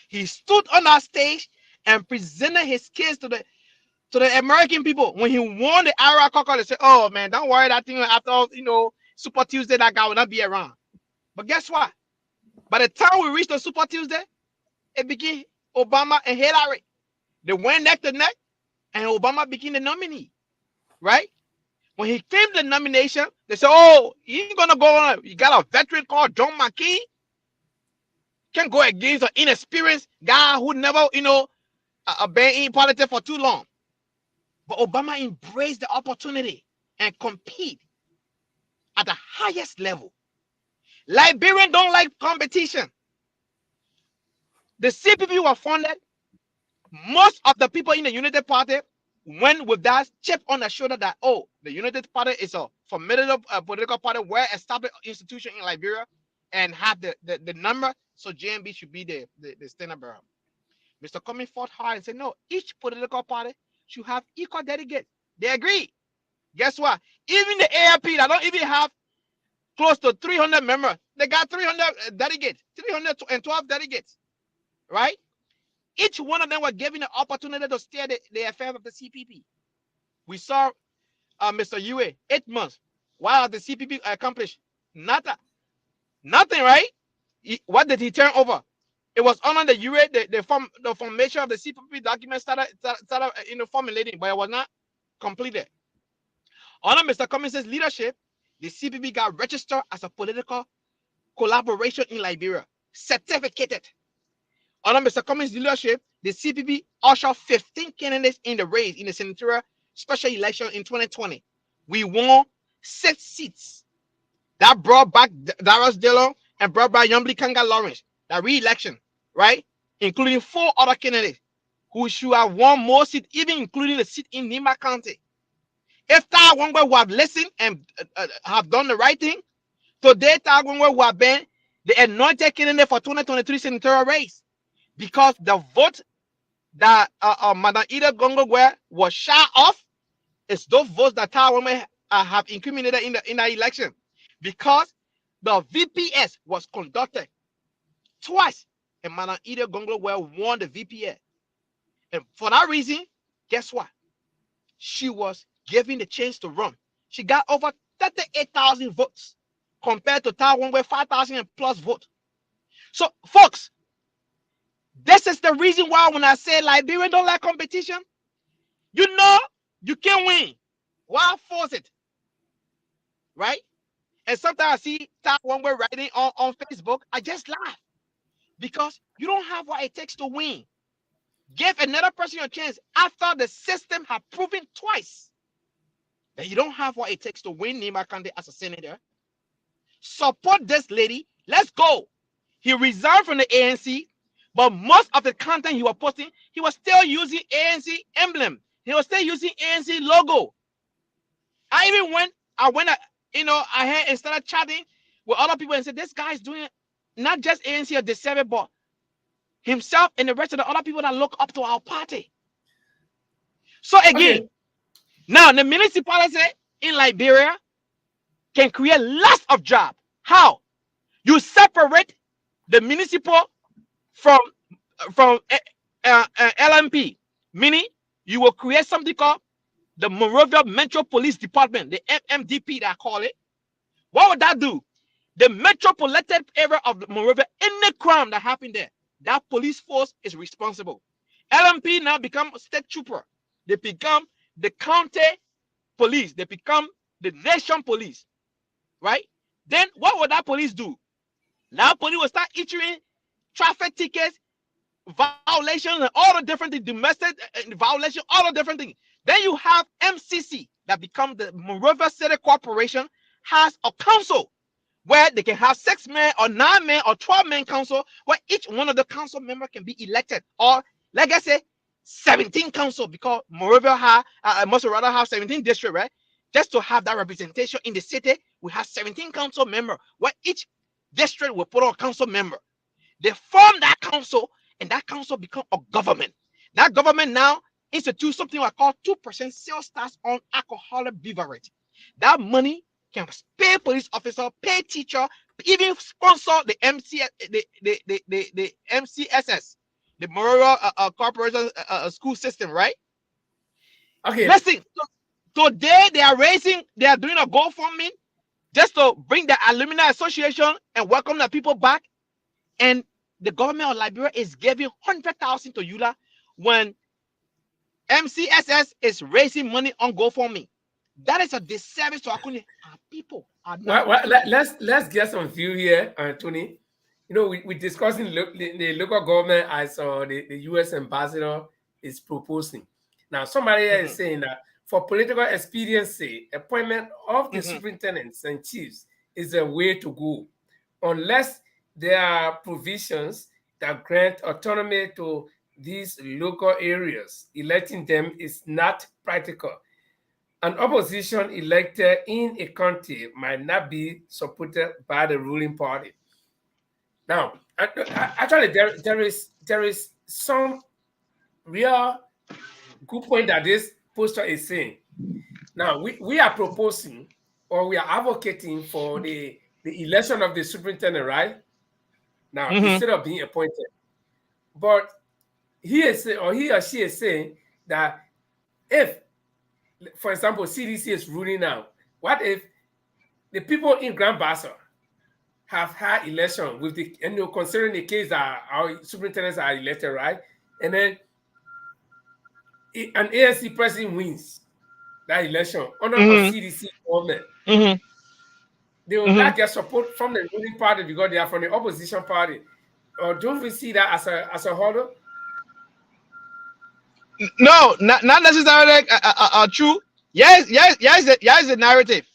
He stood on that stage and presented his case to the American people. When he won the Iowa caucus, they said, "Oh man, don't worry, that thing after Super Tuesday, that guy will not be around." But guess what? By the time we reached the Super Tuesday, it became Obama and Hillary. They went neck to neck, and Obama became the nominee. Right? When he claimed the nomination, they said, "Oh, he ain't gonna go on. You got a veteran called John McCain. Can't go against an inexperienced guy who never, been in politics for too long." But Obama embraced the opportunity and compete at the highest level. Liberians don't like competition. The CPP were funded. Most of the people in the United Party went with that chip on the shoulder that, oh, the United Party is a formidable political party, well-established institution in Liberia, and have the number, so JMB should be the standard bearer. Mr. Cummings fought hard and said, no, each political party should have equal delegates. They agree. Guess what? Even the ARP that don't even have close to 300 members, they got 300 delegates, 312 delegates, right? Each one of them were given the opportunity to steer the affairs of the CPP. We saw Mr. Yue, 8 months. What did the CPP accomplish? Nothing, right? What did he turn over? It was under the Yue, the formation of the CPP document started formulating, but it was not completed. Under Mr. Cummings' leadership, the CPP got registered as a political collaboration in Liberia, certificated. Under Mr. Cummings' leadership, the CPP ushered 15 candidates in the race in the senatorial special election in 2020. We won 6 seats. That brought back Darius Dillon and brought back Yombly Kanga Lawrence, that re-election, right? Including 4 other candidates who should have won more seats, even including the seat in Nima County. If Tawangwe would have listened and have done the right thing, today Tawangwe would have been the anointed candidate for 2023 senatorial race, because the vote that Madam Ida Gongogwe was shy off is those votes that Tawangwe have incriminated in the election, because the VPS was conducted twice and Madam Ida Gongogwe won the VPS. And for that reason, guess what? She was given the chance to run. She got over 38,000 votes compared to Tawangwe 5,000 and plus votes. So, folks, this is the reason why when I say Liberians don't like competition, you can win. Why force it? Right? And sometimes I see Tawangwe writing on Facebook, I just laugh, because you don't have what it takes to win. Give another person a chance after the system has proven twice that you don't have what it takes to win Nima Kande as a senator. Support this lady. Let's go. He resigned from the ANC, but most of the content he was posting, he was still using ANC emblem. he was still using ANC logo. I even went, I had and started chatting with other people and said, this guy is doing not just ANC or the seven, but himself and the rest of the other people that look up to our party. So again, Okay. now the municipality in Liberia can create lots of jobs. How? You separate the municipal from LMP, meaning you will create something called the Monrovia Metro Police Department, the MMDP that I call it. What would that do? The metropolitan area of Monrovia, any crime that happened there, that police force is responsible. LMP now become state trooper. They become the county police. They become the nation police, right? Then what would that police do? Now police will start issuing traffic tickets, violations, and all the different things, domestic violation, all the different things. Then you have MCC that become the Monrovia City Corporation has a council where they can have 6 men or 9 men or 12 men council where each one of the council member can be elected, or like I say, 17 council, because Monrovia must rather have 17 district, right? Just to have that representation in the city, we have 17 council member where each district will put on a council member. They form that council, and that council become a government. That government now institute something I call 2% sales tax on alcoholic beverage. That money can pay police officer, pay teacher, even sponsor the the MCSS, the Moral Corporation School System, right? Okay. Listen, today they are doing a GoFundMe just to bring the Alumni Association and welcome the people back. And the government of Liberia is giving 100,000 to Eula when MCSS is raising money on GoFundMe. That is a disservice to our people. Are not Let's get some view here, Tony. You know, we're discussing the local government as the U.S. ambassador is proposing. Now, somebody here is saying that for political expediency, appointment of the superintendents and chiefs is a way to go, unless there are provisions that grant autonomy to these local areas. Electing them is not practical. An opposition elected in a county might not be supported by the ruling party. Now, actually, there is some real good point that this poster is saying. Now, we are proposing, or we are advocating for the election of the superintendent, right? Now, instead of being appointed. But he is saying, or he or she is saying that if, for example, CDC is ruling out, what if the people in Grand Bassa have had election with the, and you're considering the case that our superintendents are elected, right? And then an ANC president wins that election under a CDC government. They will not get support from the ruling party because they are from the opposition party. Or don't we see that as a hurdle? No, not necessarily true. Yes, the narrative.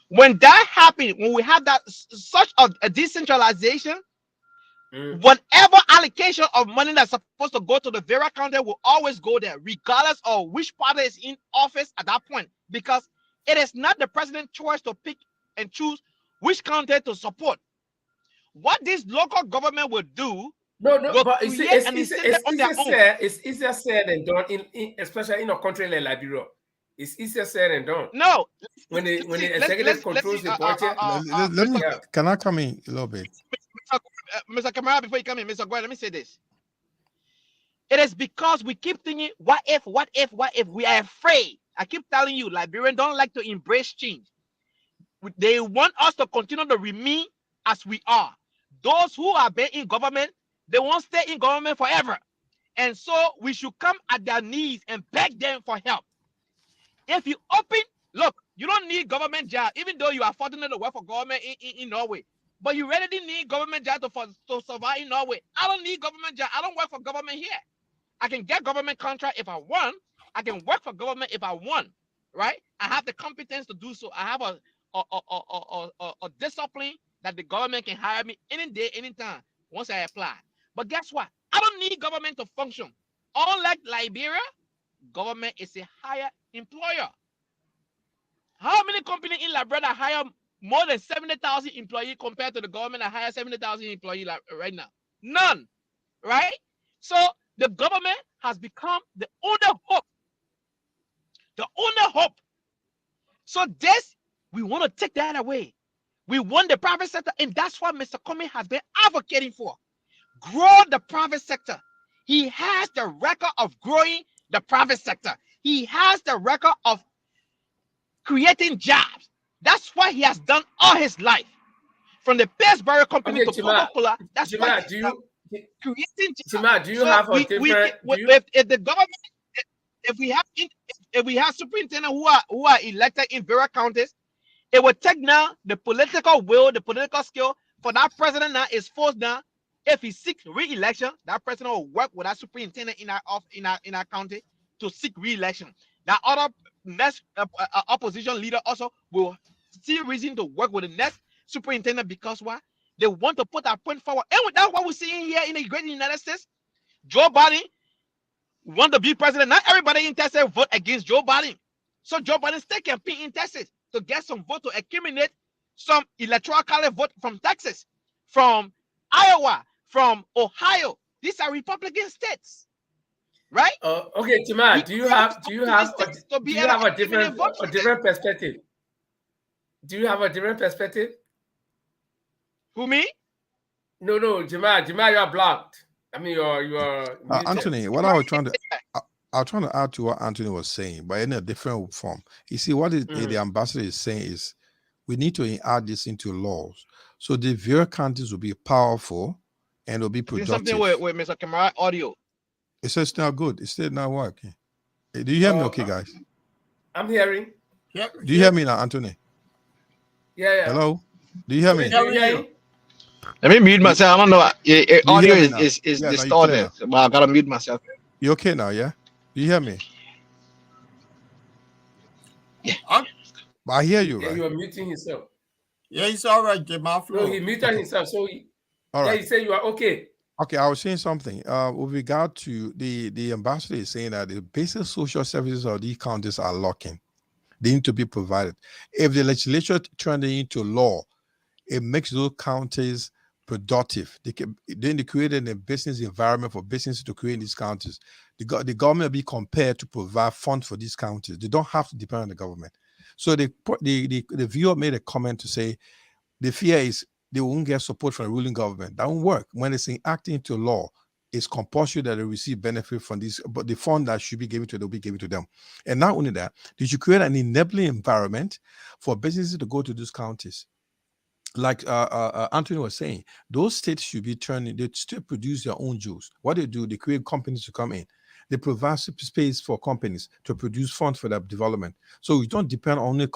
When that happened, when we have that such a decentralization, whatever allocation of money that's supposed to go to the various county will always go there, regardless of which party is in office at that point, because it is not the president's choice to pick and choose which county to support. What this local government will do, no, but it's easier said than done, especially in a country like Liberia. It's easier said than done. No, when the executive controls the budget. Let me. Can I come in a little bit, Mr. Kamara? Before you come in, Mr. Gwen, let me say this. It is because we keep thinking, what if? We are afraid. I keep telling you, Liberians don't like to embrace change. They want us to continue to remain as we are. Those who are in government, they won't stay in government forever. And so we should come at their knees and beg them for help. If you look, you don't need government job, even though you are fortunate to work for government in Norway. But you really need government job to survive in Norway. I don't need government job. I don't work for government here. I can get government contract if I want. I can work for government if I want, right? I have the competence to do so. I have a discipline that the government can hire me any day, anytime, once I apply. But guess what? I don't need government to function. Unlike Liberia, government is a higher employer. How many companies in Liberia hire more than 70,000 employees compared to the government that hire 70,000 employees right now? None, right? So the government has become the only hope. The only hope. So this, we want to take that away. We want the private sector, and that's what Mr. Comey has been advocating for. Grow the private sector. He has the record of growing the private sector. He has the record of creating jobs. That's what he has done all his life. From the Pillsbury Company to Coca-Cola, that's what Chima, he's done. Creating jobs. Chima, do you So have a different? if the government, if we have superintendents who are elected in various counties, it will take now the political will, the political skill for that president now is forced now. If he seeks re-election, that president will work with that superintendent in our county to seek re-election. That other next opposition leader also will see reason to work with the next superintendent because why? They want to put that point forward. And that's what we're seeing here in the great United States. Joe Biden want to be president. Not everybody in Texas vote against Joe Biden. So Joe Biden still campaign in Texas to get some vote to accumulate some electoral college vote from Texas, from Iowa, from Ohio. These are Republican states, right? Okay, Chima, do you have a different perspective? Do you have a different perspective? Who, me? No, Jima, you are blocked. I mean, you are Anthony. What I was trying to add to what Anthony was saying, but in a different form. You see, what the ambassador is saying is, we need to add this into laws, so the various counties will be powerful and will be productive. Something with Mr. Kamara audio. It says it's not good. It's still not working. Do you hear me, okay, guys? I'm hearing. Yeah. Do you hear me now, Anthony? Yeah. Hello. Do you hear me? Yeah. Let me mute myself. I don't know. Audio is distorted, but I gotta mute myself. You okay now? Yeah. Do you hear me? Yeah. But I hear you, right? You are muting yourself. Yeah, it's all right. Get my flow. No, he muted himself. So all right. He said you are okay. Okay, I was saying something. With regard to the ambassador is saying that the basic social services of these counties are lacking. They need to be provided. If the legislature turned it into law, it makes those counties productive. Then they created a business environment for businesses to create in these counties. The government will be compared to provide funds for these counties. They don't have to depend on the government. So the viewer made a comment to say the fear is they won't get support from the ruling government. That won't work. When it's enacted into law, it's compulsory that they receive benefit from this, but the fund that should be given to them will be given to them. And not only that, they should create an enabling environment for businesses to go to those counties. Like Anthony was saying, those states should be turning, they still produce their own juice. What they do, they create companies to come in. They provide space for companies to produce funds for their development. So we don't depend on only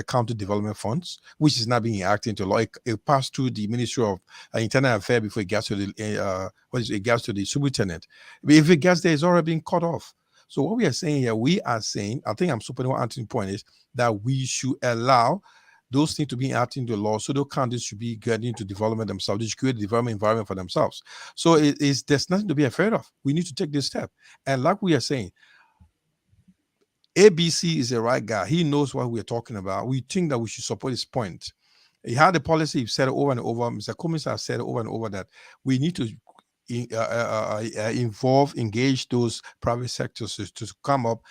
county development funds, which is not being enacted into law. It passed through the Ministry of Internal Affairs before it gets to the superintendent. But if it gets there, it's already been cut off. So what we are saying here, I think I'm supporting what Anthony's point is, that we should allow those things to be enacted into law, so those counties should be getting into development themselves. They should create a development environment for themselves. So there's nothing to be afraid of. We need to take this step. And like we are saying, ABC is the right guy. He knows what we're talking about. We think that we should support his point. He had a policy, he said it over and over. Mr. Cummings has said it over and over that we need to engage those private sectors to come up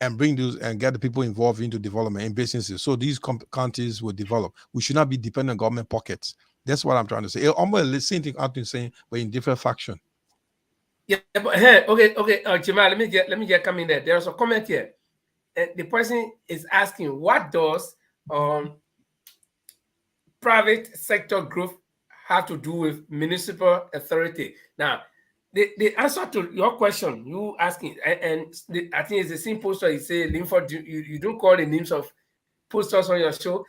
and bring those and get the people involved into development in businesses. So these counties will develop. We should not be dependent on government pockets. That's what I'm trying to say. Almost the same thing Anthony's saying, but in different faction. Yeah, but hey, okay, Jamal, let me get coming there. There's a comment here. The person is asking, what does private sector growth have to do with municipal authority? Now, the answer to your question, you asking, and I think it's the same poster. You say, Linford, you don't call the names of posters on your show.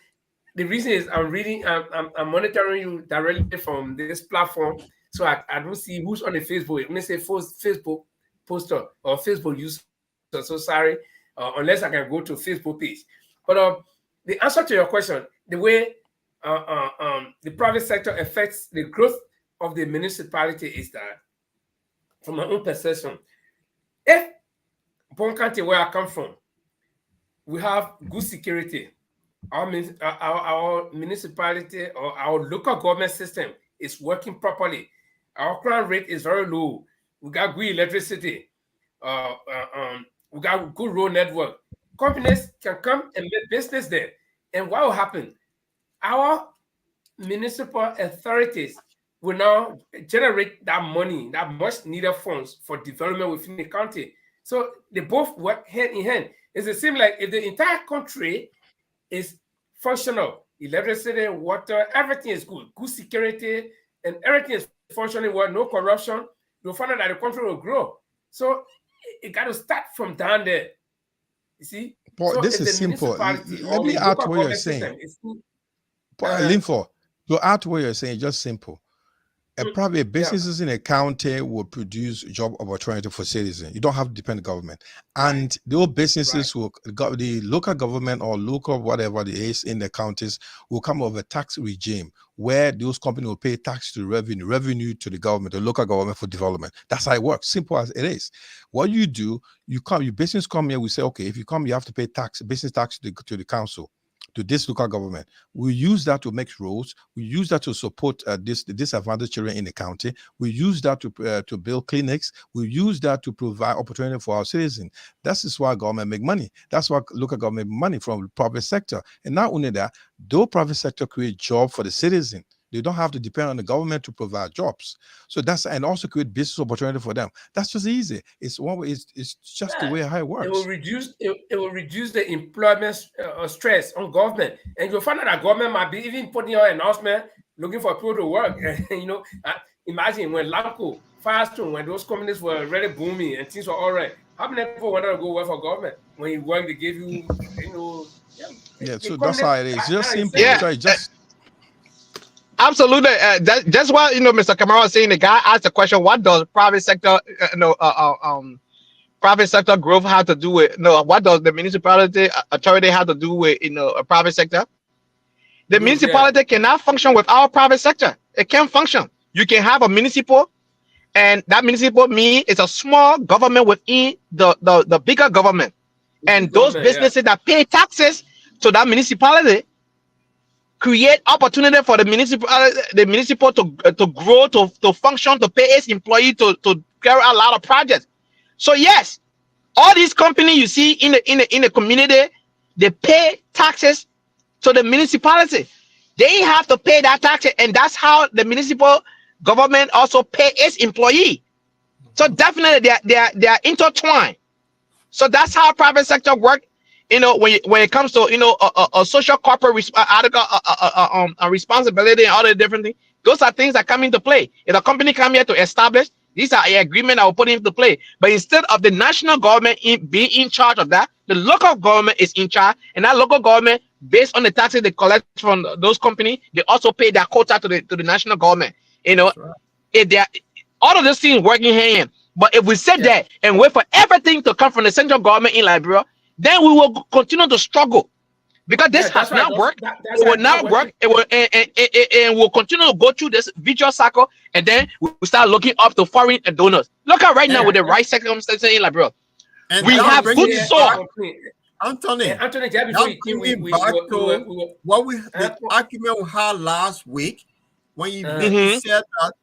The reason is I'm monitoring you directly from this platform, so I don't see who's on the Facebook. When they say Facebook poster or Facebook user, so sorry, unless I can go to Facebook page. But the answer to your question, the way the private sector affects the growth of the municipality is that, from my own perception, if Bon County, where I come from, we have good security. Our municipality or our local government system is working properly. Our crime rate is very low. We got good electricity. We got good road network. Companies can come and make business there. And what will happen? Our municipal authorities will now generate that money, that much needed funds for development within the county. So they both work hand in hand. It seems like if the entire country is functional, electricity, water, everything is good security, and everything is functioning well, no corruption, you'll find out that the country will grow. So it got to start from down there. You see? But So this if is the simple. municipality Let or me the add to local what you're government saying. system is good, Linford, to add to what you're saying, just simple. A private businesses in a county will produce job opportunity for citizens. You don't have to depend on government. And those businesses will, the local government or local whatever it is in the counties will come up with a tax regime where those companies will pay tax to revenue to the government, the local government for development. That's how it works. Simple as it is. What you do, your business come here, we say, okay, if you come, you have to pay tax, business tax to the council, to this local government. We use that to make roads. We use that to support the disadvantaged children in the county. We use that to build clinics. We use that to provide opportunity for our citizens. That is why government make money. That's why local government make money from the private sector. And not only that, though private sector create job for the citizen, they don't have to depend on the government to provide jobs. So that's, and also create business opportunity for them. That's just easy. It's one way. It's just the way how it works. It will reduce the employment stress on government, and you'll find out that government might be even putting out announcement looking for people to work. Imagine when Lamco, Firestone, when those companies were really booming and things were all right. How many people wanted to go work for government? When you work, they give you, So that's how it is. Just simple. Yeah. So just Absolutely. That's why Mr. Kamara was saying. The guy asked the question: what does private sector, private sector growth have to do with? What does the municipality authority have to do with a private sector? The municipality cannot function without private sector. It can't function. You can have a municipal, and that municipal means it's a small government within the bigger government, and those businesses that pay taxes to that municipality create opportunity for the municipal to grow, to function, to pay its employee, to carry out a lot of projects. So yes, all these companies you see in the community, they pay taxes to the municipality. They have to pay that tax, and that's how the municipal government also pay its employee. So definitely they are intertwined. So that's how private sector work. When it comes to a social corporate responsibility and all the different things, those are things that come into play. If a company come here to establish, these are agreement I will put into play. But instead of the national government being in charge of that, the local government is in charge, and that local government, based on the taxes they collect from those companies, they also pay their quota to the national government. If they are, all of those things working hand in hand. But if we sit there and wait for everything to come from the central government in Liberia, then we will continue to struggle, because this has not worked. It will not work. It will, and we'll continue to go through this vicious cycle, and then we start looking up to foreign donors. Look at right now with the right circumstances in Liberia. We have good soil. Anthony, Anthony, what the argument we had last week when you said that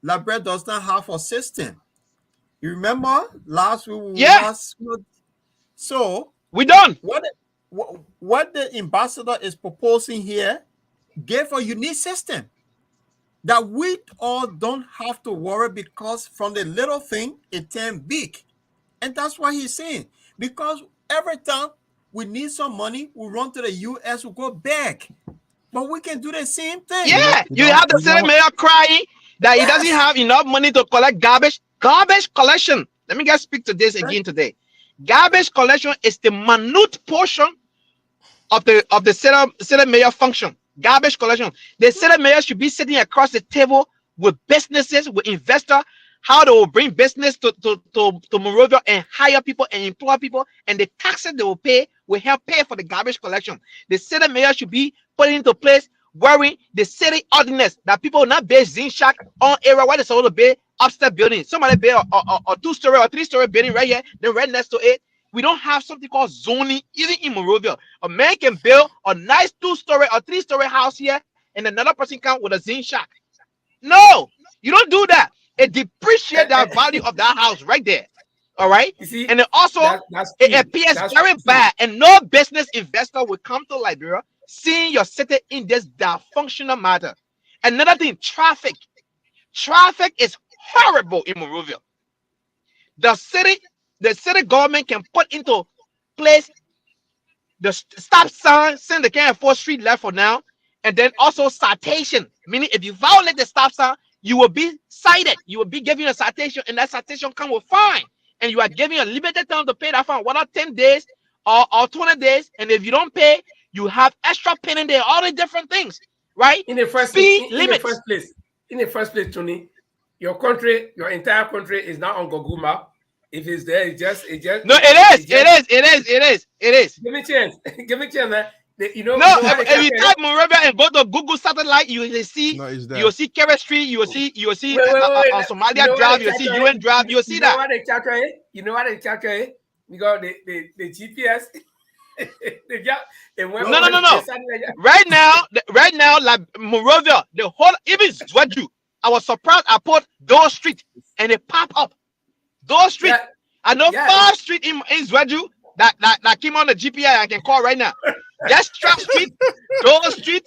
Liberia does not have a system. You remember last week? So we done. What the ambassador is proposing here gave a unique system that we all don't have to worry, because from the little thing it turned big. And that's what he's saying. Because every time we need some money, we run to the US, we go back. But we can do the same thing. Yeah, you have the same mayor crying that he doesn't have enough money to collect garbage. Garbage collection. Let me just speak to this again today. Garbage collection is the minute portion of the city mayor function. Garbage collection. The city mayor should be sitting across the table with businesses, with investors, how they will bring business to Monrovia and hire people and employ people, and the taxes they will pay will help pay for the garbage collection. The city mayor should be put into place wearing the city ordinance that people will not build zinc shack on area where they're supposed to build upstairs building. Somebody build a 2-story or 3-story building right here, then right next to it, We don't have something called zoning even in Monrovia. A man can build a nice 2-story or 3-story house here, and another person come with a zinc shack. No, you don't do that. It depreciates the value of that house right there. All right. You see, And it also that's it true. appears That's very true. bad, and no business investor will come to Liberia seeing your city in this dysfunctional matter. Another thing, traffic. Traffic is horrible in Monrovia. The city government can put into place the stop sign, saying they can't afford street left for now, and then also citation, meaning if you violate the stop sign, you will be cited. You will be given a citation, and that citation come with fine, and you are given a limited time to pay that fine, whether 10 days or 20 days, and if you don't pay, you have extra penalty, all the different things, right? In the first Speed in the limits. first place, Tony, your country, your entire country is not on Google Map. If it's there, it just No, it is. give me chance. Give me chance, man. You know No, how they if you calculate? type Monrovia and go to Google satellite, you will see No, it's there. you'll see Carrot Street, you will see Wait. Somalia You know why Drive, they you'll see calculate? UN Drive, you'll see You know that. why they calculate? You know why they calculate? Because the GPS, they went No. over the satellite. Right now, like Monrovia, the whole even Zwedju. I was surprised I put those street and it pop up. Those street. Yeah, I know yeah. 5 street in Zwedju that came on the GPI I can call right now. That's Strap Street, Dole Street,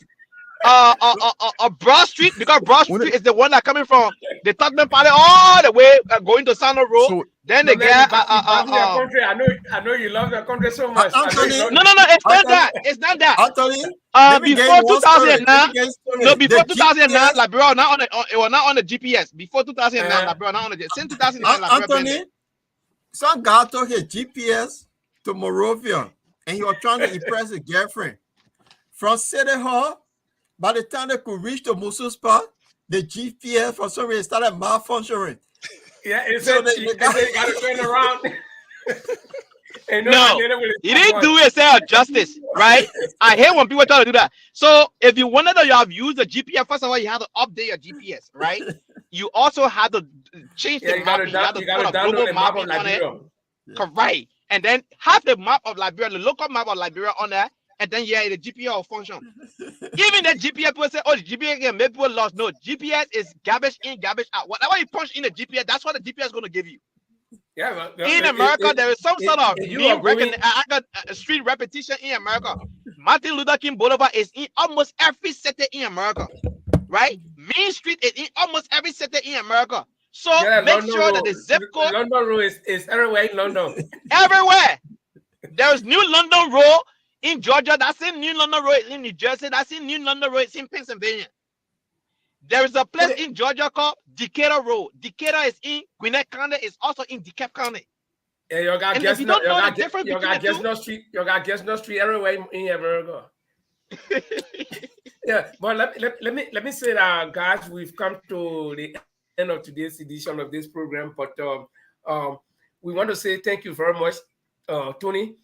Broad Street, because Broad Street is the one that coming from the Tottenham Party all the way going to Sandal Road. So Then No, the man, guy, you love your country. I know you love your country so much. I know you Anthony, love no, it's not that. It's not that. Anthony, let me get Before you one story. 2009, Let me get you story. no, before The 2009, GPS Liberia was not on it was not on the GPS. Before 2009, Uh-huh. Liberia not on the since 2009, Liberia been there. Anthony, some guy took his GPS to Monrovia and he was trying to impress his girlfriend. From City Hall, by the time they could reach the Musu spot, the GPS for some reason started malfunctioning. Yeah, it So said they you got to turn around. And No, he didn't do it self justice, right? I hate when people try to do that. So if you wanted to have used the GPS, first of all, you have to update your GPS, right? You also have to change Yeah, the you map. got You have to to put a download global the map of mapping on it. Liberia. Correct. And then have the map of Liberia, the local map of Liberia on there, and then the GPS will function. Even the GPS people say, oh, the GPS can make people lost. No, GPS is garbage in, garbage out. Whatever you punch in the GPS, that's what the GPS is going to give you. Yeah, In America, there is some sort of I got a street repetition in America. Martin Luther King Boulevard is in almost every city in America, right? Main Street is in almost every city in America. So make London sure Road. that the zip code London Road is everywhere in London. everywhere. There's New London Road in Georgia. That's in New London Road in New Jersey. That's in New London Road in Pennsylvania. There is a place in Georgia called Decatur Road. Decatur is in Gwinnett County. It's also in DeKalb County. Yeah, you got And if you don't know the difference between the two, you got Gessner Street everywhere in America. Yeah, but let me say that, guys, we've come to the end of today's edition of this program. But we want to say thank you very much, Tony.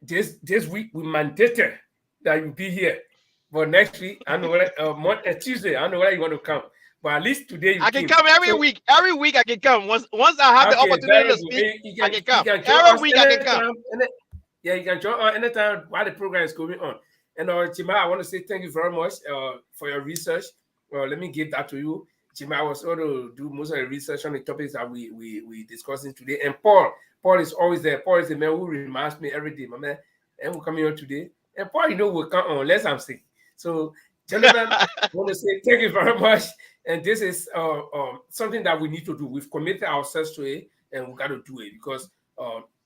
This week we mandated that you be here. But next week, I know Tuesday, I know where you want to come. But at least today you I can come every week. Every week I can come. Once I have the opportunity to speak, I can come. Every week I can come. Yeah, you can join anytime while the program is going on. And Chima, I want to say thank you very much for your research. Let me give that to you. Chima, I was going to do most of the research on the topics that we discussing today. And Paul is always there. Paul is the man who reminds me every day, my man. And we're coming on today. And Paul, will come on unless I'm sick. So, gentlemen, I want to say thank you very much. And this is something that we need to do. We've committed ourselves to it, and we got to do it because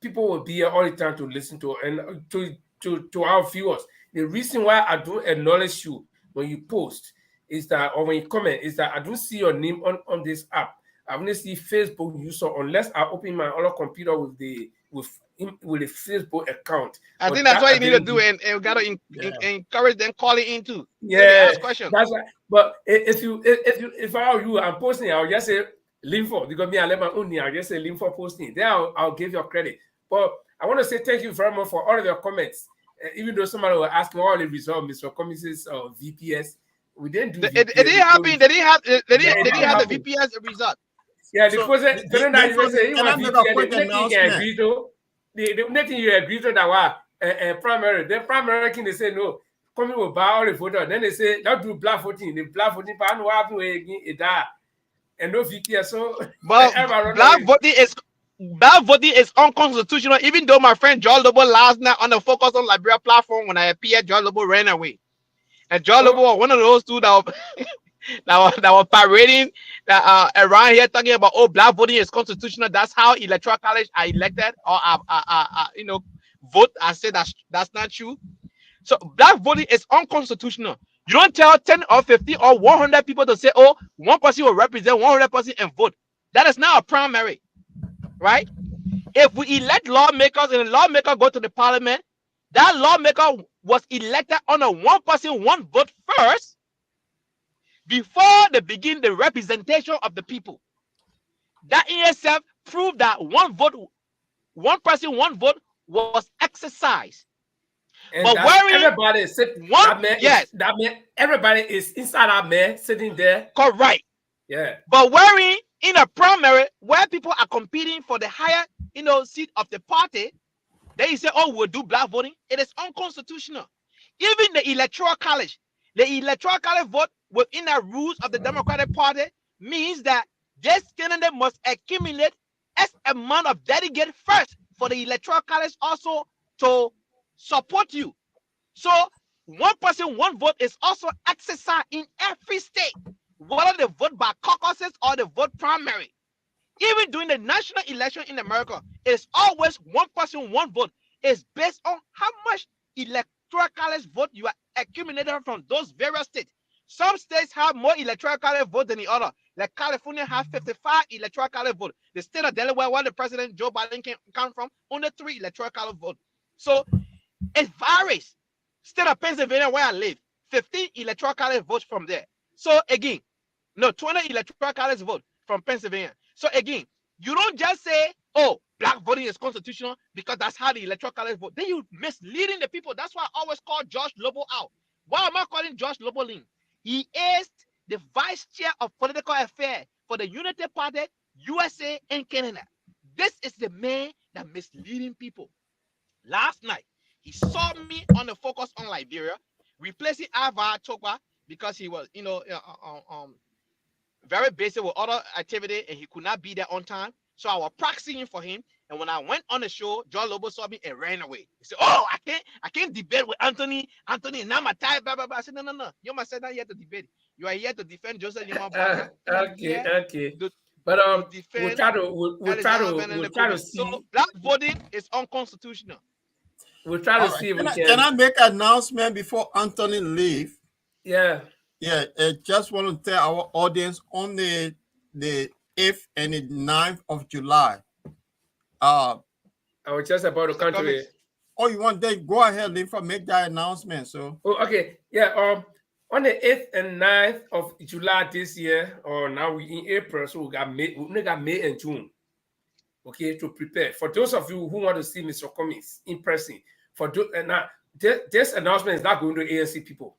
people will be here all the time to listen to and to our viewers. The reason why I don't acknowledge you when you post is that, or when you comment, is that I don't see your name on this app. I only see Facebook user unless I open my other computer with a Facebook account. I think that's what you need to do, and we got to encourage them calling in too. Yeah, ask questions. That's right. But if I were you, I'm posting, I'll just say Linfo because me I let my own name. I'll just say Linfo posting. Then I'll give you credit. But I want to say thank you very much for all of your comments. Even though somebody will ask me all the results, Mr. Commission's VPS, we didn't do. It didn't happen. They didn't have the VPS result. Yeah, because can I make a quick announcement? the only thing you agree to that was primary. Then primary can they say no, coming will buy all the voter. Then they say don't do black voting. The black voting part no happen again it that and no VT so But black voting is unconstitutional. Even though my friend John Lobo last night on the Focus on Liberia platform when I appeared, John Lobo ran away, and John Lobo was one of those two that were, that were parading that around here talking about black voting is constitutional. That's how electoral college are elected or vote. I said that's not true. So black voting is unconstitutional. You don't tell 10 or 50 or 100 people to say, oh, one person will represent 100% and vote. That is not a primary, right? If we elect lawmakers and the lawmaker go to the parliament, that lawmaker was elected on a one person, one vote first before they begin the representation of the people. That in itself proved that one person, one vote was exercised. And but everybody is sitting. That man, everybody is inside that man sitting there. Correct. Yeah. But wearing in a primary where people are competing for the higher, seat of the party, then you say, oh, we'll do black voting. It is unconstitutional. Even the electoral college vote within the rules of the Democratic Party means that this candidate must accumulate X amount of delegates first for the electoral college also to support you. So one person, one vote is also exercised in every state, whether they vote by caucuses or they vote primary. Even during the national election in America, it's always one person, one vote. It's based on how much electoral college vote you are accumulating from those various states. Some states have more electoral college vote than the other. Like California has 55 electoral college vote. The state of Delaware, where the president Joe Biden come from, only 3 electoral college vote. So it varies. State of Pennsylvania, where I live, 15 electoral college votes from there. So again, 20 electoral college vote from Pennsylvania. So again, you don't just say, oh, black voting is constitutional because that's how the electoral college vote. Then you misleading the people. That's why I always call Josh Lobo out. Why am I calling Josh Lobo in? He is the vice chair of political affairs for the Unity Party, USA and Canada. This is the man that misleading people. Last night, he saw me on the Focus on Liberia, replacing Ava Tokwa because he was, very busy with other activity and he could not be there on time. So I was proxying for him. And when I went on the show, John Lobo saw me and ran away. He said, oh, I can't debate with Anthony, now my tie, blah, blah, blah. I said, no. You must say not here to debate. You are here to defend Joseph Yuma. Okay. But we'll try to see. So black voting is unconstitutional. We'll try to see if we can. Can I make an announcement before Anthony leave? Yeah. Yeah, I just want to tell our audience on the 8th and the 9th of July. I was just about to country. Oh, you want that? Go ahead, Linfa, make that announcement. So. Oh, okay. Yeah. On the 8th and 9th of July this year, or now we in April, so we got May and June. Okay, to prepare. For those of you who want to see Mr. Cummings in person, now this announcement is not going to ANC people.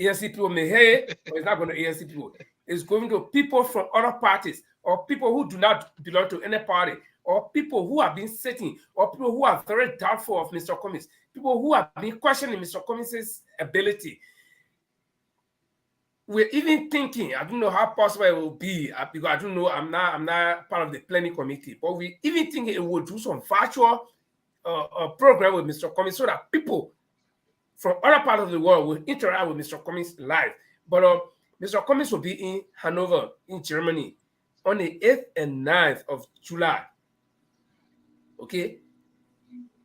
ANC people may hear it, but it's not going to ANC people. It's going to people from other parties or people who do not belong to any party or people who have been sitting or people who are very doubtful of Mr. Cummings, people who have been questioning Mr. Cummings' ability. We're even thinking, I don't know how possible it will be because I don't know, I'm not part of the planning committee, but we even think it will do some virtual program with Mr. Cummings so that people from other parts of the world will interact with Mr. Cummings live. But Mr. Cummings will be in Hanover, in Germany, on the 8th and 9th of July. Okay?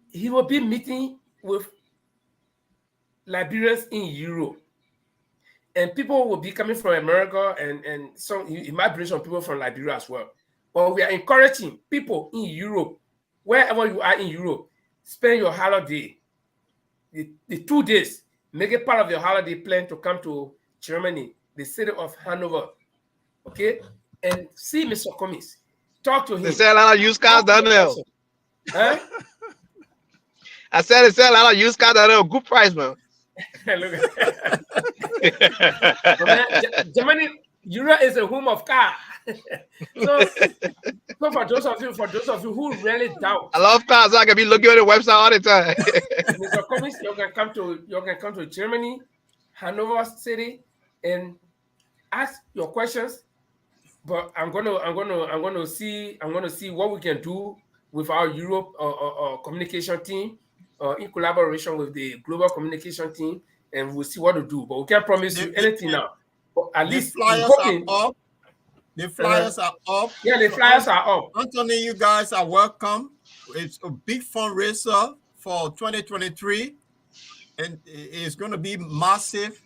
He will be meeting with Liberians in Europe. And people will be coming from America and some, he might bring some people from Liberia as well. But we are encouraging people in Europe, wherever you are in Europe, spend your holiday. The 2 days, make it part of your holiday plan to come to Germany, the city of Hanover, okay? And see Mr. Cummings. Talk to him. They sell a lot of used cars down there. Huh? I said they sell a lot of used cars down there. Good price, man. Look at that. Man, Germany, Europe is a home of cars. So for those of you who really doubt, I love cars. So I can be looking at the website all the time. Mr. Cummings, you can come to Germany, Hanover City, and ask your questions. But I'm gonna see what we can do with our Europe communication team, in collaboration with the global communication team, and we'll see what to do. But we can't promise you anything now. But at least we're flyers hoping. are up. The flyers are up. Yeah, the flyers are up. Anthony, you guys are welcome. It's a big fundraiser for 2023, and it's going to be massive.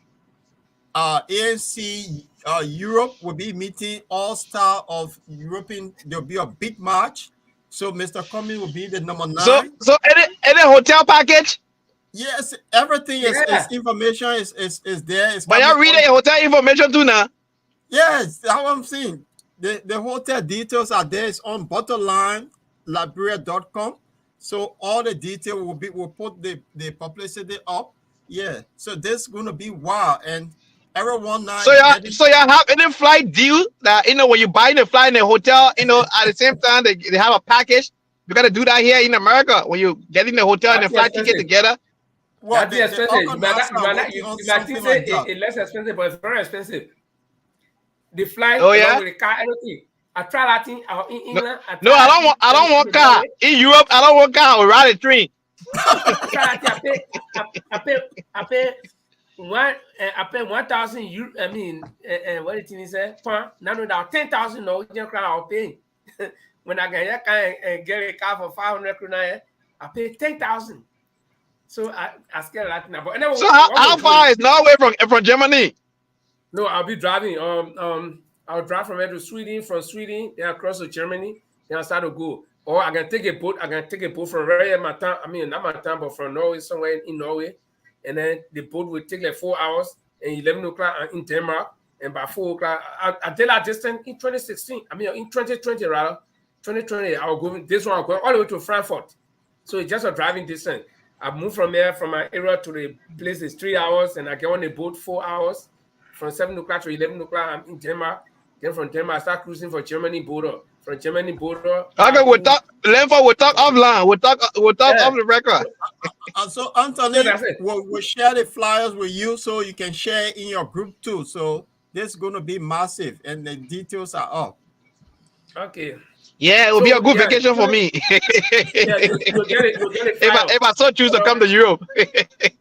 ANC Europe will be meeting all-star of European. There'll be a big march. So Mr. Cummings will be the number 9. So any hotel package? Yes, everything is information is there. It's but y'all read the hotel information too now. Yes, that's what I'm saying. The hotel details are there. It's on bottomline.liberia.com. So all the detail we'll put the publicity up. Yeah. So this is gonna be wild, and everyone now. So y'all have any flight deal that when you buy the flight in the hotel, at the same time they have a package. You gotta do that here in America when you get in the hotel and the flight ticket together. Well, that'd be expensive. You might think it's less expensive, but it's very expensive. The flight, with the car, everything. I try that thing out in England. I don't want car in Europe. I don't want car. I will ride a train. I pay 1,000 euro. I mean, what the thing is pound. Now that 10,000 no, I'll pay. When I get a car for 500 kroner, I pay 10,000. So I scared that now. But anyway, so how far is Norway from Germany? No, I'll be driving. I'll drive from here to Sweden. From Sweden, then across to Germany. Then I'll start to go. Or I can take a boat. I can take a boat from very Matan. I mean, not Matan, but from Norway, somewhere in Norway. And then the boat will take like 4 hours. And 11 o'clock in Denmark. And by 4 o'clock, I did that distance in 2016. I mean, in 2020 rather. 2020, I'll go. This one, I'll go all the way to Frankfurt. So it's just a driving distance. I moved from there, from my area to the place is 3 hours, and I get on the boat 4 hours. From 7 o'clock to 11 o'clock, I'm in Denmark. Then from Denmark, I start cruising for Germany border. From Germany border. Okay, we'll talk offline. We'll talk off the record. So Anthony, we'll share the flyers with you so you can share in your group too. So this is going to be massive, and the details are up. Okay. Yeah, it will be a good vacation for me. You'll get it. If I so choose to come to Europe.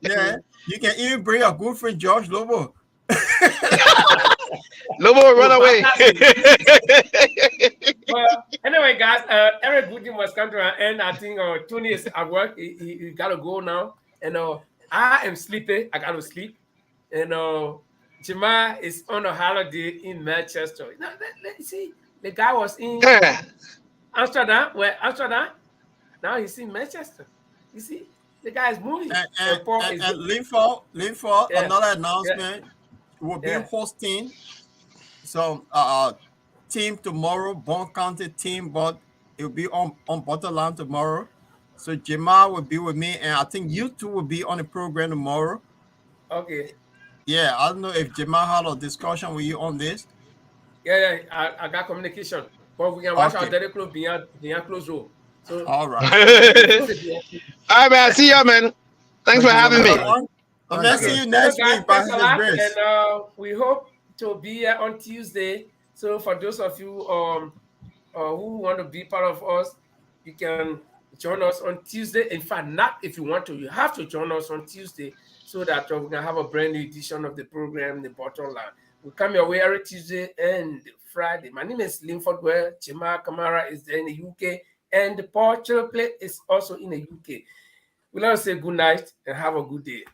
Yeah, you can even bring a good friend, George Lobo. Lobo will run away. Well, anyway, guys, every good thing must come to an end. I think Tony is at work. He got to go now. And I am sleepy. I got to sleep. And Jemma is on a holiday in Manchester. Now, let's see. The guy was in Amsterdam. Where Amsterdam? Now he's in Manchester. You see, the guy is moving. And Linford, another announcement. We'll be hosting some team tomorrow, Bond County team, but it will be on Bottomline tomorrow. So Jemma will be with me, and I think you two will be on the program tomorrow. Okay. Yeah, I don't know if Jemma had a discussion with you on this. Yeah, I got communication. But we can watch our daily close beyond close room. So all right. All right, man. See ya, man. Thanks for having me. Let's see you next week, by His grace. And we hope to be here on Tuesday. So for those of you who want to be part of us, you can join us on Tuesday. In fact, not if you want to, you have to join us on Tuesday so that we can have a brand new edition of the program, The Bottom Line. We come your way every Tuesday and Friday. My name is Linford Well. Chima Kamara is there in the UK, and Paul Chilplate is also in the UK. We'll all say good night and have a good day.